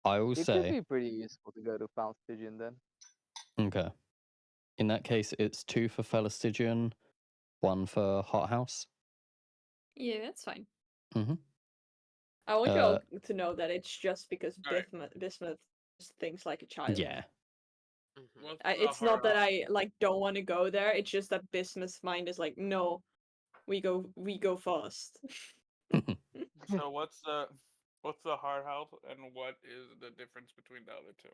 I will It could say, be pretty useful to go to Falstigian then. okay. In that case, it's 2 for Felistigian, 1 for Hothouse. Yeah, that's fine. Mhm. I want you all to know that it's just because Alright. Bismuth just thinks like a child. Yeah. Mhm. What's It's the not that hard I like don't want to go there. It's just that Bismuth's mind is like, no, we go fast. So what's the hard help and what is the difference between the other two?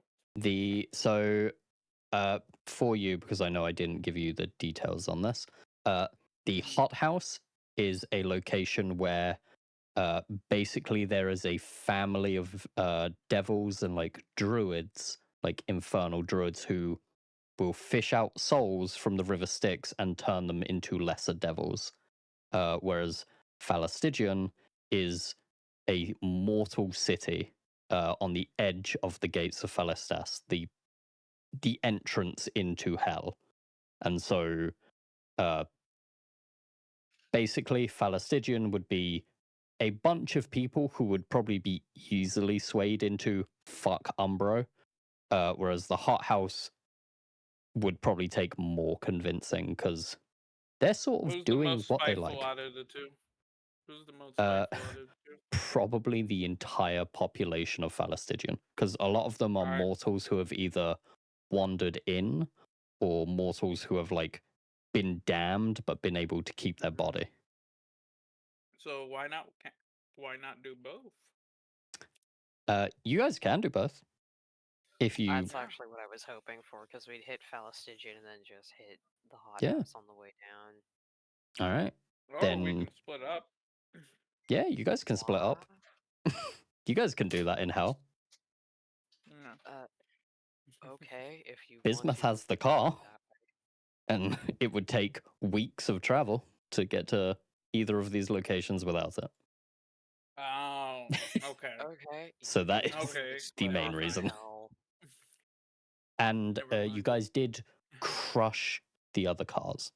For you, because I know I didn't give you the details on this, the Hothouse is a location where basically there is a family of devils and like druids, like infernal druids who will fish out souls from the River Styx and turn them into lesser devils. Whereas Falastigian is a mortal city on the edge of the gates of Phalestas, the entrance into hell. And so basically Falastigian would be a bunch of people who would probably be easily swayed into fuck Umbro, whereas the Hothouse would probably take more convincing because they're sort of Who's the doing most what they spiteful like. out of the two? Who's the most spiteful out of the two? Probably the entire population of Falastigian, because a lot of them are Alright. mortals who have either wandered in or mortals who have like been damned but been able to keep their body. So why not do both? You guys can do both. If you That's actually what I was hoping for, because we'd hit Falastigian and then just hit the Yeah. Hothouse on the way down. all right. Oh, we Then can split up. yeah, you guys can split up. You guys can do that in hell. Yeah. Okay, if you Bismuth want has the car, that way. and it would take weeks of travel to get to either of these locations without it. Oh, okay. Okay. So you that can is Okay. totally the split main off reason. hell. And Never you mind. guys did crush the other cars,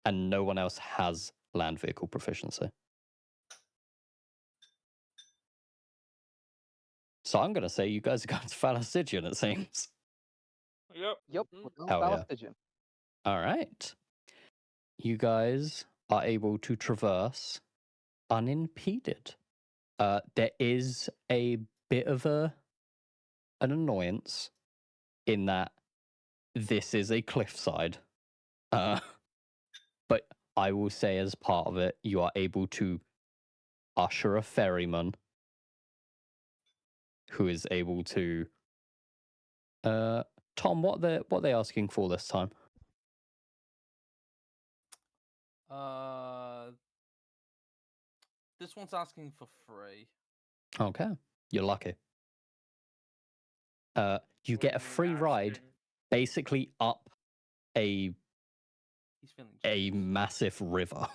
and no one else has land vehicle proficiency. So I'm going to say you guys are going to Falastigian, it seems. Yep. Yep. Mhm. We're going Hell yeah. Falstigian. All right. You guys are able to traverse unimpeded. There is a bit of an annoyance in that this is a cliffside. But I will say, as part of it, you are able to usher a ferryman who is able to. Tom, what they asking for this time? This one's asking for free. Okay, you're lucky. You get a free ride, basically up He's feeling a generous. massive river,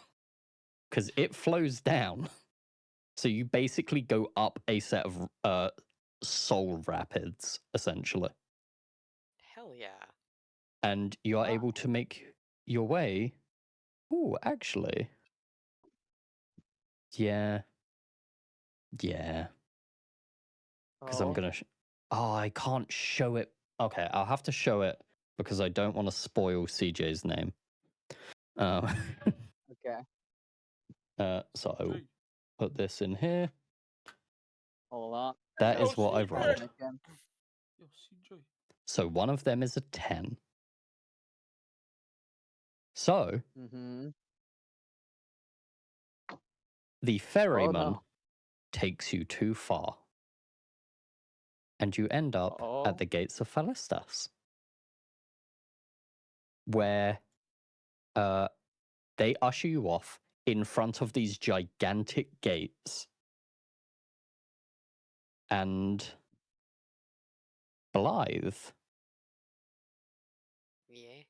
because it flows down. So you basically go up a set of soul rapids, essentially, Hell yeah. and you are Wow. able to make your way. Oh, actually, yeah, because I'm Oh, gonna. I can't show it. Okay, I'll have to show it because I don't want to spoil CJ's name. okay. So I will Gee. put this in here. Hold on. That Yo, is what I CJ. rolled. Again. Yo, CJ. So one of them is a 10. So Mm-hmm. the Oh ferryman no. takes you too far. And you end up Oh. at the gates of Phalestas, where they usher you off in front of these gigantic gates. And Blythe, Yeah.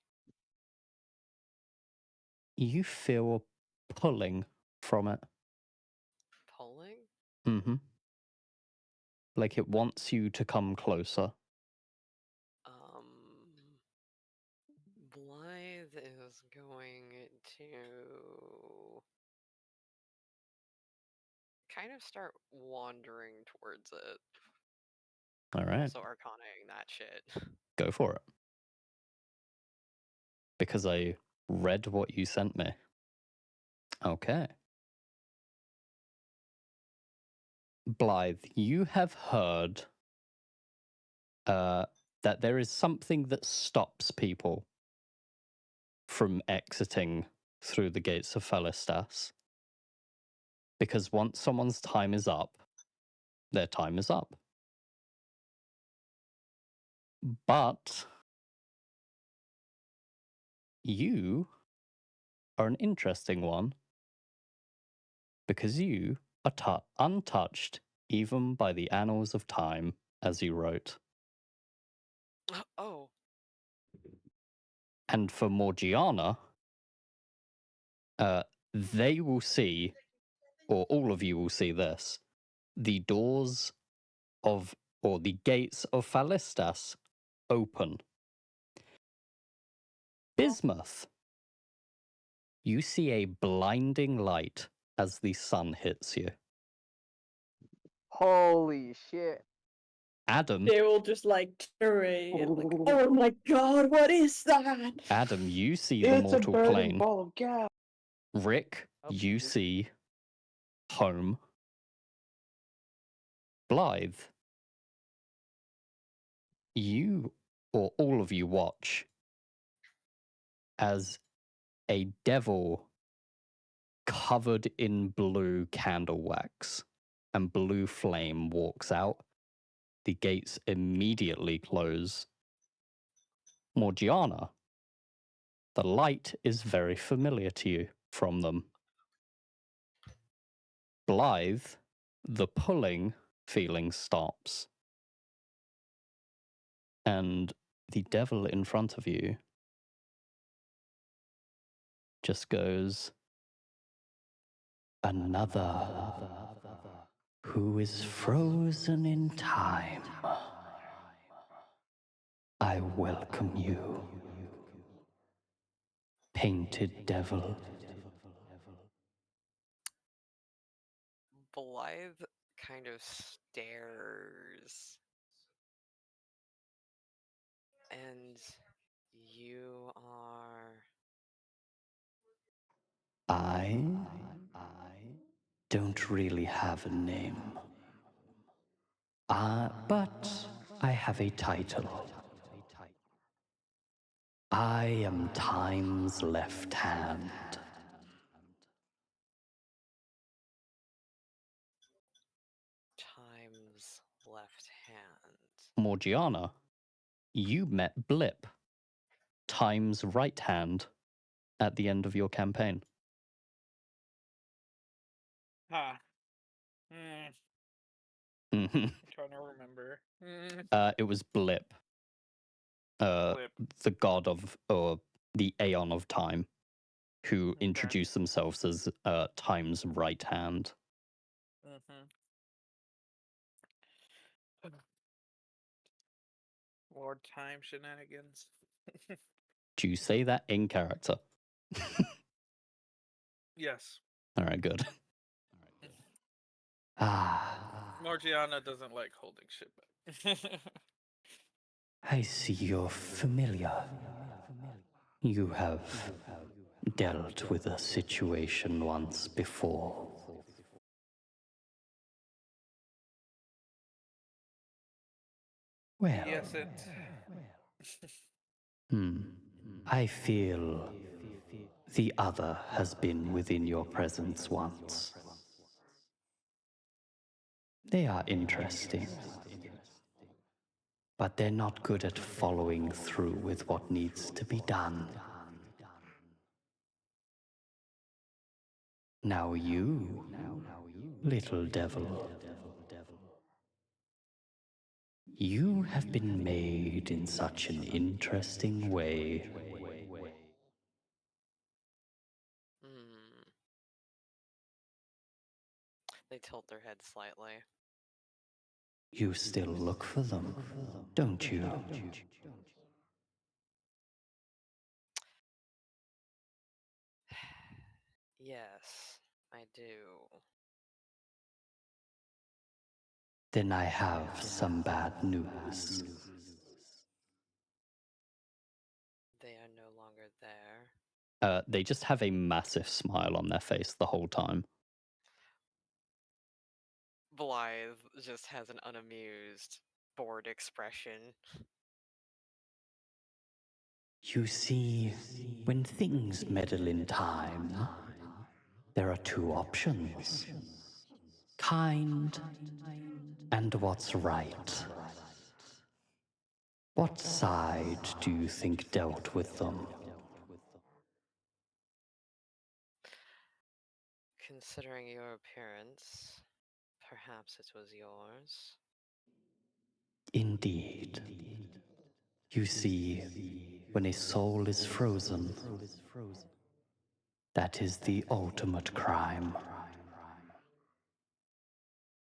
you feel a pulling from it. Pulling? Mm-hmm. Like it wants you to come closer. Blythe is going to kind of start wandering towards it. All right, Also arcanaing that shit. go for it. Because I read what you sent me. Okay. Blythe, you have heard that there is something that stops people from exiting through the gates of Phalestas. Because once someone's time is up, their time is up. But you are an interesting one because you are untouched even by the annals of time, as you wrote. Oh. And for Morgiana, they will see, or all of you will see this, the doors of, or the gates of Phalestas open. Bismuth, you see a blinding light as the sun hits you. Holy shit. Adam, They will just like terror and like, oh my god, what is that? Adam, you see the It's a mortal burning plane. ball of gas. Rick, Oh, you geez. see home. Blythe, you, or all of you, watch as a devil covered in blue candle wax and blue flame walks out. The gates immediately close. Morgiana, the light is very familiar to you from them. Blythe, the pulling feeling stops. And the devil in front of you just goes, another who is frozen in time. I welcome you, painted devil. Blythe kind of stares. And you are. I don't really have a name. But I have a title. I am Time's left hand. Time's left hand. Morgiana, you met Blip, Time's right hand, at the end of your campaign. Huh. Hmm. Mhm. I'm trying to remember. It was Blip, Blip. the god of, or the Aeon of Time, who Okay. introduced themselves as Time's right hand. Mm-hmm. More time shenanigans. Do you say that in character? Yes. All right, good. Morgiana doesn't like holding shit back. I see you're familiar. You have dealt with a situation once before. Well, Yes, it. I feel the other has been within your presence once. They are interesting, but they're not good at following through with what needs to be done. Now you, little devil, you have been made in such an interesting way. Hmm. They tilt their head slightly. You still look for them, don't you? Yes, I do. Then I have some bad news. They are no longer there. They just have a massive smile on their face the whole time. Blythe just has an unamused, bored expression. You see, when things meddle in time, there are two options: kind and what's right. What side do you think dealt with them? Considering your appearance, perhaps it was yours. Indeed. You see, when a soul is frozen, that is the ultimate crime.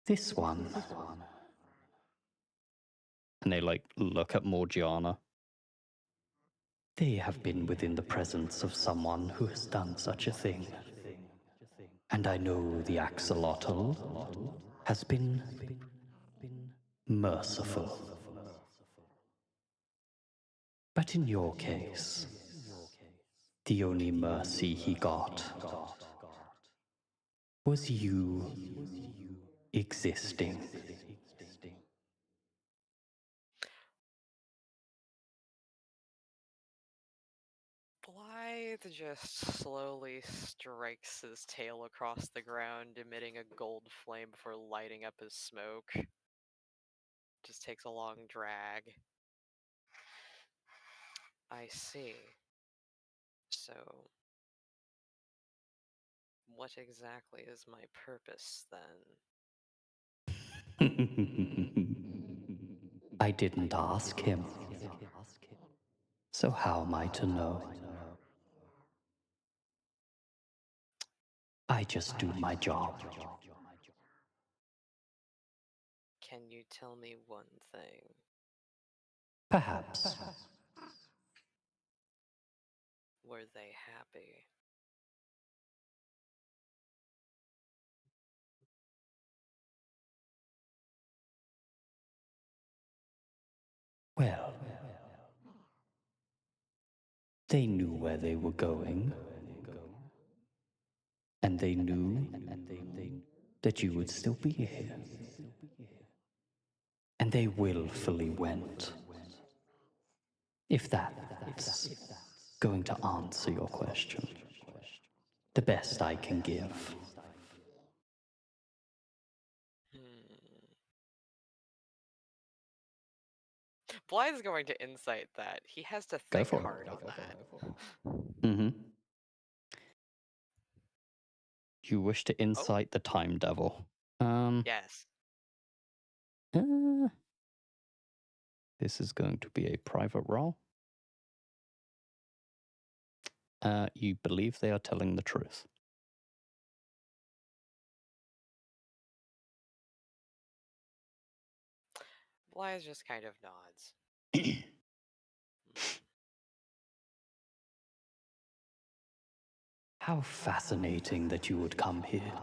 This one. And they look at Morgiana. They have been within the presence of someone who has done such a thing. And I know the axolotl has been merciful. But in your case, the only mercy he got was you existing. Blythe just slowly strikes his tail across the ground, emitting a gold flame before lighting up his smoke. Just takes a long drag. I see. So, what exactly is my purpose then? I didn't ask him. So how am I to know? I just do my job. Can you tell me one thing? Perhaps. Were they happy? Well, they knew where they were going. And they knew that you would still be here. And they willfully went. If that's going to answer your question, the best I can give. Blythe's going to insight that. He has to Go think for hard it. on that. Mm-hmm. You wish to insight the Time Devil. Yes. This is going to be a private roll. You believe they are telling the truth. Blythe just kind of nods. How fascinating that you would come here.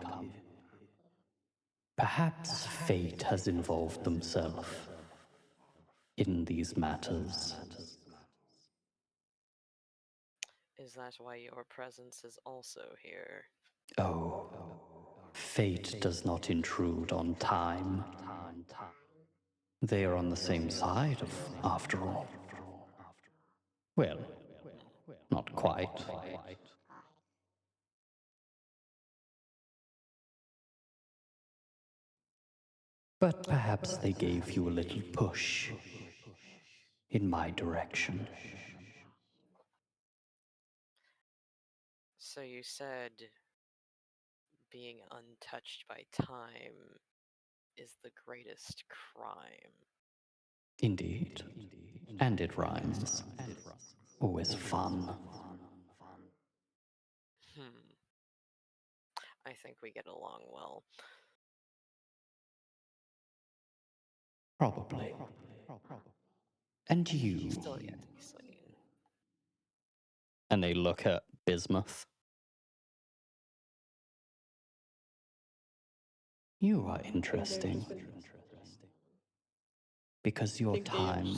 Perhaps fate has involved themselves in these matters. Is that why your presence is also here? Oh, fate does not intrude on time. They are on the same side after all. Well, not quite. But perhaps they gave you a little push in my direction. So you said being untouched by time is the greatest crime. Indeed. And it rhymes. Always fun. I think we get along well. Probably. And you? Still yet to be seen. And they look at Bismuth. You are interesting. Because your time...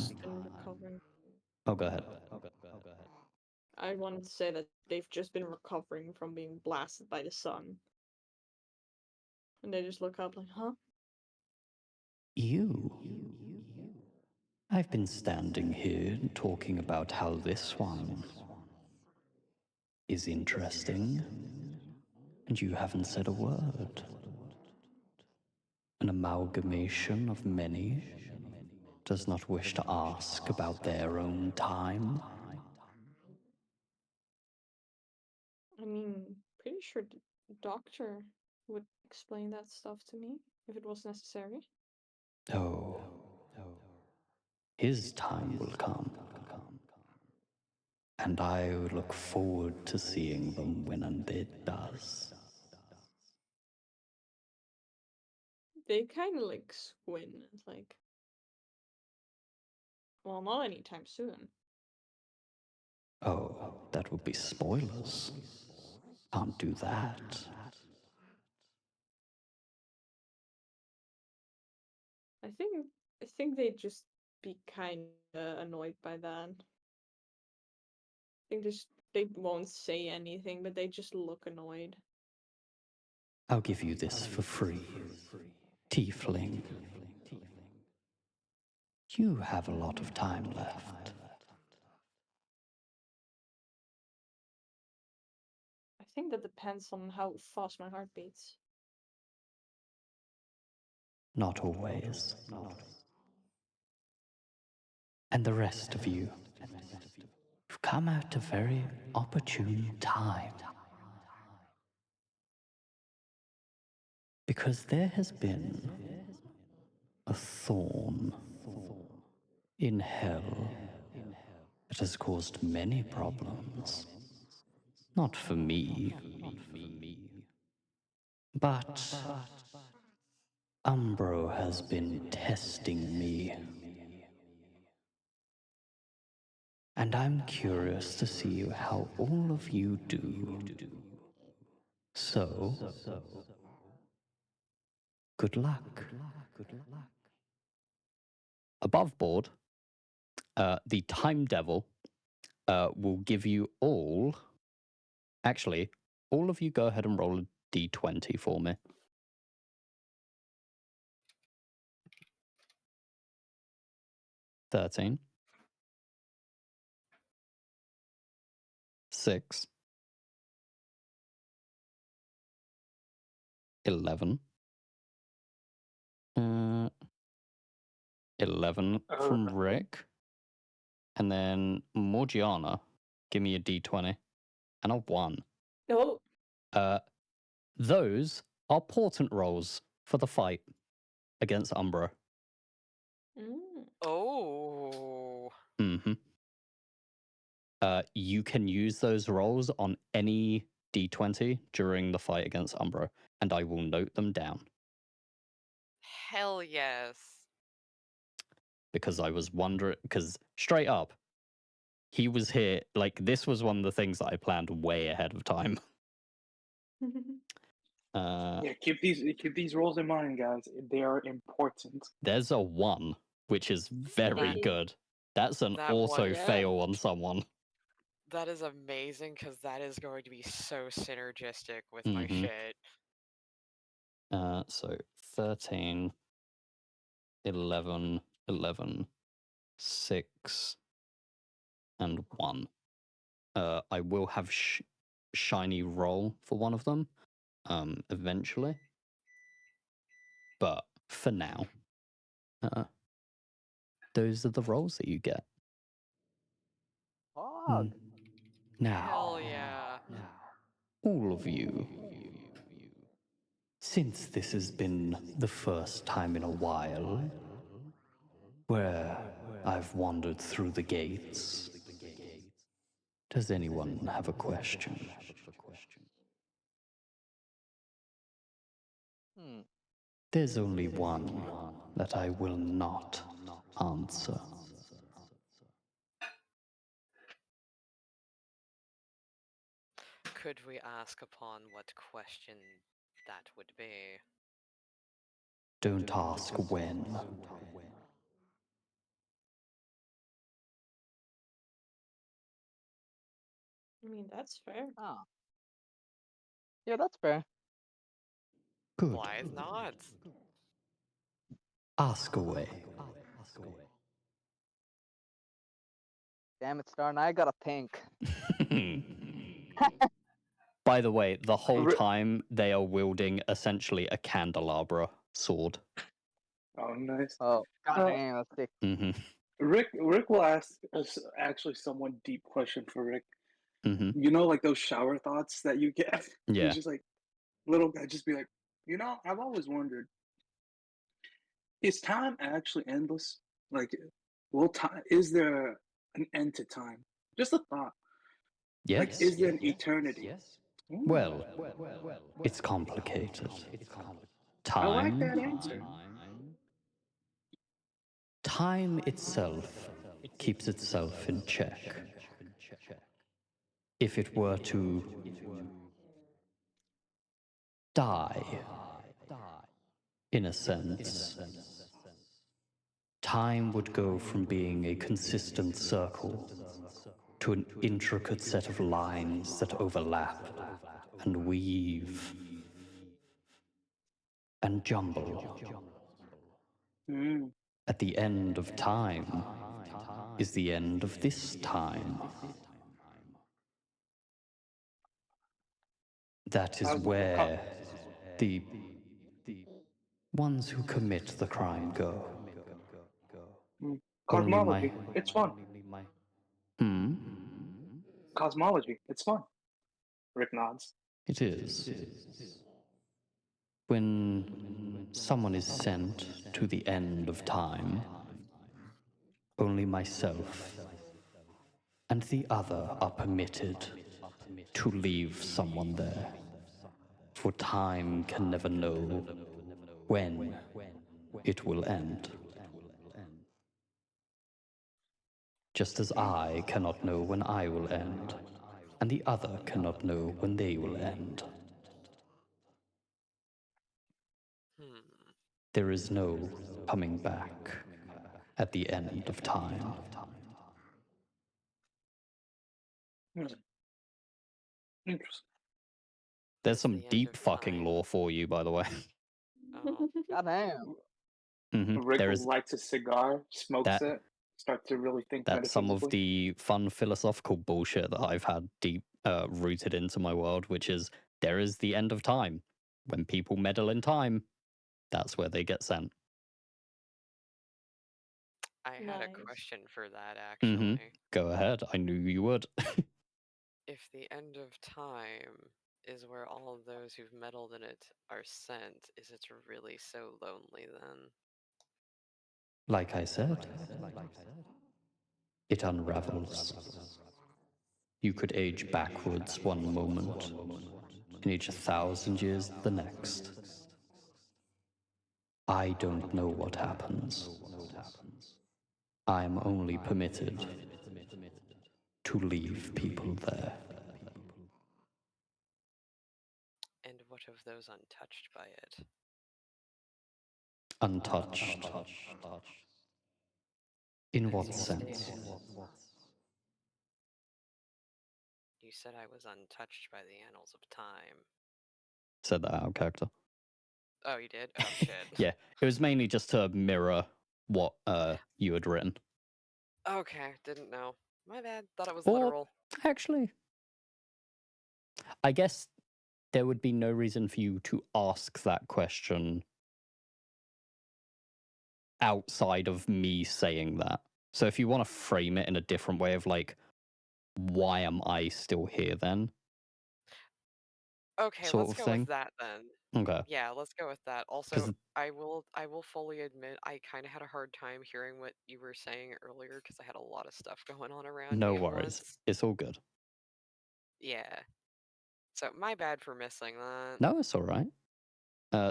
Oh, go ahead. I wanted to say that they've just been recovering from being blasted by the sun. And they just look up like, huh? You? I've been standing here talking about how this one is interesting, and you haven't said a word. An amalgamation of many does not wish to ask about their own time. I mean, pretty sure the doctor would explain that stuff to me if it was necessary. Oh, his time will come. And I look forward to seeing them when and it does. They kind of like squint. It's like, well, not anytime soon. Oh, that would be spoilers. Can't do that. I think they'd just be kind of annoyed by that. I think they won't say anything, but they just look annoyed. I'll give you this for free. Tiefling. You have a lot of time left. I think that depends on how fast my heart beats. Not always. And the rest of you, you've come at a very opportune time. Because there has been a thorn in hell that has caused many problems. Not for me, but Umbro has been testing me. And I'm curious to see how all of you do. So, good luck. Above board, the Time Devil will give you all... Actually, all of you go ahead and roll a d20 for me. 13. 6. 11. 11 from Rick. And then Morgiana, give me a d20 and a 1. Oh, Those are portent rolls for the fight against Umbra. Oh. Mm-hmm. You can use those rolls on any d20 during the fight against Umbra, and I will note them down. Hell yes. Because I was wondering, because straight up, he was here, like, this was one of the things that I planned way ahead of time. Yeah, keep these rolls in mind, guys. They are important. There's a 1, which is very That- good. That's an that auto one- fail on someone. That is amazing because that is going to be so synergistic with my Mhm. shit. So 13, 11, 11, 6, and 1. I will have shiny roll for one of them eventually. But for now, those are the rolls that you get. Hog. Now, Hell yeah. all of you, since this has been the first time in a while where I've wandered through the gates, does anyone have a question? There's only one that I will not answer. Could we ask upon what question that would be? Don't ask when. I mean, that's fair. Oh. Yeah, that's fair. Good. Blythe nods. Ask away. Damn it, Star, and I gotta think. By the way, the whole Ri- time they are wielding essentially a candelabra sword. Oh, nice. Oh, Uh, goddamn, that's sick. Mm-hmm. Rick will ask us actually somewhat deep question for Rick. Mm-hmm. You know, like those shower thoughts that you get. Yeah. He's just like, little guy, just be like, I've always wondered, is time actually endless? Like, is there an end to time? Just a thought. Yes. Like, is there an eternity? Yes. Ooh, Well, it's complicated. I like Time. that answer. Time itself keeps itself in check. If it were to die, in a sense, time would go from being a consistent circle to an intricate set of lines that overlap and weave and jumble. Mm. At the end of time is the end of this time. That is where the ones who commit the crime go. Cosmology, it's fun. Hmm? Cosmology, it's fun. Rick nods. It is. When someone is sent to the end of time, only myself and the other are permitted to leave someone there. For time can never know when it will end. Just as I cannot know when I will end, and the other cannot know when they will end. There is no coming back at the end of time. Interesting. There's some The end deep of fucking time. lore for you, by the way. Oh. Goddamn. Mhm. Rick There is lights a cigar, smokes that- it, start to really think That's some of metaphysically. the fun philosophical bullshit that I've had deep rooted into my world, which is there is the end of time. When people meddle in time, that's where they get sent. I had a Nice. question for that Mm-hmm. actually. Go ahead. I knew you would. If the end of time is where all of those who've meddled in it are sent, is it really so lonely then? Like I said, it unravels. You could age backwards one moment and age 1,000 years the next. I don't know what happens. I'm only permitted to leave people there. And what of those untouched by it? Untouched. In As what you sense? stated. You said I was untouched by the annals of time. Said that out of character. Oh, you did? Oh, shit. Yeah, it was mainly just to mirror what you had written. Okay, didn't know. My bad. Thought it was Or- literal. Actually, I guess there would be no reason for you to ask that question outside of me saying that. So if you want to frame it in a different way of like, why am I still here then? Okay, Sort let's of go thing. with that then. Okay. Yeah, let's go with that. 'Cause Also, I will fully admit I kind of had a hard time hearing what you were saying earlier because I had a lot of stuff going on around no me at worries. once. It's all good. Yeah. So my bad for missing that. No, it's all right.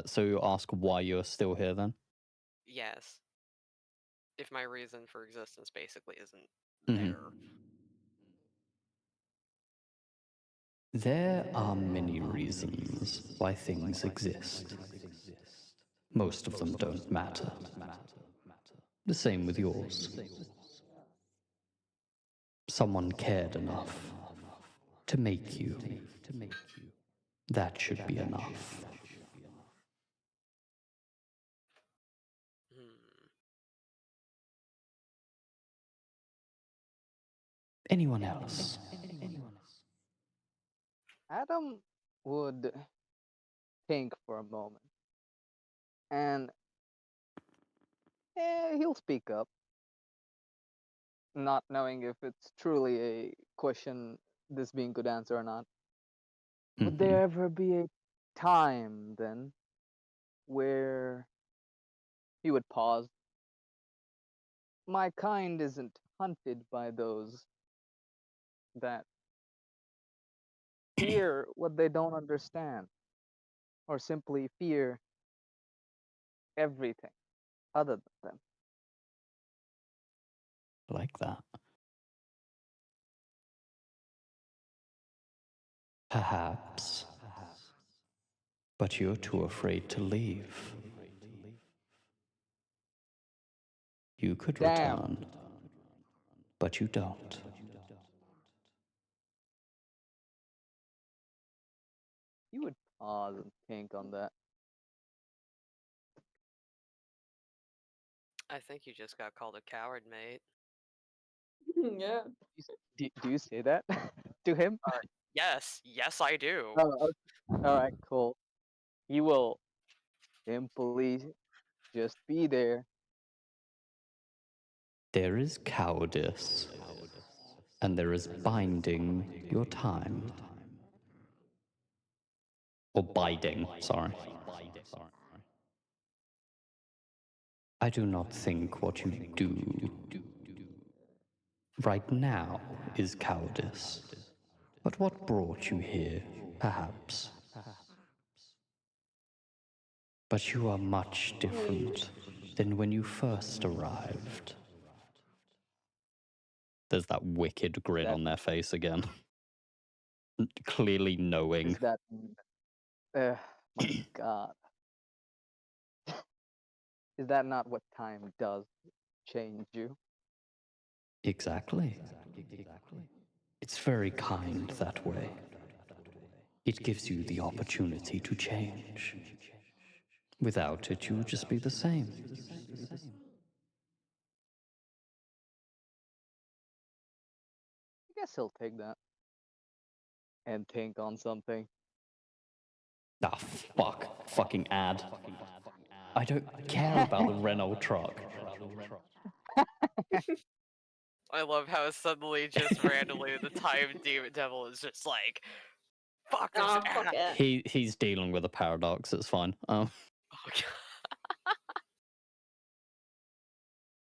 So you ask why you're still here then? Yes. If my reason for existence basically isn't Mhm. there. There are many reasons why things exist. Most of them don't matter. The same with yours. Someone cared enough to make you. That should be enough. Hmm. Anyone else? Adam would think for a moment, and he'll speak up, not knowing if it's truly a question this being could answer or not. Would Mhm. there ever be a time then where he would pause? My kind isn't hunted by those that fear what they don't understand, or simply fear everything other than them. Like that. Perhaps. But you're too afraid to leave. You could Damn. return, but you don't. You would pause and think on that. I think you just got called a coward, mate. Yeah. Do you say that to him? Yes, I do. Oh, okay. All right, cool. He will simply just be there. There is cowardice, and there is binding your time. Or biding, sorry. I do not think what you do right now is cowardice. But what brought you here, perhaps? But you are much different than when you first arrived. There's that wicked grin That- on their face again. Clearly knowing. Is that? My God. Is that not what time does? Change you. Exactly. It's very kind that way. It gives you the opportunity to change. Without it, you would just be the same. guess he'll take that and think on something. Ah, fuck. Fucking ad. I don't care about the Renault truck. I love how suddenly, just randomly, the time demon devil is just like, fuck this Ah, fuck ad. it. He's dealing with a paradox. It's fine. Oh, God.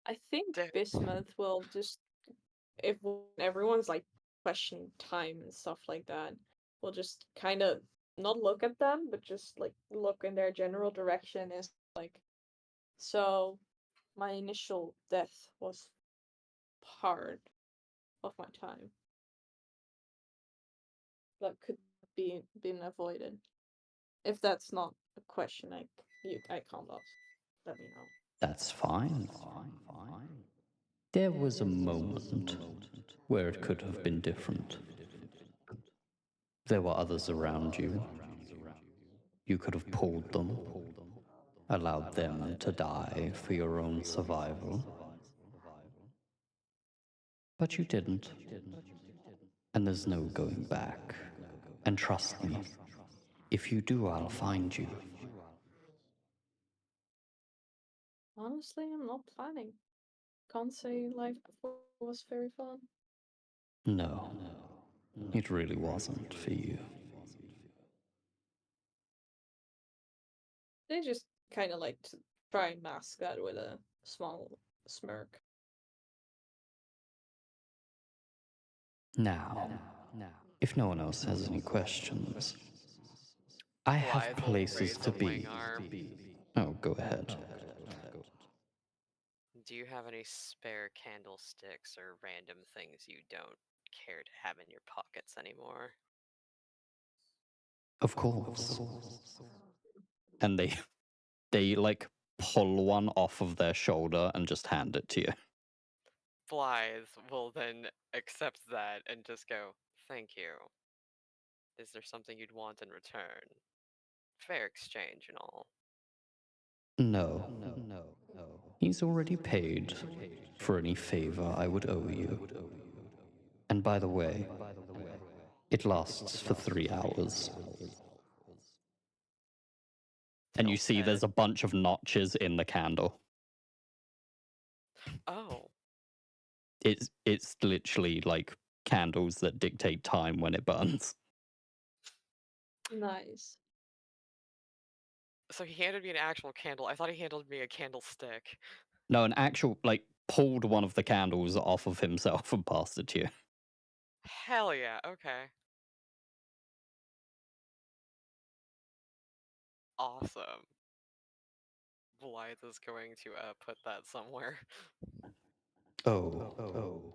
I think Damn. Bismuth will just, if everyone's like questioning time and stuff like that, will just kind of not look at them, but just like look in their general direction. Is like, so my initial death was part of my time that could be been avoided. If that's not a question, I can't ask. Let me know. That's fine. There was a moment where it could have been different. There were others around you. You could have pulled them, allowed them to die for your own survival. But you didn't. And there's no going back. And trust me, if you do, I'll find you. Honestly, I'm not planning. Can't say life before was very fun. No, it really wasn't for you. They just kind of like to try and mask that with a small smirk. Now, if no one else has any questions, I have Blythe will places raise to a wing be. arm. Oh, go ahead. Do you have any spare candlesticks or random things you don't care to have in your pockets anymore? Of course. And they like pull one off of their shoulder and just hand it to you. Blythe will then accept that and just go, thank you. Is there something you'd want in return? Fair exchange and all. No. He's already paid for any favor I would owe you. And by the way, it lasts for 3 hours. And you see there's a bunch of notches in the candle. Oh, It's literally like candles that dictate time when it burns. Nice. so he handed me an actual candle. I thought he handed me a candlestick. No, an actual, like, pulled one of the candles off of himself and passed it to you. Hell yeah, okay. Awesome. Blythe is going to put that somewhere. Oh.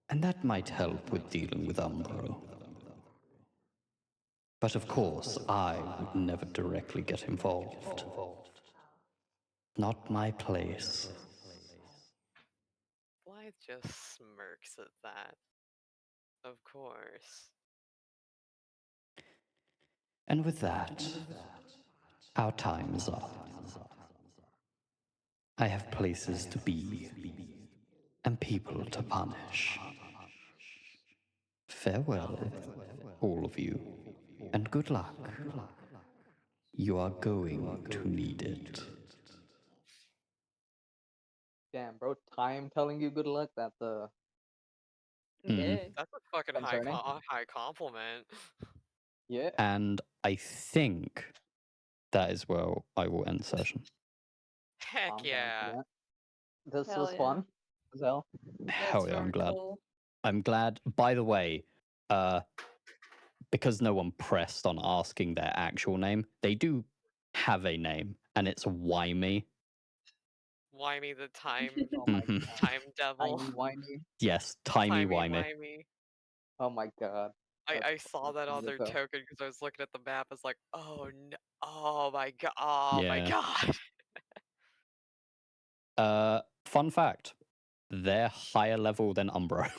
And that might help with dealing with Umbro. But of course, I would never directly get involved. Not my place. Blythe just smirks at that. Of course. And with that, our time is up. I have places to be and people to punish. Farewell, all of you, and good luck. You are going to need it. Damn, bro, time telling you good luck. That's Mhm. Yeah. That's a fucking Concerning. high compliment. Yeah. And I think that is where I will end the session. Heck I'm down for yeah. that. This Hell was yeah. fun as hell. Hell yeah, I'm very glad. cool. I'm glad. By the way, because no one pressed on asking their actual name, they do have a name, and it's Wymie. Wymie the time Oh my Mhm. god. time devil. Tiny whiny. Yes, Timey Wymie. Wymie. Oh my god. I That's saw that on funny their as hell. token because I was looking at the map. I was like, oh no, oh my god, oh my Yeah. god. Fun fact: they're higher level than Umbro.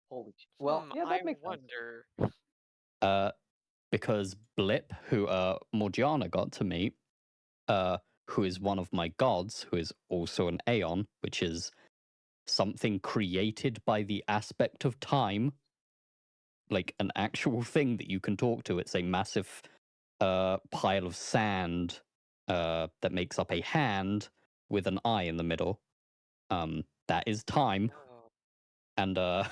Holy shit. Well, yeah, that I makes sense. wonder. Because Blip, who Morgiana got to meet, who is one of my gods, who is also an Aeon, which is something created by the aspect of time, like an actual thing that you can talk to. It's a massive pile of sand that makes up a hand with an eye in the middle. That is time. Oh, And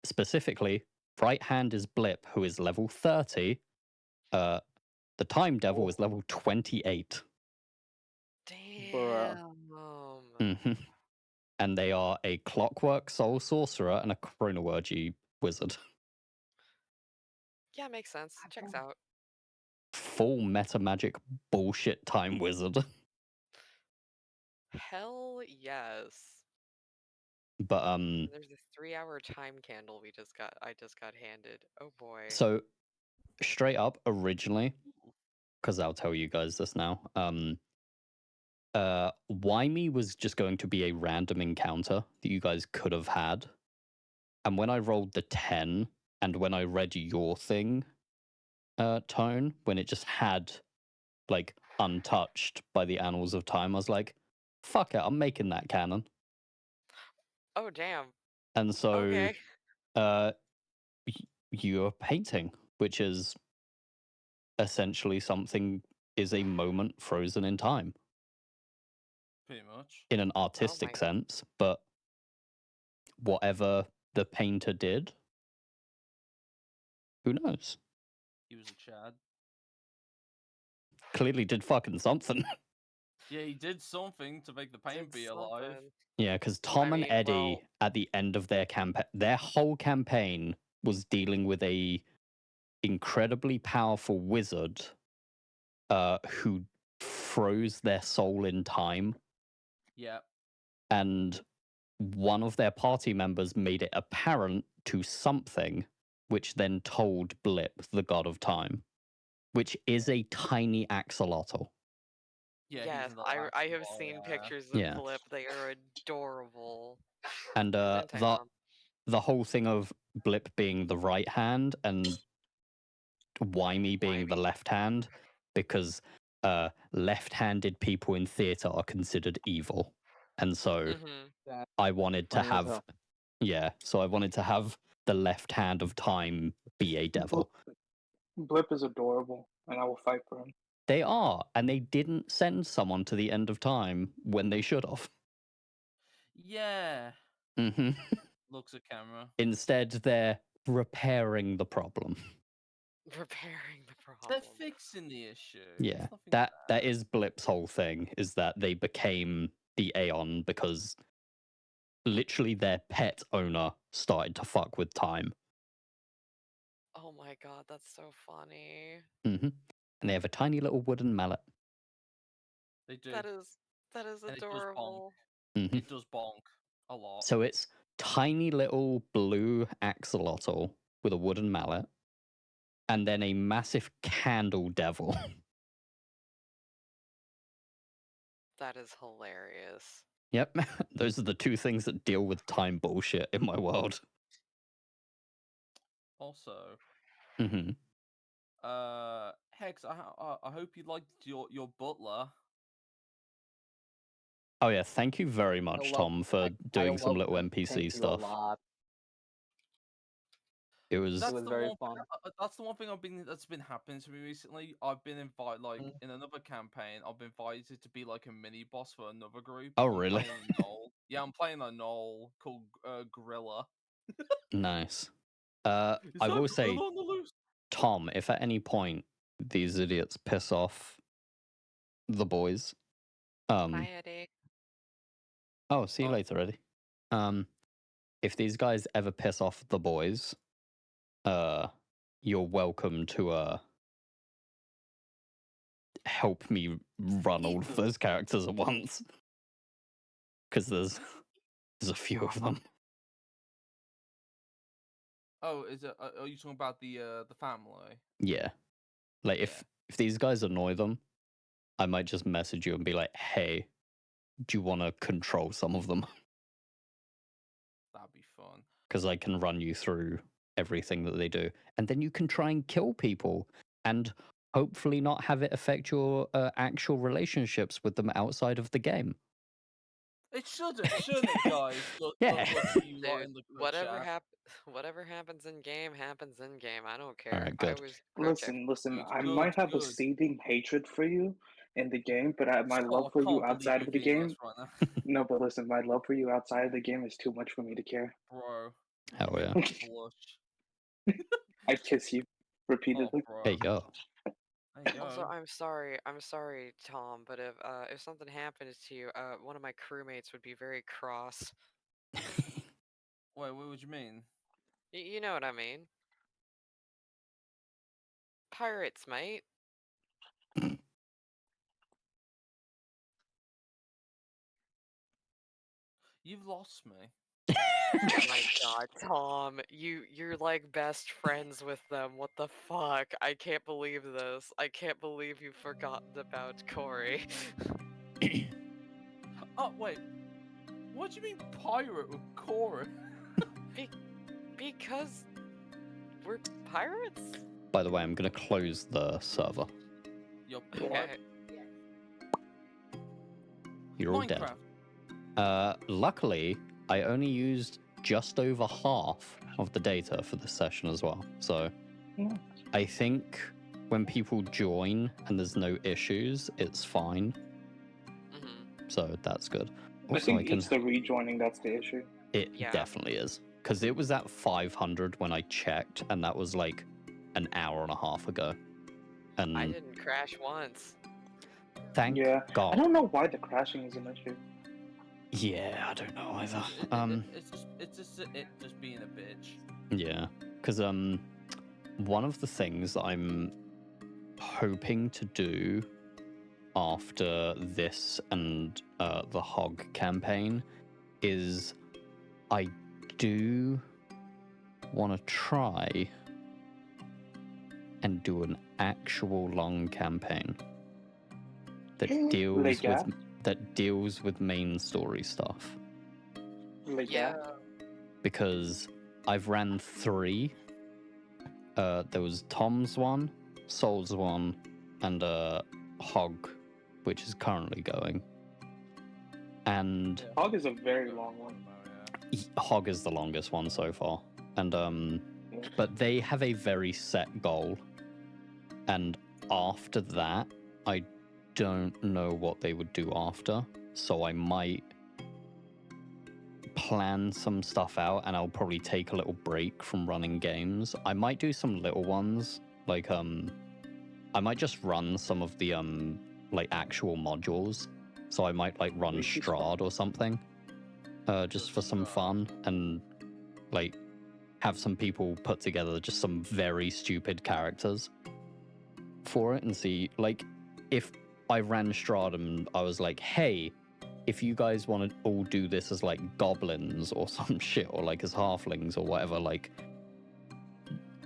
specifically, right hand is Blip, who is level 30. The Time Devil is level 28. damn. Mhm. And they are a Clockwork Soul Sorcerer and a Chronourgy Wizard. Yeah, makes sense. Checks out. Full meta magic bullshit time wizard. Hell yes. But There's a 3-hour time candle I just got handed. Oh boy. so straight up originally, because I'll tell you guys this now. Wymie was just going to be a random encounter that you guys could have had. And when I rolled the 10 and when I read your thing, Tone, when it just had like untouched by the annals of time, I was like, fuck it, I'm making that canon. Oh damn. And so Okay. you're painting, which is essentially something is a moment frozen in time Pretty much. in an artistic my- sense, but whatever the painter did, who knows? He was a Chad. Clearly did fucking something. Yeah, he did something to make the paint Did be alive. something. Yeah, because Tom and mean, Eddie well- at the end of their campaign, their whole campaign was dealing with a incredibly powerful wizard who froze their soul in time, Yeah. and one of their party members made it apparent to something, which then told Blip, the god of time, which is a tiny axolotl. Yeah. Yes, he's an I have Axolotl, seen yeah. pictures of Yeah. Blip. They are adorable. And Hentai mom. the whole thing of Blip being the right hand and Wymie being the Wymie. left hand, because left-handed people in theater are considered evil, and so Mm-hmm. I wanted to Funny as have hell. so I wanted to have the left hand of time be a devil. Blip is adorable, and I will fight for him. They are, and they didn't send someone to the end of time when they should have. Yeah. Hmm. Looks at camera. Instead, they're repairing the problem. Repairing the They're problem. fixing the issue. Yeah, It's nothing that bad. is Blip's whole thing, is that they became the Aeon because literally their pet owner started to fuck with time. Oh my god, that's so funny. Hmm. And they have a tiny little wooden mallet. They do. That is And it does bonk. adorable. Mhm. It does bonk a lot. So it's tiny little blue axolotl with a wooden mallet, and then a massive candle devil. That is hilarious. Yep, those are the two things that deal with time bullshit in my world. Also, Hmm. Hex, I hope you liked your butler. Oh yeah, thank you very much, love- Tom, for I doing some love little them. NPC Thank you a stuff. lot. It was That's was the very one. fun. That's the one thing that's been happening to me recently. I've been invited, like Mm. in another campaign, I've been invited to be like a mini boss for another group. Oh, I'm really? playing a Knoll. Yeah, I'm playing a Knoll called Gorilla. nice. Is I that will say, Gorilla on the loose? Tom, if at any point these idiots piss off the boys, Hi, Eddie. oh, see you Oh. later, Eddie. If these guys ever piss off the boys, you're welcome to help me run all of those characters at once, because there's a few of them. Oh, is it? Are you talking about the family? Yeah, like if these guys annoy them, I might just message you and be like, "Hey, do you want to control some of them?" That'd be fun. Because I can run you through everything that they do, and then you can try and kill people, and hopefully not have it affect your actual relationships with them outside of the game. It shouldn't, guys? Look, Yeah. look you lot Dude, in the group whatever chat. whatever happens in game happens in game. I don't care. Alright, I good. was crouching. Listen. Good, I good, might have a good. seething hatred for you in the game, but my Oh, love I for you can't believe outside you're of the getting game. this right now. No, but listen, my love for you outside of the game is too much for me to care. Bro. Hell you yeah. make me blush. I kiss you Oh, repeatedly. bro. Hey yo. There you Also, go. I'm sorry, Tom, but if something happens to you, one of my crewmates would be very cross. Wait, what would you mean? You know what I mean? Pirates, mate. You've lost me. Oh my god, Tom, you're like best friends with them. What the fuck? I can't believe this. I can't believe you've forgotten about Corey. Oh, wait. What do you mean pirate with Cora? Because we're pirates? By the way, I'm gonna close the server. Yup. Okay. You're all dead. Minecraft. Luckily, I only used just over half of the data for this session as well. So Yeah. I think when people join and there's no issues, it's fine. Mm-hmm. So that's good. I Also, think it's the rejoining that's the issue. It Yeah. definitely is. Because it was at 500 when I checked, and that was like an hour and a half ago. And I didn't crash once. thank Yeah. God. I don't know why the crashing is an issue. Yeah, I don't know either. It's just it just being a bitch. Yeah, because one of the things that I'm hoping to do after this and the Hog campaign is I do want to try and do an actual long campaign that deals with main story stuff. Like Yeah. that. Because I've ran 3. There was Tom's one, Soul's one, and Hog, which is currently going. And Hog is a very long one. Hog is the longest one so far. And Yeah. but they have a very set goal. And after that, I don't know what they would do after. So I might plan some stuff out, and I'll probably take a little break from running games. I might do some little ones, like I might just run some of the like actual modules. So I might like run Strahd or something, just for some fun, and like have some people put together just some very stupid characters for it, and see, like, if I ran Strahd and I was like, hey, if you guys want to all do this as like goblins or some shit, or like as halflings or whatever, like,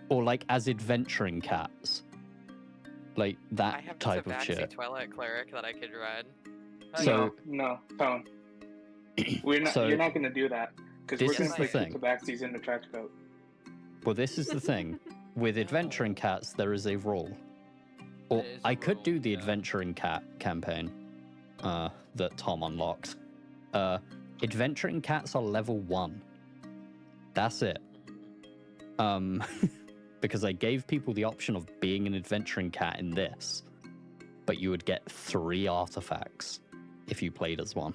or like as adventuring cats, like that I have type just a of backseat shit. Twilight Cleric that I could run. So- no, Tone. We're not. So- You're not gonna do that because This we're gonna is play the thing. two tabaxis in the trench coat. Well, this is the thing. With adventuring cats, there is a rule. Or There is a I could rule, do the yeah. adventuring cat campaign that Tom unlocked. Adventuring cats are level 1. That's it. Because I gave people the option of being an adventuring cat in this, but you would get 3 artifacts if you played as one,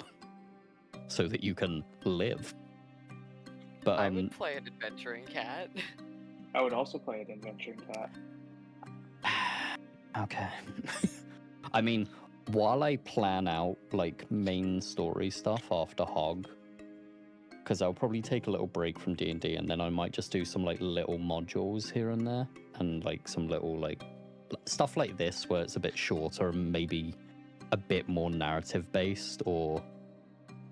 so that you can live. But I would play an adventuring cat. I would also play an adventuring cat. okay. I mean, while I plan out like main story stuff after Hog, because I'll probably take a little break from D&D, and then I might just do some like little modules here and there, and like some little like stuff like this where it's a bit shorter and maybe a bit more narrative based, or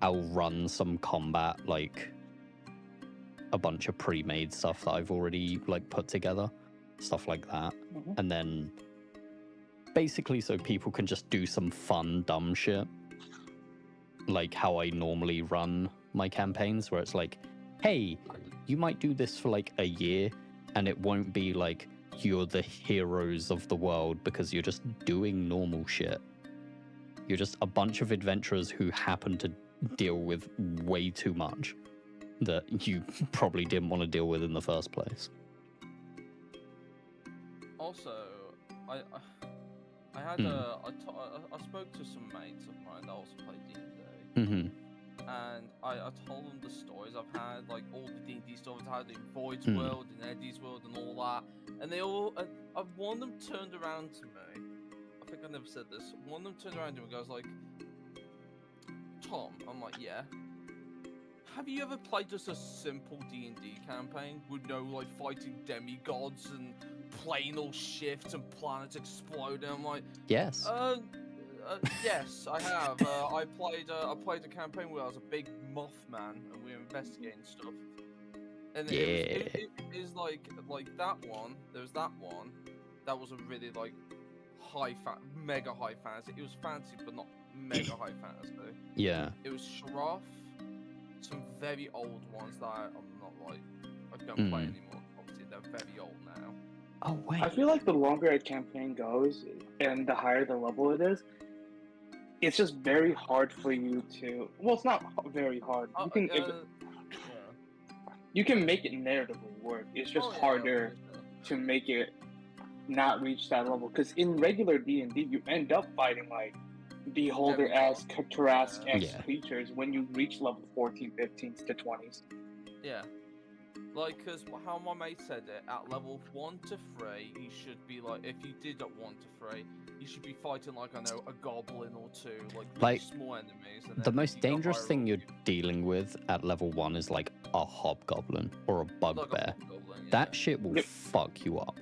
I'll run some combat, like a bunch of pre-made stuff that I've already like put together, stuff like that. Mhm. And then basically so people can just do some fun dumb shit, like how I normally run my campaigns, where it's like, hey, you might do this for like a year and it won't be like you're the heroes of the world because you're just doing normal shit. You're just a bunch of adventurers who happen to deal with way too much that you probably didn't want to deal with in the first place. Also, I had I spoke to some mates of mine that also play D&D, Mm-hmm. and I told them the stories I've had, like all the D&D stories I had in Void's Hmm. world, in Eddie's world, and all that. And they all, one of them turned around to me. I think I never said this. One of them turned around to me and goes like, "Tom," I'm like, "Yeah. Have you ever played just a simple D&D campaign with no like fighting demigods and planal shifts and planets exploding?" I'm like, Yes. yes, I have. I played a campaign where I was a big Mothman and we were investigating stuff. And it was like that one. There was that one. That was a really like mega high fantasy. It was fancy, but not mega high fantasy. Yeah. It was Shroff. Some very old ones that I'm not like I don't play anymore. Obviously, they're very old now. Oh wait. I feel like the longer a campaign goes and the higher the level it is, it's just very hard for you to. Well, it's not very hard. You can you can make it narratively work. It's just harder to make it not reach that level. Because in regular D&D, you end up fighting like Beholder-esque, Tarrasque-esque creatures when you reach level 14, 15s to 20s. Yeah. Like, because how my mate said it, at level 1 to 3, you should be like, if you did at 1 to 3, you should be fighting, like, I know, a goblin or two, like really small enemies. And the then most if you go dangerous higher thing up, you're dealing with at level 1 is like a hobgoblin or a bugbear. That shit will fuck you up.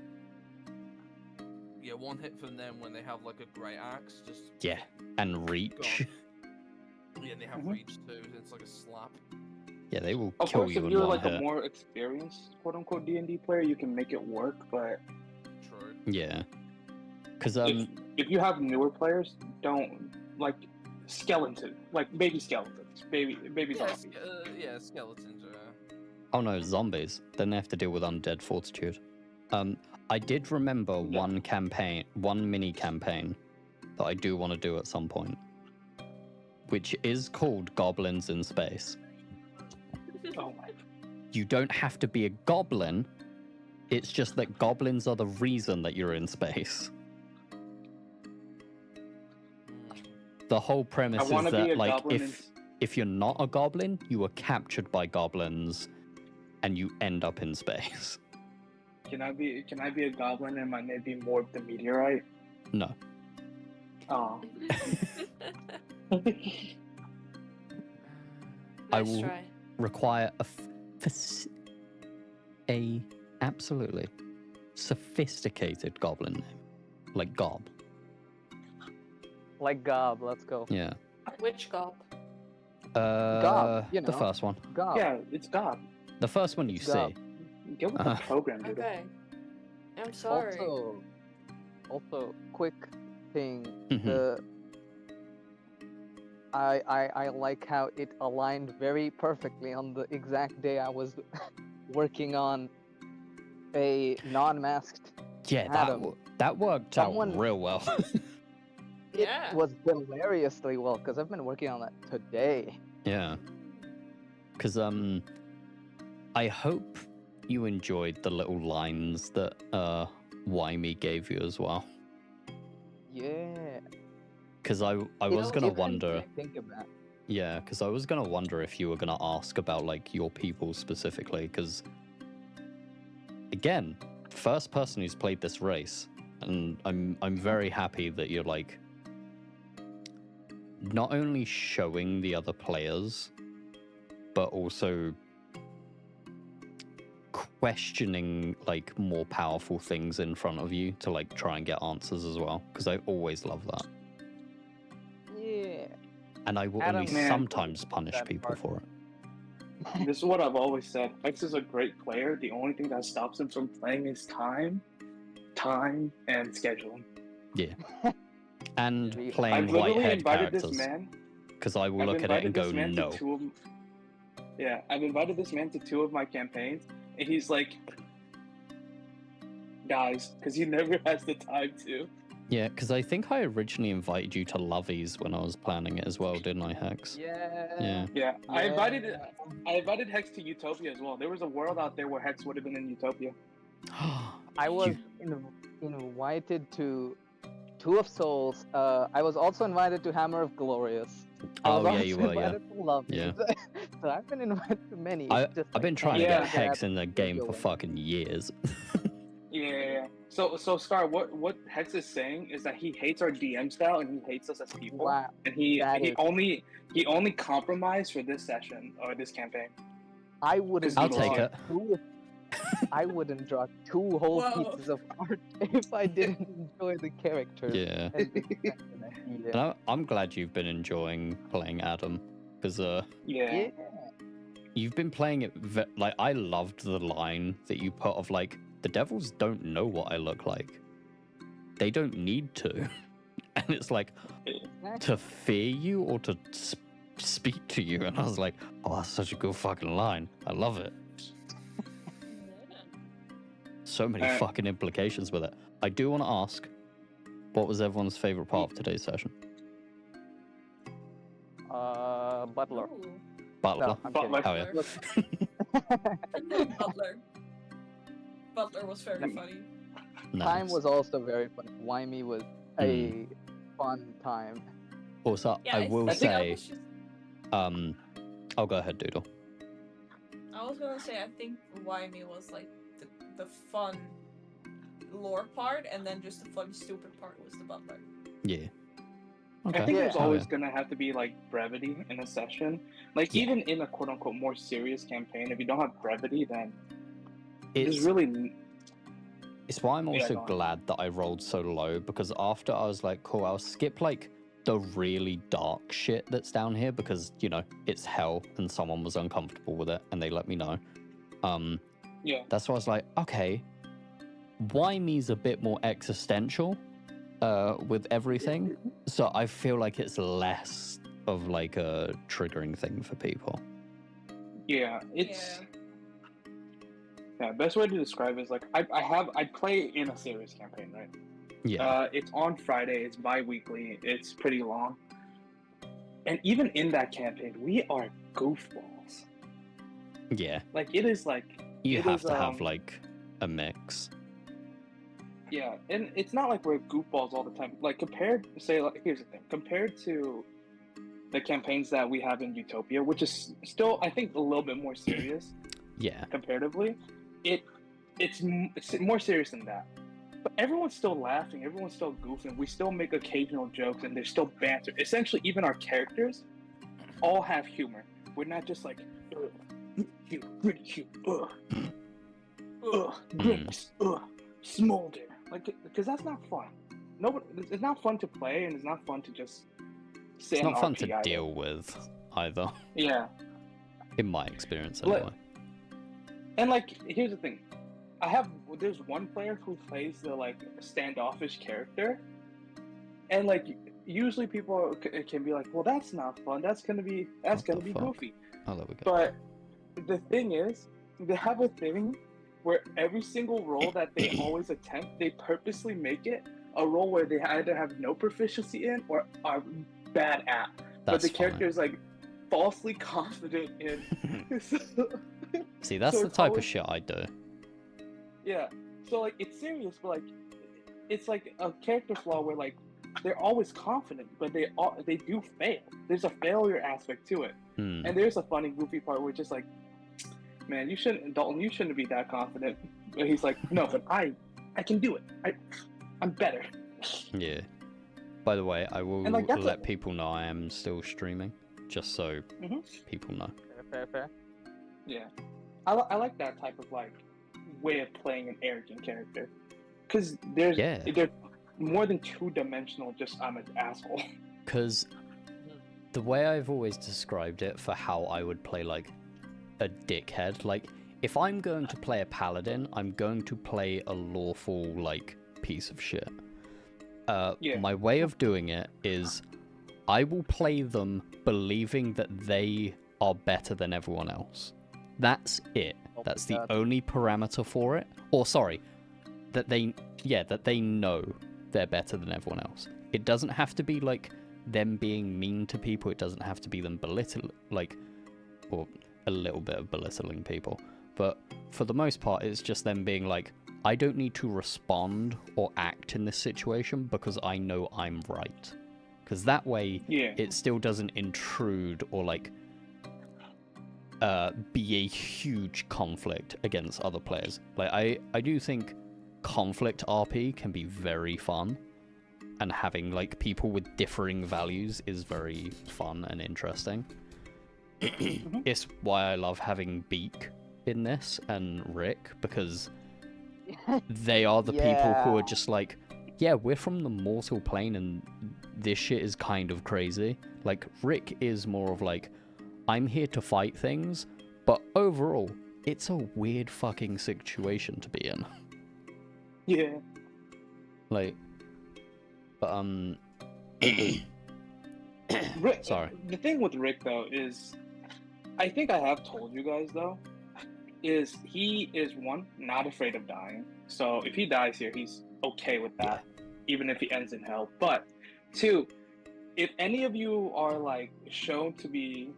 Yeah, one hit from them when they have like a great axe, just Yeah, and reach. yeah, and they have reach too. It's like a slap. Yeah, they will Of kill course, you if in you're one like hit. a more experienced quote-unquote D&D player, you can make it work. But True. Yeah, because if you have newer players, don't like skeleton, like baby skeletons, baby zombies. Yeah, skeletons. Oh no, zombies. Then they have to deal with undead fortitude. I did remember one mini campaign that I do want to do at some point, which is called Goblins in Space. Oh my. You don't have to be a goblin. It's just that goblins are the reason that you're in space. The whole premise is that like if you're not a goblin, you are captured by goblins and you end up in space. Can I be a goblin and my name be Morb the Meteorite? No. Oh. I will require a absolutely sophisticated goblin name, like Gob. Like Gob, let's go. Yeah. Which Gob? Gob, you know. The first one. Gob. Yeah, it's Gob. The first one you see. Get with the program, dude. Okay. I'm sorry. Also, quick thing. Mhm. I like how it aligned very perfectly on the exact day I was working on a non-masked Yeah, Adam. that worked out real well. It was hilariously well because I've been working on that today. Yeah. Because I hope you enjoyed the little lines that Wymie gave you as well. Yeah. Because I was gonna wonder. Think of that. Yeah, because I was gonna wonder if you were gonna ask about like your people specifically. Because again, first person who's played this race, and I'm very happy that you're like not only showing the other players, but also questioning like more powerful things in front of you to like try and get answers as well. Because I always love that. Yeah. And I will only sometimes punish people for it. This is what I've always said. Hex is a great player. The only thing that stops him from playing is time, and scheduling. Yeah. And playing I've literally whitehead invited characters. this man. Because I will look at it and go, no. Yeah, I've invited this man to 2 of my campaigns, and he's like, guys, because he never has the time to. Yeah, because I think I originally invited you to Lovies when I was planning it as well, didn't I, Hex? Yeah. Yeah, I invited Yeah. I invited Hex to Utopia as well. There was a world out there where Hex would have been in Utopia. I was invited to Two of Souls. I was also invited to Hammer of Glorious. I was Oh, yeah, also you were, yeah. invited to Love Yeah. So I've been invited to many. I, It's just I've been like, trying to Yeah. get Hex in the game studio for link. fucking years. Yeah. So Scar, what Hex is saying is that he hates our DM style and he hates us as people. Wow. And he That is- only compromised for this session or this campaign. I wouldn't. I'll I'll take draw it. I wouldn't draw 2 whole Whoa. pieces of art if I didn't enjoy the characters. Yeah. and the section that he did. And I'm glad you've been enjoying playing Adam, because Yeah. you've been playing it like I loved the line that you put of like the devils don't know what I look like. They don't need to. And it's like to fear you or to speak to you. And I was like, oh, that's such a good fucking line. I love it. So many fucking implications with it. I do want to ask, what was everyone's favorite part of today's session? Butler. Ooh. Butler. No, I'm Butler. kidding. Oh yeah. Butler. Butler was very funny. Time Nice. was also very fun. Wymie was a fun time. Also, Yeah, I will think say, was just- I'll go ahead, Doodle. I was gonna say I think Wymie was like the fun lore part, and then just the fun stupid part was the Butler. Yeah. I Okay. think there's Oh, always yeah. gonna have to be like brevity in a session. Like Yeah. even in a quote unquote more serious campaign, if you don't have brevity, then It's there's really It's why I'm Yeah, also go on. glad that I rolled so low, because after I was like, cool, I'll skip like the really dark shit that's down here because, you know, it's hell and someone was uncomfortable with it and they let me know. yeah. That's why I was like, okay, Wymie's a bit more existential with everything. So I feel like it's less of like a triggering thing for people. Yeah, it's best way to describe it is like I play in a serious campaign, right? Yeah. It's on Friday, it's bi-weekly, it's pretty long. And even in that campaign, we are goofballs. Yeah. Like it is like You it have is, to have like a mix. yeah, and it's not like we're goofballs all the time. Like compared say like here's the thing, compared to the campaigns that we have in Utopia, which is still I think a little bit more serious. Yeah. Comparatively, it's more serious than that. But everyone's still laughing, everyone's still goofing. We still make occasional jokes, and there's still banter. Essentially, even our characters all have humor. We're not just like, grimace, smolder. Like, because that's not fun. Nobody, it's not fun to play, and it's not fun to just sit. It's in not fun RP to either. deal with either, Yeah. in my experience But- anyway. And like, here's the thing, there's one player who plays the like standoffish character, and like usually people can be like, well, that's not fun. That's gonna be What the fuck? goofy. Oh, there we go. But the thing is, they have a thing where every single role that they always attempt, they purposely make it a role where they either have no proficiency in or are bad at. But That's the character is like falsely confident in. See, that's so the it's type of always- shit I do. Yeah. So like it's serious, but like it's like a character flaw where like they're always confident, but they do fail. There's a failure aspect to it, Hmm. and there's a funny, goofy part where it's just like, man, Dalton, you shouldn't be that confident. But he's like, no, but I can do it. I'm better. Yeah. By the way, I will And, like, that's let people know I am still streaming, just so Mhm. people know. Fair. Yeah, I like that type of like way of playing an arrogant character, because they're more than two-dimensional. Just I'm an asshole. Because the way I've always described it for how I would play like a dickhead, like if I'm going to play a paladin, I'm going to play a lawful like piece of shit. Yeah. My way of doing it is I will play them believing that they are better than everyone else. That's it. Oh That's my the God. only parameter for it. Or sorry, that they know they're better than everyone else. It doesn't have to be like them being mean to people. It doesn't have to be them or a little bit of belittling people. But for the most part, it's just them being like, I don't need to respond or act in this situation because I know I'm right. Because that way, it still doesn't intrude or like be a huge conflict against other players. Like I do think conflict RP can be very fun, and having like people with differing values is very fun and interesting. It's why I love having Beak in this and Rick, because they are the people who are just like, yeah, we're from the mortal plane and this shit is kind of crazy. Like, Rick is more of like, I'm here to fight things, but overall, it's a weird fucking situation to be in. Yeah. Like, but, Rick, sorry. The thing with Rick, though, is, I think I have told you guys, though, is he is, one, not afraid of dying. So if he dies here, he's okay with that, even if he ends in hell. But, two, if any of you are, like, shown to be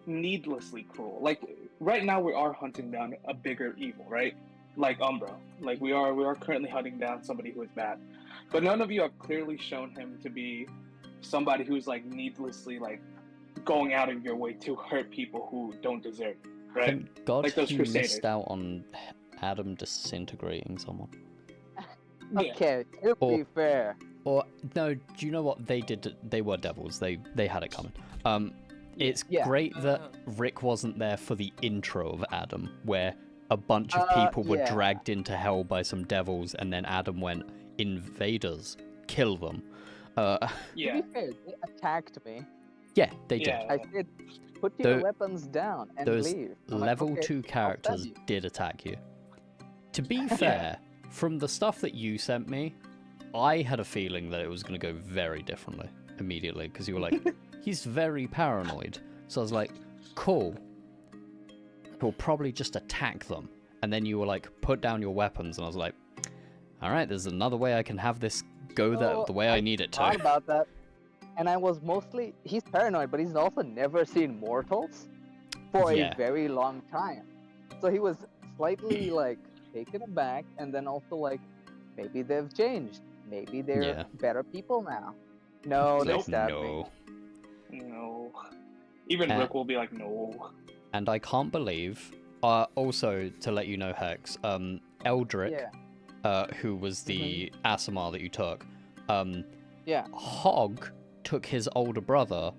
needlessly cruel, like, right now we are hunting down a bigger evil, right? Like Umbro. Like, we are currently hunting down somebody who is bad. But none of you have clearly shown him to be somebody who's, like, needlessly, like, going out of your way to hurt people who don't deserve it, right? Thank God like those he Crusaders. missed out on Adam disintegrating someone. Okay, to be fair. Or no, do you know what they did? They were devils. They had it coming. It's great that Rick wasn't there for the intro of Adam, where a bunch of people were dragged into hell by some devils, and then Adam went, invaders, kill them. To be fair, they attacked me. Yeah, they did. I said, put your weapons down and those leave. level 2 characters did attack you. To be fair, from the stuff that you sent me, I had a feeling that it was going to go very differently immediately, because you were like, he's very paranoid. So I was like, cool. He'll probably just attack them. And then you were like, put down your weapons. And I was like, all right, there's another way I can have this go the way I need it to. I thought about that. And I was mostly, he's paranoid, but he's also never seen mortals for a very long time. So he was slightly like taken aback, and then also like, maybe they've changed. Maybe they're better people now. No, they stabbed me. No. Even Rick will be like, no. And I can't believe, also to let you know, Hex, Eldrick, who was the Aasimar that you took, Hog took his older brother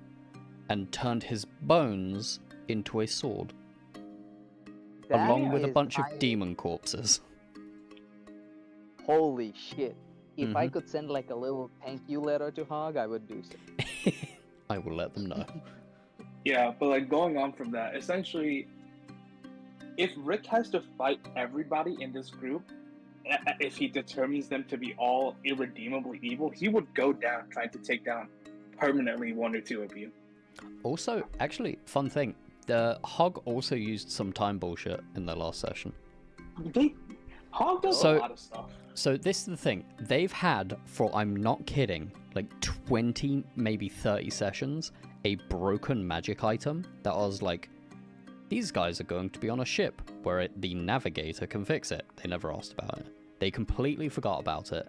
and turned his bones into a sword. Along with a bunch of demon corpses. Holy shit. If I could send like a little thank you letter to Hog, I would do so. I will let them know. Yeah, but like going on from that, essentially, if Rick has to fight everybody in this group, if he determines them to be all irredeemably evil, he would go down trying to take down permanently one or two of you. Also, actually, fun thing, the Hog also used some time bullshit in their last session. Hog does a lot of stuff. So this is the thing, they've had, for I'm not kidding, like 20, maybe 30 sessions, a broken magic item that was like, these guys are going to be on a ship where the navigator can fix it. They never asked about it. They completely forgot about it.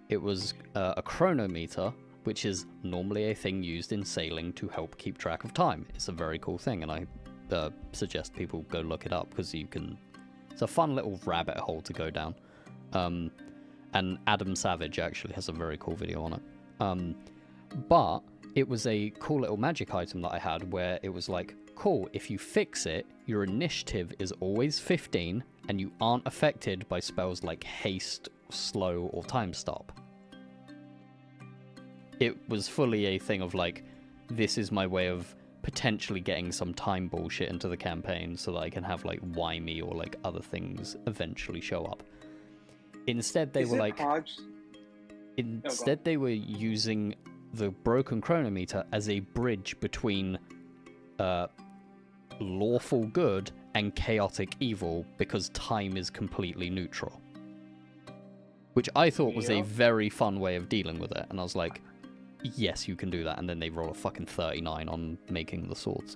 It was a chronometer, which is normally a thing used in sailing to help keep track of time. It's a very cool thing, and I suggest people go look it up, because you can... It's a fun little rabbit hole to go down. And Adam Savage actually has a very cool video on it. But it was a cool little magic item that I had where it was like, cool, if you fix it, your initiative is always 15, and you aren't affected by spells like haste, slow, or time stop. It was fully a thing of like, this is my way of potentially getting some time bullshit into the campaign so that I can have like why me or like other things eventually show up. Instead they were like, instead they were using the broken chronometer as a bridge between lawful good and chaotic evil, because time is completely neutral. which I thought was a Yep. very fun way of dealing with it. And I was like, yes, you can do that. And then they roll a fucking 39 on making the swords.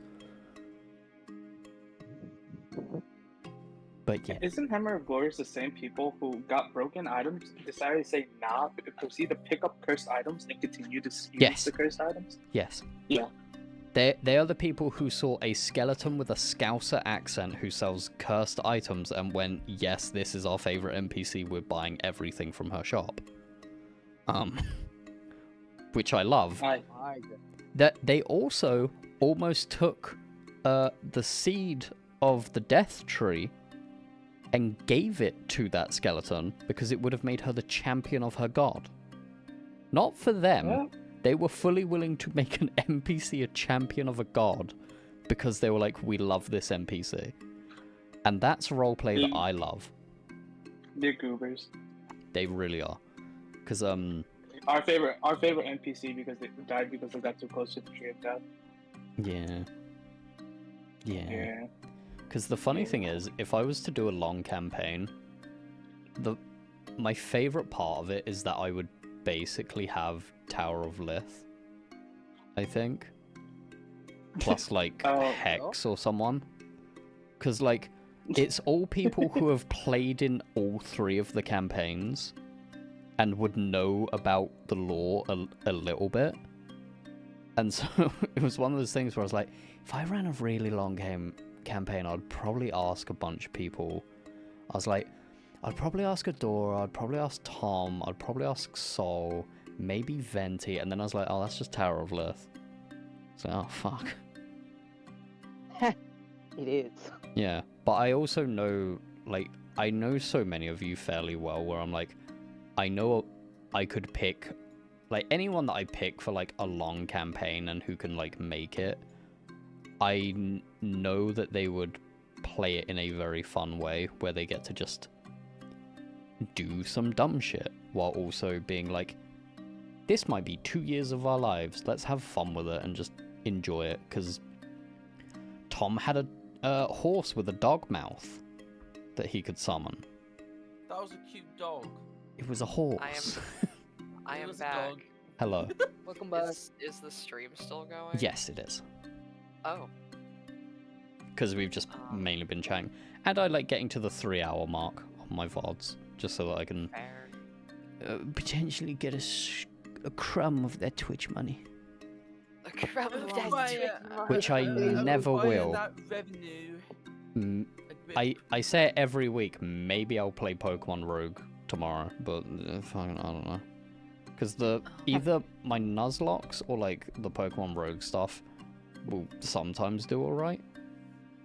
But yeah, Isn't Hammer of Glorious the same people who got broken items, decided to say nah, proceed to pick up cursed items and continue to use Yes. the cursed items? yes. Yeah. They are the people who saw a skeleton with a Scouser accent who sells cursed items and went, yes, this is our favorite NPC, we're buying everything from her shop. Which I love. My God. That they also almost took the seed of the death tree and gave it to that skeleton because it would have made her the champion of her god. Not for them. Yeah. They were fully willing to make an NPC a champion of a god because they were like, we love this NPC. And that's roleplay that I love. They're goobers. They really are. Because, Our favorite NPC because they died because they got too close to the tree of death. yeah. Yeah. Yeah. Because the funny thing is, if I was to do a long campaign, my favorite part of it is that I would basically have Tower of Lith, I think. Plus, like, Oh. Hex or someone. Because, like, it's all people who have played in all 3 of the campaigns and would know about the lore a little bit. And so it was one of those things where I was like, if I ran a really long campaign, I'd probably ask a bunch of people. I was like, I'd probably ask Adora, I'd probably ask Tom, I'd probably ask Sol, maybe Venti, and then I was like, oh, that's just Tower of Lith. So, oh, fuck. It is. Yeah, but I also know, like, I know so many of you fairly well where I'm like, I know I could pick, like, anyone that I pick for, like, a long campaign and who can, like, make it, I know that they would play it in a very fun way where they get to just do some dumb shit while also being like, this might be 2 years of our lives, let's have fun with it and just enjoy it. Because Tom had a horse with a dog mouth that he could summon. That was a cute dog. It was a horse. I It am was a back. dog. Hello. Welcome back. Is the stream still going? Yes, it is. Oh. Because we've just mainly been chatting. And I like getting to the 3-hour mark on my VODs, just so that I can Fair. potentially get a crumb of that Twitch money. A crumb of that Right, Twitch Which I never will. That revenue. Mm, a bit- I say it every week, maybe I'll play Pokemon Rogue tomorrow, but fucking, I don't know. Because either my Nuzlocke or like the Pokemon Rogue stuff will sometimes do alright.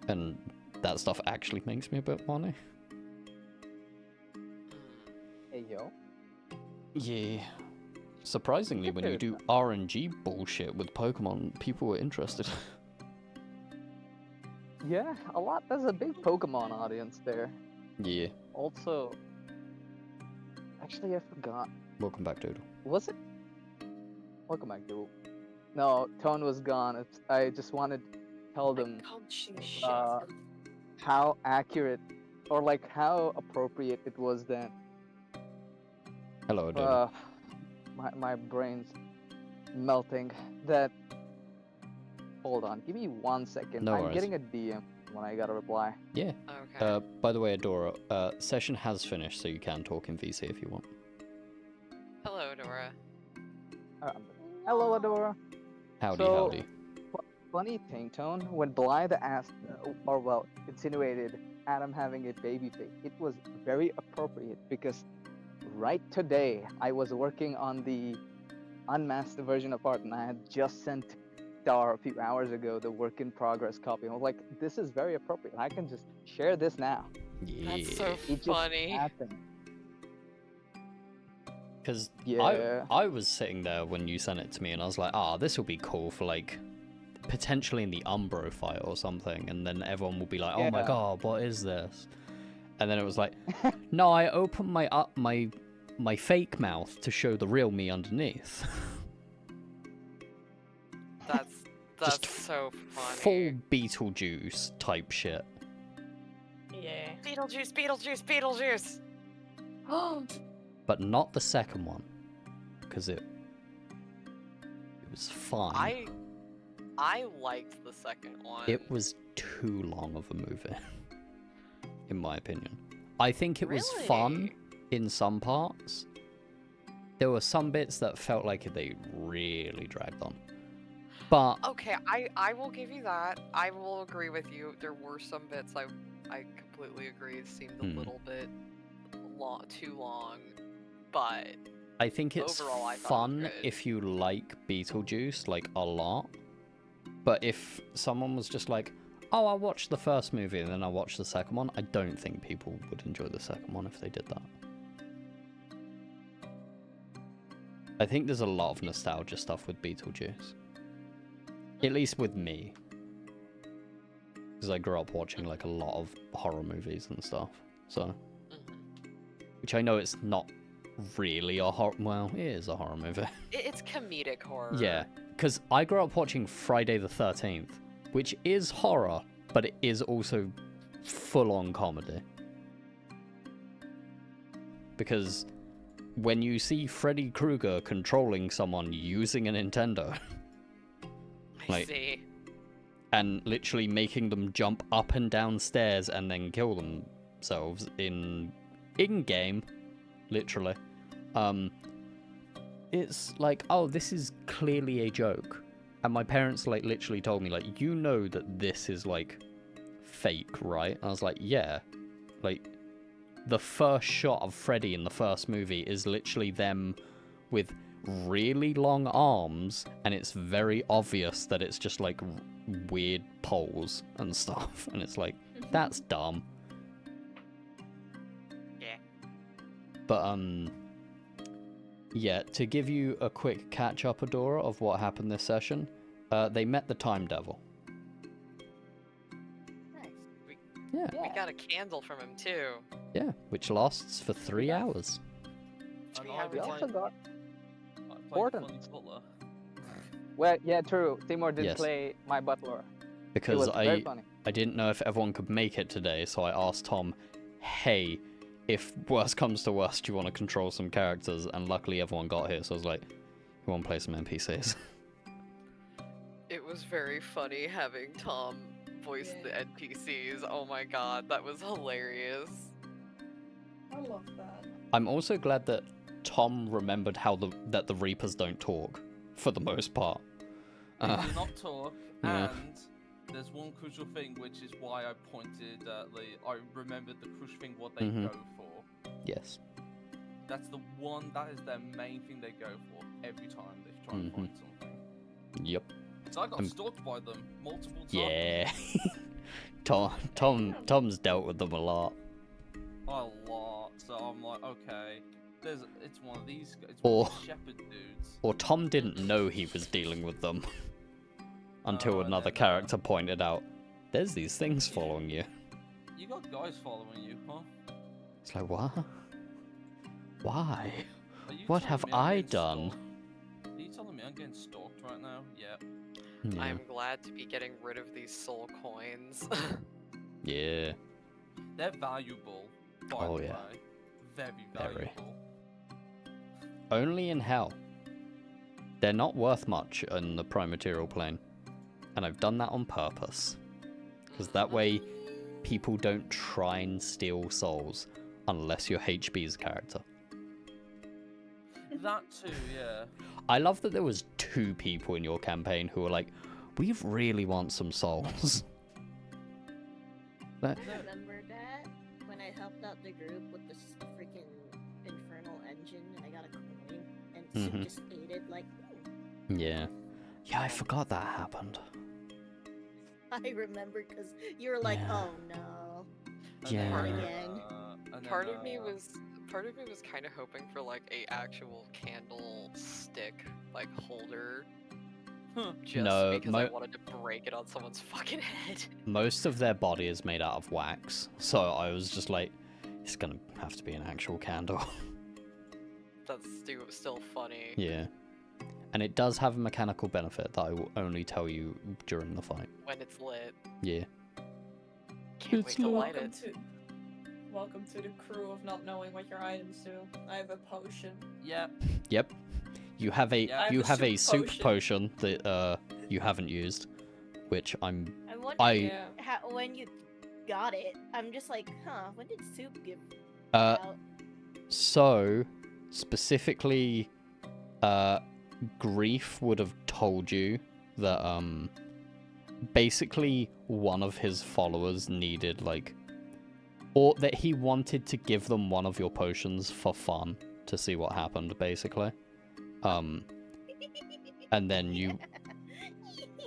And that stuff actually makes me a bit money. Hey, yo. Yeah. Surprisingly, when you do RNG bullshit with Pokemon, people were interested. Yeah, a lot. There's a big Pokemon audience there. Yeah. Also, actually, I forgot. Welcome back, Doodle. Was it? Welcome back, dude. No, Tone was gone. I just wanted to tell them how accurate or like how appropriate it was then. Hello, Doodle. My brain's melting. That. Hold on, give me 1 second. No I'm worries. getting a DM when I got a reply. Yeah. Okay. By the way, Adora, session has finished, so you can talk in VC if you want. Hello, Dora. Hello, Adora. Howdy, So- howdy. Funny thing, Tone, when Blythe asked, or well, insinuated Adam having a baby face, it was very appropriate because right today I was working on the unmasked version of art and I had just sent Dar a few hours ago the work in progress copy. And I was like, this is very appropriate. I can just share this now. Yeah. That's so It just funny. happened. Because Yeah. I was sitting there when you sent it to me, and I was like, this will be cool for, like, potentially in the Umbro fight or something, and then everyone will be like, oh my Yeah. god, what is this? And then it was like, no, I opened my fake mouth to show the real me underneath. That's Just so Full funny. Beetlejuice type shit. Yeah. Beetlejuice, Beetlejuice, Beetlejuice. but not the second one, because it was fine. I liked the second one. It was too long of a movie, in my opinion. I think it was fun Really? in some parts. There were some bits that felt like they really dragged on. But Okay, I will give you that. I will agree with you. There were some bits I completely agree. It seemed a little bit too long, but I think it's overall, I thought it was fun good. if you like Beetlejuice, like, a lot. But if someone was just like, oh, I watched the first movie and then I watched the second one, I don't think people would enjoy the second one if they did that. I think there's a lot of nostalgia stuff with Beetlejuice. At least with me. Because I grew up watching, like, a lot of horror movies and stuff. So. Which I know it's not really a horror... Well, it is a horror movie. It's comedic horror. Yeah, because I grew up watching Friday the 13th, which is horror, but it is also full-on comedy. Because when you see Freddy Krueger controlling someone using a Nintendo, I like, see. and literally making them jump up and down stairs and then kill themselves in-game, literally. It's like, oh, this is clearly a joke. And my parents, like, literally told me, like, you know that this is, like, fake, right? And I was like, yeah. Like, the first shot of Freddy in the first movie is literally them with really long arms, and it's very obvious that it's just, like, weird poles and stuff. And it's like, that's dumb. Yeah. But, yeah, to give you a quick catch-up, Adora, of what happened this session, they met the Time Devil. Nice. Yeah. We got a candle from him too. Yeah, which lasts for 3 hours. Which we I haven't We played- also got I played Gordon. Funny Butler. well, yeah, true. Timur did Yes. play my butler. It Because was very funny. I didn't know if everyone could make it today, so I asked Tom, hey, if worst comes to worst, do you want to control some characters? And luckily everyone got here, so I was like, you want to play some NPCs? It was very funny having Tom voice the Yeah. NPCs. Oh my god, that was hilarious. I love that. I'm also glad that Tom remembered that the Reapers don't talk, for the most part. They do not talk, yeah. and there's one crucial thing, which is why I pointed. I remembered the crucial thing what they Mhm. go for. Yes. That's the one. That is their main thing they go for every time they try and find something. Yep. So I got I'm- stalked by them multiple times. Yeah. Tom's dealt with them a lot. A lot. So I'm like, okay, it's one of these. It's Or- one of these shepherd dudes. Or Tom didn't know he was dealing with them until another character pointed out, there's these things following you. You got guys following you, huh? It's like, what? Why? Are you What telling have me I'm I getting done? stalked? Are you telling me I'm getting stalked right now? Yeah. Yeah. I'm glad to be getting rid of these soul coins. Yeah. They're valuable, by Oh, the yeah. way. Very Very. valuable. Only in hell. They're not worth much in the prime material plane. And I've done that on purpose. Because that way, people don't try and steal souls unless you're HB's character. That too, yeah. I love that there was 2 people in your campaign who were like, we really want some souls. That- Remember that when I helped out the group with this freaking infernal engine and I got a coin and Sid Mhm. just ate it like Yeah. Yeah, I forgot that happened. I remember because you were like, Yeah. oh no. And Yeah. Not again. and part then, of me was kind of hoping for like a actual candle stick like holder. Just No, because I wanted to break it on someone's fucking head. Most of their body is made out of wax, so I was just like, it's gonna have to be an actual candle. That's still funny. Yeah. And it does have a mechanical benefit that I will only tell you during the fight. When it's lit. Yeah. Can't It's wait to lit. light it. welcome to the crew of not knowing what your items do. I have a potion. Yep. Yep. You have a Yeah, you the have a soup soup potion that you haven't used, which I'm wondering Yeah. when you got it. I'm just like, huh? When did soup give uh out? so specifically Grief would have told you that basically one of his followers needed like, or that he wanted to give them one of your potions for fun to see what happened basically. And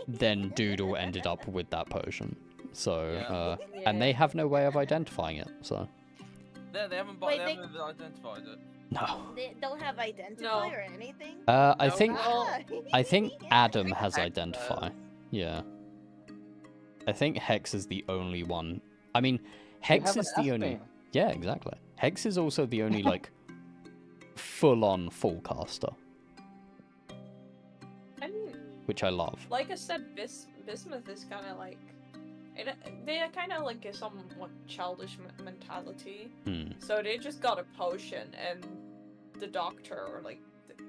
then Doodle ended up with that potion. So and they have no way of identifying it, so They haven't Wait, they they- haven't identified it. no. They don't have identify No. or anything. I No. think Ah. I think Adam has Hex identify. does. Yeah. I think Hex is the only one. I mean, Hex is the only. Yeah, exactly. Hex is also the only like full-on full caster, I mean, which I love. like I said, Bismuth is kind of like, they kind of like a somewhat childish mentality. Hmm. So they just got a potion, and the doctor, or like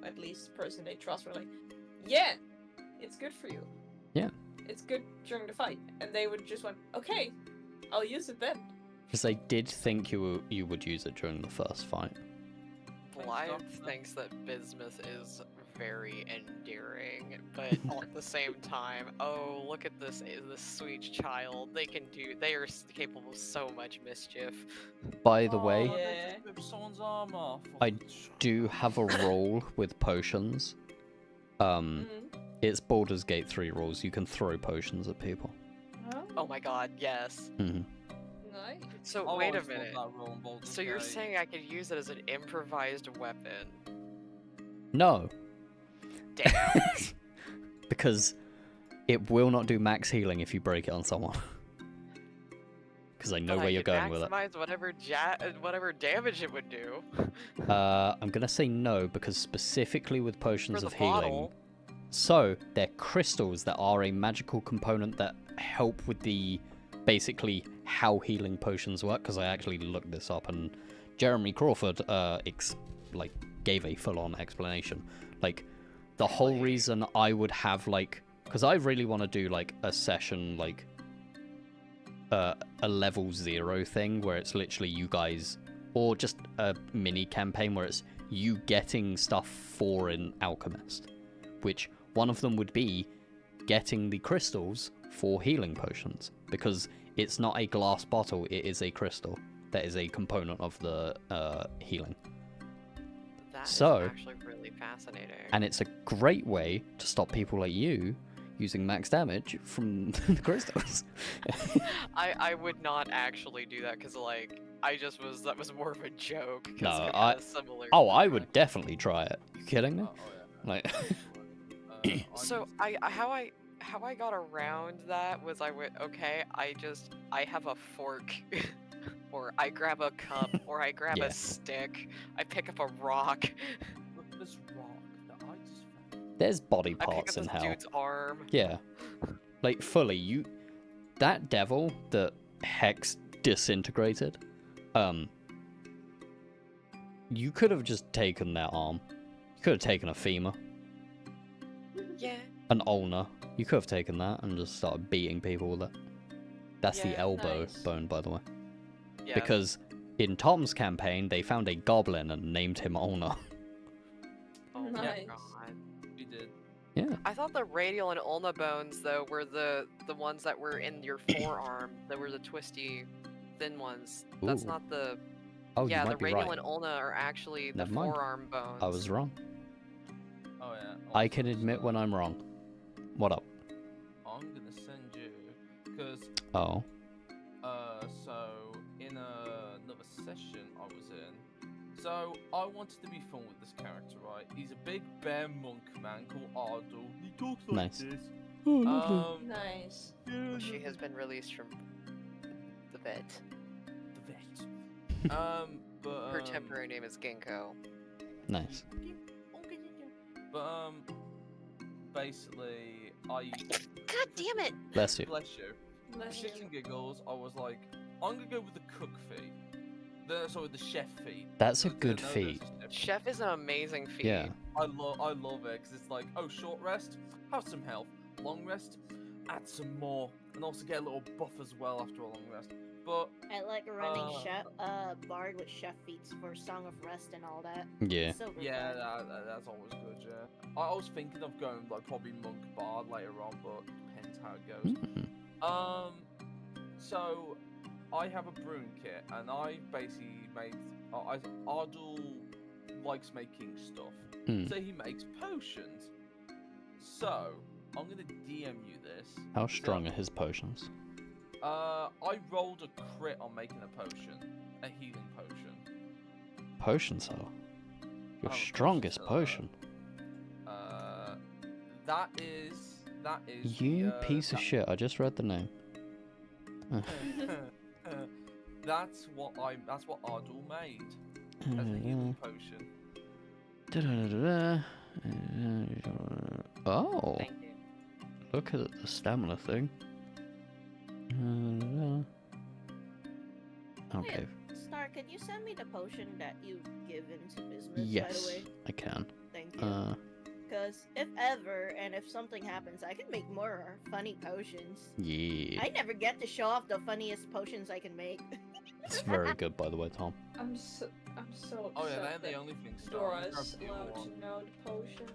at least the person they trust, were like, "Yeah, it's good for you. Yeah. It's good during the fight." And they would just went, "Okay, I'll use it then." Because I did think you would use it during the first fight. Blythe Doctor. thinks that Bismuth is very endearing, but at the same time, oh, look at this sweet child. They are capable of so much mischief. By the way, Oh, they Yeah. just ripped someone's arm off. I do have a role with potions. Mhm. It's Baldur's Gate 3 rules. You can throw potions at people. Oh my god, yes. Hmm. Nice. So I wait a always thought minute. that rule in Baldur's So you're Gate. saying I could use it as an improvised weapon? No, Damn. because it will not do max healing if you break it on someone. Because I know But where I you're could going with it. maximize whatever damage it would do. I'm gonna say no because specifically with potions For of the healing. bottle. So they're crystals that are a magical component that help with the basically how healing potions work. Because I actually looked this up and Jeremy Crawford gave a full-on explanation. Like the whole Really? reason I would have because I really want to do like a session a level 0 thing where it's literally you guys, or just a mini campaign where it's you getting stuff for an alchemist, which one of them would be getting the crystals for healing potions, because it's not a glass bottle, it is a crystal that is a component of the healing. That is So- actually really fascinating. And it's a great way to stop people like you using max damage from the crystals. I would not actually do that because that was more of a joke. 'cause No, they're I- kinda similar. Oh, I would definitely try it. You kidding me? Oh, yeah. Like, I So used- how I got around that was I have a fork, or I grab a cup, or I grab Yeah. a stick, I pick up a rock, Look at this rock that I just found. there's body I pick parts up in this hell. dude's arm. Yeah. Like, fully, that devil that Hex disintegrated, you could have just taken that arm. You could have taken a femur, Yeah. an ulnar. You could have taken that and just started beating people with it. That's the Yeah, elbow nice. bone, by the way. Yeah. Because in Tom's campaign, they found a goblin and named him Ulnar. Oh my Nice. god. We did. Yeah. I thought the radial and ulna bones though were the ones that were in your forearm. That were the twisty, thin ones. That's Ooh. not the. Oh, Yeah, you the might be radial right. and ulna are actually the Never mind. forearm bones. I was wrong. Oh yeah. I can also, admit when I'm wrong. What up? I'm gonna send you because Oh. so in another session I was in, so I wanted to be fun with this character, right? He's a big bear monk man called Ardul. He talks like Nice. this. Nice. Yeah, She has been released from the vet. the vet. But Her temporary name is Ginkgo. Nice. But basically, I God damn it! Bless you. bless you. Bless Shit you. and giggles, I was like, I'm gonna go with the cook fee. The chef feat. That's a They're good known as feat. the chef Chef is an amazing feat. Yeah. I love it because it's like, oh, short rest, have some health. Long rest, add some more, and also get a little buff as well after a long rest. But I like running chef bard with chef feats for Song of Rest and all that. Yeah. Super yeah, fun. that's always good. Yeah, I was thinking of going like probably monk bard later on, but depends how it goes. Mm. So I have a brewing kit, and I basically made. Ardul likes making stuff, Mm. so he makes potions. So I'm gonna DM you this. How strong are his potions? I rolled a crit on making a potion, a healing potion. Potion cell. Your Oh, strongest seller. potion. That is. You the, piece of shit. I just read the name. That's what Ardul made as a healing potion. Oh, Thank you. look at the stamina thing. Okay. Star, can you send me the potion that you give into Bismuth, by Yes, the way? I can. Thank you. Because if ever, and if something happens, I can make more funny potions. Yeah. I never get to show off the funniest potions I can make. It's very good, by the way, Tom. I'm so upset. Oh yeah, they're the only thing. Dora is allowed to know the potion.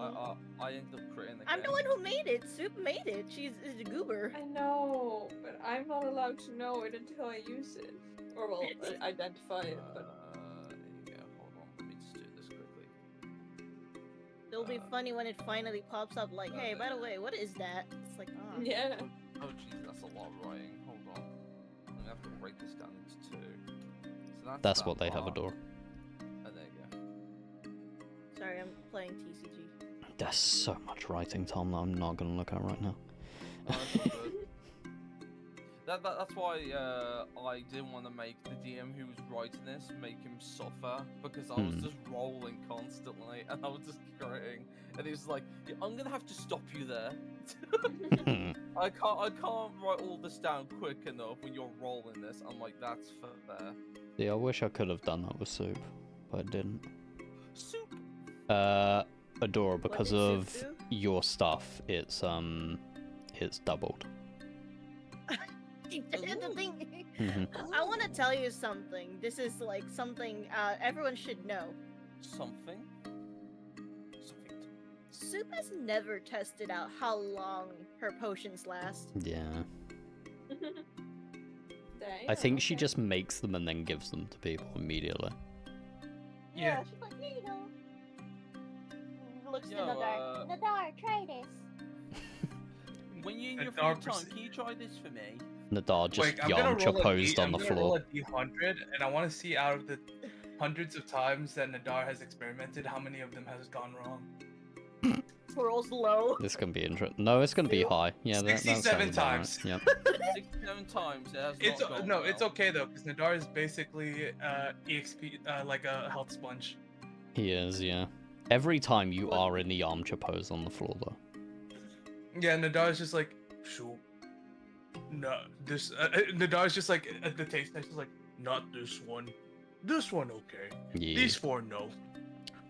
I ended up critting again. I'm the one who made it. Soup made it. She's a goober. I know, but I'm not allowed to know it until I use it. Or well, identify it, but... There you go. Hold on. Let me just do this quickly. It'll be funny when it finally pops up like, hey, by the way, what is that? It's like, oh. Yeah. Oh jeez, that's a lot of writing. Hold on. I'm gonna have to break this down into two. So That's that what they have, part. Adore. Oh, there you go. Sorry, I'm playing TCG. There's so much writing, Tom, that I'm not gonna look at right now. Oh, that's not good. That's why I didn't want to make the DM who was writing this make him suffer, because I was just rolling constantly and I was just critting, and he was like, "Yeah, I'm gonna have to stop you there. I can't write all this down quick enough when you're rolling this." I'm like, "That's fair." Yeah, I wish I could have done that with Soup, but I didn't. Soup. Adora, because did of Soup do? your stuff, it's doubled. Here's the thing. Mhm. I want to tell you something. This is like something everyone should know. Something. Soup has never tested out how long her potions last. Yeah. Dang, I think she okay. just makes them and then gives them to people immediately. Yeah, she's like, here you go. Looks in the Yo, dark. Nadar, try this. When you're in your Dark free time, perce- can you try this for me? Nadar just Wait, I'm gonna Yamcha roll a posed D- on the I'm gonna roll floor. a D100, and I want to see out of the hundreds of times that Nadar has experimented, how many of them has gone wrong. Rolls low. This can be interesting. No, it's gonna be high. Yeah, that 67 sounds about times. right. Yep. 6-7 times. It has It's not gone no, well. it's okay though, because Nadar is basically EXP, like a health sponge. He is, yeah. Every time you are in the Yamcha pose on the floor, though. Yeah, Nadar is just like, sure. No, this. Nadar is just like at the taste test, is like, not this one. This one okay. Yeah. These four no.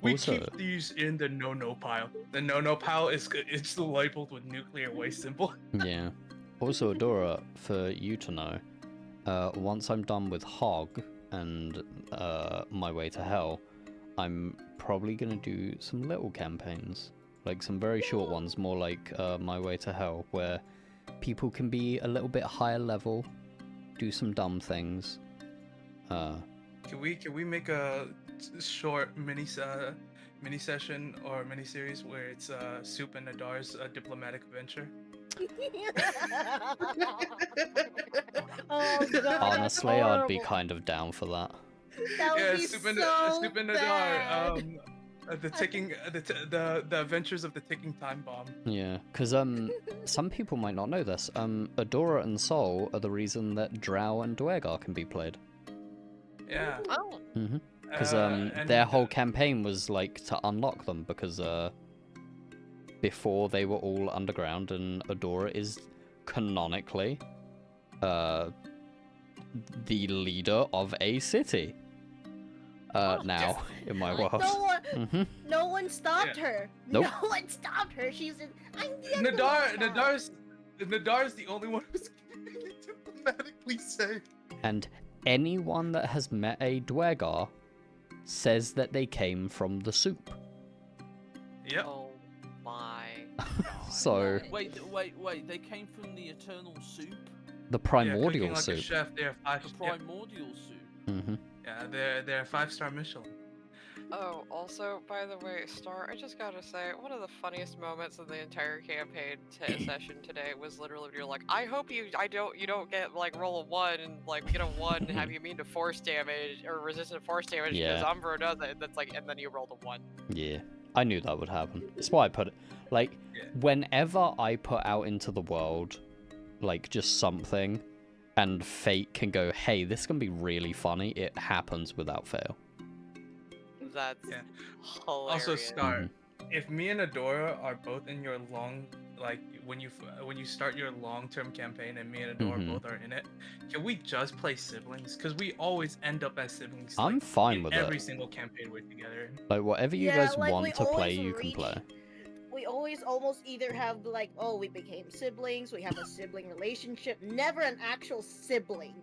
We Also- keep these in the no pile. The no pile is it's labeled with nuclear waste symbol. Yeah. Also, Adora, for you to know, once I'm done with Hog and My Way to Hell, I'm probably gonna do some little campaigns, like some very short ones, more like My Way to Hell, where people can be a little bit higher level, do some dumb things. Can we make a short mini session or mini series where it's Soup and Nadar's diplomatic adventure? Oh god. Honestly, I'd be horrible. kind of down for that. That would Yeah, be Soup and so Soup and bad. Nadar. The ticking, the adventures of the ticking time bomb. Yeah, because some people might not know this. Adora and Sol are the reason that Drow and Dwergar can be played. Yeah. Oh, Because And- their whole campaign was like to unlock them, because before they were all underground, and Adora is canonically the leader of a city. Now in my world. No one stopped her. Nope. No one stopped her. She's in. I'm the Nadar's the only one who's diplomatically safe. And anyone that has met a Dwegar says that they came from the soup. Yep. Oh my. So Wait, they came from the eternal soup? the Yeah, primordial cooking like a soup. chef, they're The 5. primordial soup? Mm-hmm. Yeah, they're 5-star Michelin. Oh, also, by the way, Star, I just gotta say, one of the funniest moments of the entire campaign session today was literally when you're like, I hope you don't get like roll a 1 and like get a 1 and have you immune to force damage or resistant to force damage because Yeah. Umbro does it. That's like, and then you rolled a 1. Yeah, I knew that would happen. That's why I put it. Like, whenever I put out into the world, like, just something, and fate can go, hey, this is gonna be really funny, it happens without fail. That's Yeah. hilarious. Also, Star, if me and Adora are both in your when you start your long-term campaign and me and Adora Mhm. both are in it, can we just play siblings? Because we always end up as siblings. I'm like, fine in with every it. single campaign we're together. Like, whatever you Yeah, guys like, we want to play, always you can reach- play. We always almost either have like, oh, we became siblings. We have a sibling relationship. Never an actual sibling.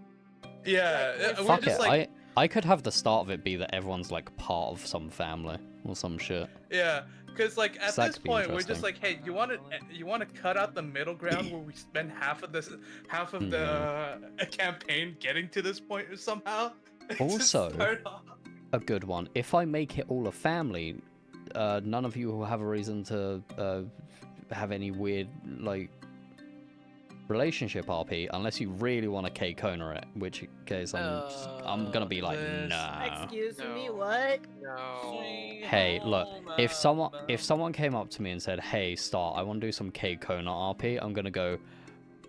Yeah, Like, we're Fuck just it, like I could have the start of it be that everyone's, like, part of some family or some shit. yeah, because like at That this could be point we're just interesting. like, hey, you want to cut out the middle ground where we spend half of the campaign getting to this point somehow. Just Also, start off. a good one. If I make it all a family, none of you will have a reason to have any weird, like, relationship RP unless you really want to K-Kona it, which case I'm gonna be like, Yes. nah. Excuse me, no. what? No. Hey, look, if someone came up to me and said, hey, Star, I want to do some K-Kona RP, I'm gonna go,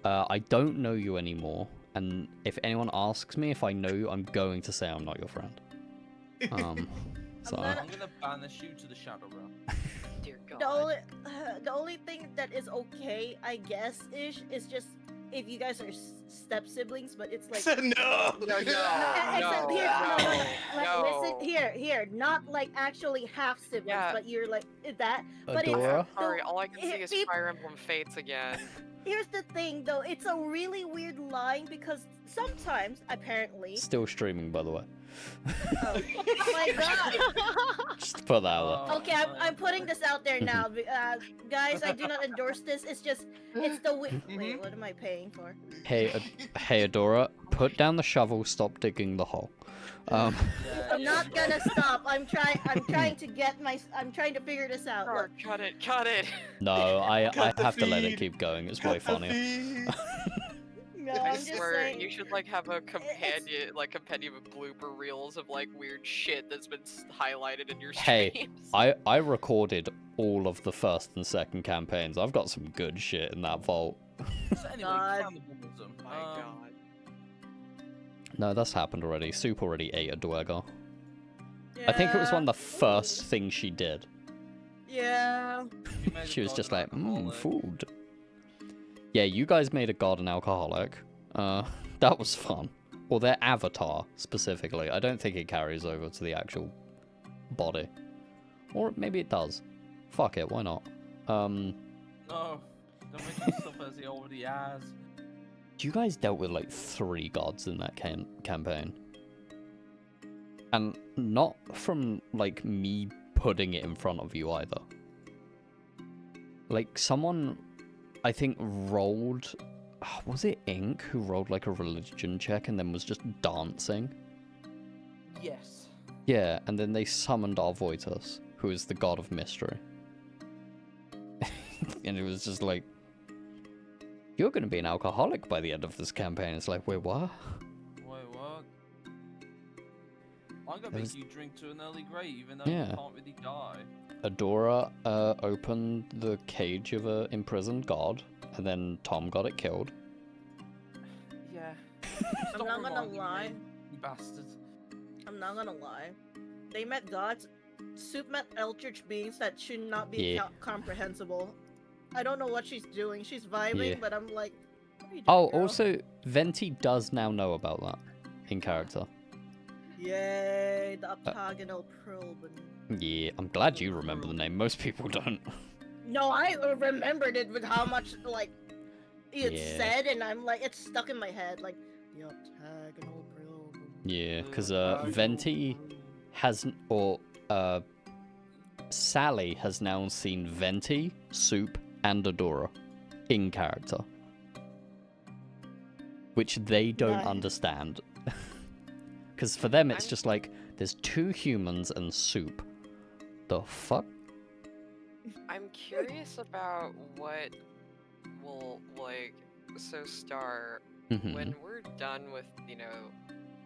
I don't know you anymore, and if anyone asks me if I know you, I'm going to say I'm not your friend. So gonna- I'm gonna banish you to the Shadow Realm. Dear God. The only thing that is okay, I guess, is just if you guys are step siblings, but it's like. No. No, Except here, no, like, no. listen, here, not like actually half siblings, Yeah. but you're like that. But it's Adora? Sorry, all I can see it- is peop- Fire Emblem Fates again. Here's the thing, though, it's a really weird line because sometimes, apparently. Still streaming, by the way. Oh my god! Just to put that out there. Okay, I'm putting this out there now. Guys, I do not endorse this. It's the wait, what am I paying for? Hey, hey, Adora, put down the shovel. Stop digging the hole. I'm not gonna stop. I'm trying to figure this out. Sure, cut it. No, I Cut the have to let it feed. keep going. It's way Cut the funnier. feed. No, I I'm just swear, saying. you should like have a compendium of blooper reels of like weird shit that's been highlighted in your Hey, streams. I recorded all of the first and second campaigns. I've got some good shit in that vault. So anyway, God. cannibalism. My God. No, that's happened already. Soup already ate a Dweger. I think it was one of the first things she did. Yeah. You made a She was god just an like, alcoholic. food. Yeah, you guys made a god an alcoholic. That was fun. Or their avatar, specifically. I don't think it carries over to the actual body. Or maybe it does. Fuck it, why not? No, don't make stuff as he already has. You guys dealt with like 3 gods in that campaign. And not from like me putting it in front of you either. Like someone, I think, rolled, was it Ink who rolled like a religion check and then was just dancing? Yes. Yeah, and then they summoned Arvoitus, who is the god of mystery. And it was just like, you're going to be an alcoholic by the end of this campaign. It's like, wait, what? Wait, what? I'm gonna There make was- you drink to an early grave, even though Yeah. you can't really die. Adora opened the cage of an imprisoned god, and then Tom got it killed. Yeah. I'm Stop not gonna reminding me, lie. you bastard. I'm not gonna lie. They met gods. Soup met eldritch beings that should not be Yeah. comprehensible. I don't know what she's doing. She's vibing, Yeah. but I'm like. what are you doing, Oh, girl? also, Venti does now know about that. in character. Yay, the octagonal probe. Yeah, I'm glad you remember the name. Most people don't. No, I remembered it with how much like it Yeah. said, and I'm like, it's stuck in my head. Like the octagonal probe. Yeah, because Venti hasn't, or Sally has now seen Venti, Soup, and Adora in character, which they don't Nice. understand. Because for them, it's just like there's 2 humans and Soup. The fuck? I'm curious about what will like. So Star, Mhm. when we're done with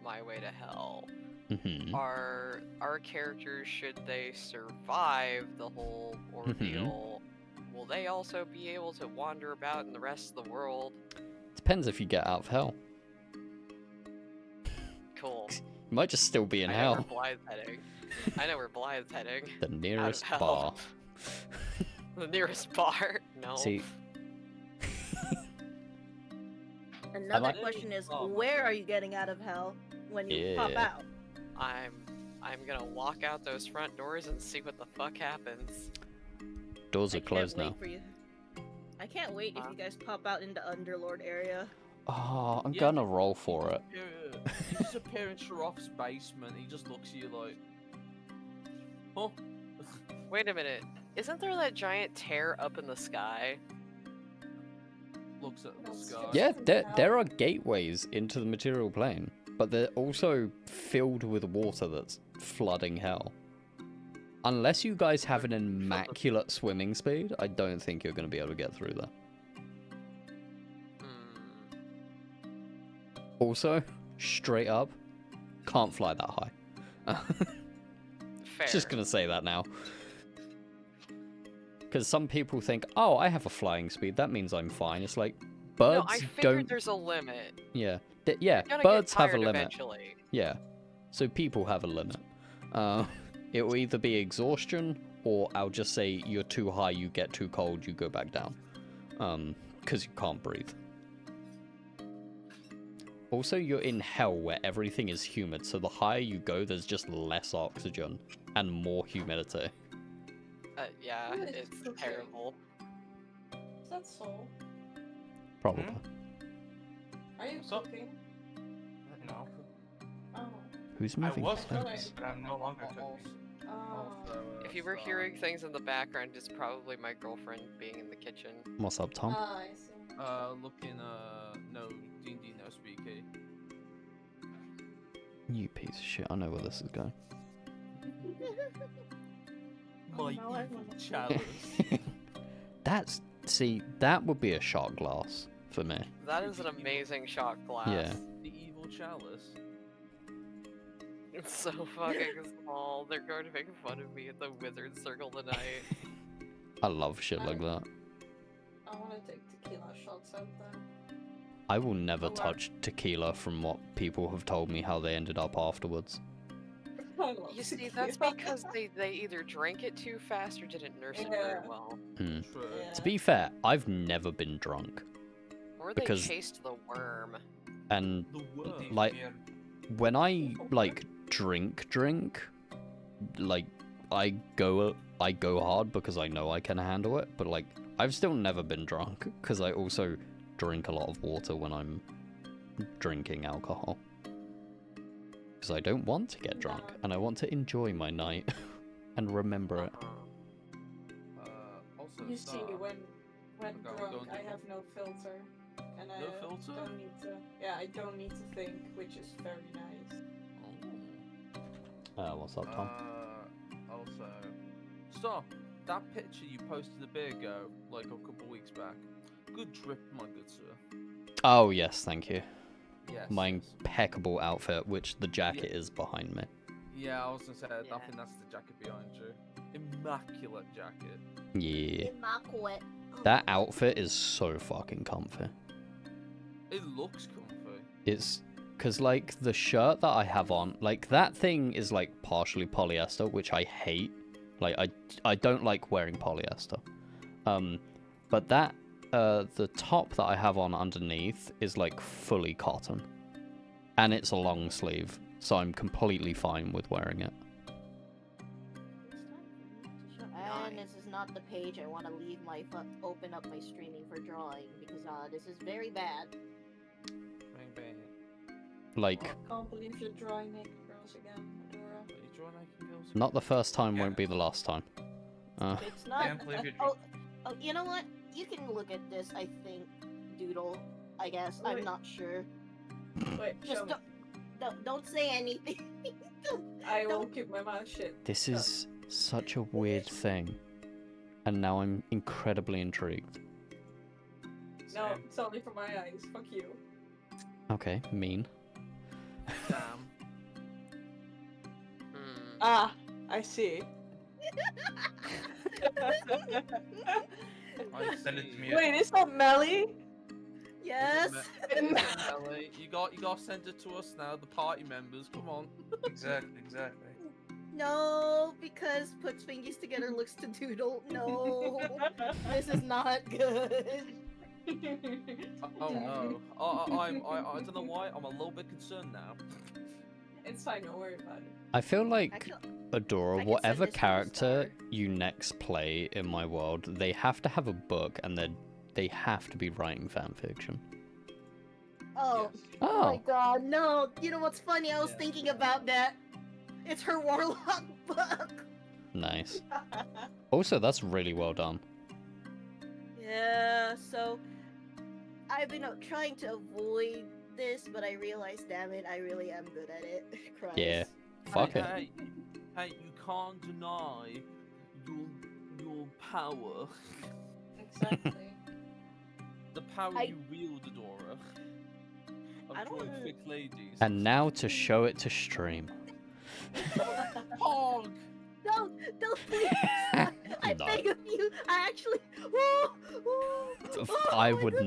My Way to Hell, Mhm. our characters, should they survive the whole ordeal, will they also be able to wander about in the rest of the world? Depends if you get out of hell. Cool. You might just still be in I know hell. where Blythe's heading. I know where Blythe's heading. The nearest hell. bar. The nearest bar? No. See, Another might- question is, where are you getting out of hell when you pop Yeah. out? I'm gonna walk out those front doors and see what the fuck happens. doors I are can't closed now. wait for you. I can't wait if you guys pop out into Underlord area. Oh, I'm Yeah, gonna roll for it. You just appear in Sharof's basement. He just looks at you like, oh. Wait a minute. Isn't there that giant tear up in the sky? Looks at the sky. Yeah, there are gateways into the material plane, but they're also filled with water that's flooding hell. Unless you guys have an immaculate swimming speed, I don't think you're going to be able to get through there. Also, straight up, can't fly that high. Fair. Just going to say that now. Because some people think, oh, I have a flying speed, that means I'm fine. It's like, birds No, I figured don't... there's a limit. Yeah, You're gonna birds get have a tired limit. eventually. Yeah, so people have a limit. It will either be exhaustion, or I'll just say you're too high, you get too cold, you go back down. Because you can't breathe. Also, you're in hell where everything is humid, so the higher you go, there's just less oxygen and more humidity. Yeah, What is it's cooking? terrible. Is that Soul? Probably. Are you What's up? cooking? No. Oh. Who's I moving was plates? cooking, but I'm no longer cooking. Oh. If you were hearing things in the background, it's probably my girlfriend being in the kitchen. What's up, Tom? I see. Looking, no, D&D, no speaky. You piece of shit, I know where this is going. My now I evil wanna see. chalice. See, that would be a shot glass for me. That is an amazing shot glass. Yeah. The evil chalice. It's so fucking small. They're going to make fun of me at the Wizard Circle tonight. I love shit like that. I want to take tequila shots out there. I will never Oh, wow. touch tequila from what people have told me how they ended up afterwards. I love You see, tequila. that's because they either drank it too fast or didn't nurse it very Yeah. well. Hmm. True. Yeah. To be fair, I've never been drunk. Or they Because- chased the worm. And The worm. like when I like drink, like I go hard because I know I can handle it, but like I've still never been drunk because I also drink a lot of water when I'm drinking alcohol. Because I don't want to get drunk and I want to enjoy my night and remember it. Also, You see, Star, when Okay, drunk, don't I do- have no filter, and I No filter? don't need to. Yeah, I don't need to think, which is very nice. What's up, Tom? Also, Star, that picture you posted a bit ago, like a couple weeks back. Good drip, my good sir. Oh yes, thank you. Yes. My yes. impeccable outfit, which the jacket is behind me. Yeah, I was gonna say, I Yeah. think that's the jacket behind you. Immaculate jacket. Yeah. Immaculate. Oh That my outfit is so fucking comfy. It looks comfy. It's because like the shirt that I have on, like that thing is like partially polyester, which I hate. Like I don't like wearing polyester. But that the top that I have on underneath is like fully cotton. And it's a long sleeve, so I'm completely fine with wearing it. And this is not the page I want to leave my open up my streaming for drawing because this is very bad. Bang bang. Like, I can't believe you're drawing naked girls again, Adora. Are you drawing naked girls? not the first time, Yeah. won't be the last time. It's not. Can't believe you're oh, you know what? You can look at this. I think, Doodle. I guess I'm Wait. not sure. Wait, show Just me. don't say anything. I will don't- keep my mouth shut. This is such a weird thing. And now I'm incredibly intrigued. No, Same. it's only for my eyes. Fuck you. Okay, mean. Damn. Hmm. Ah, I see. I Send it to see. me. Wait, is that Melly? Yes. Ellie, you gotta send it to us now, the party members. Come on. Exactly. No, because puts fingers together looks to Doodle. No, this is not good. Oh no. I don't know why. I'm a little bit concerned now. It's fine, don't worry about it. I feel I like can- Adora, I can whatever send this to character Star. you next play in my world, they have to have a book and they have to be writing fanfiction. Oh, Yes. oh my Oh, god, no. You know what's funny? I was Yeah. thinking about that. It's her warlock book. nice. Also, that's really well done. Yeah, so I've been trying to avoid this, but I realized, damn it, I really am good at it. Christ. Yeah. Fuck it. Hey, you can't deny your power. Exactly. The power I- you wield, Adora. I Of don't drawing wanna- thick ladies. And now to show it to stream. Pog! Don't please. I No. beg of you. I actually. I Oh my would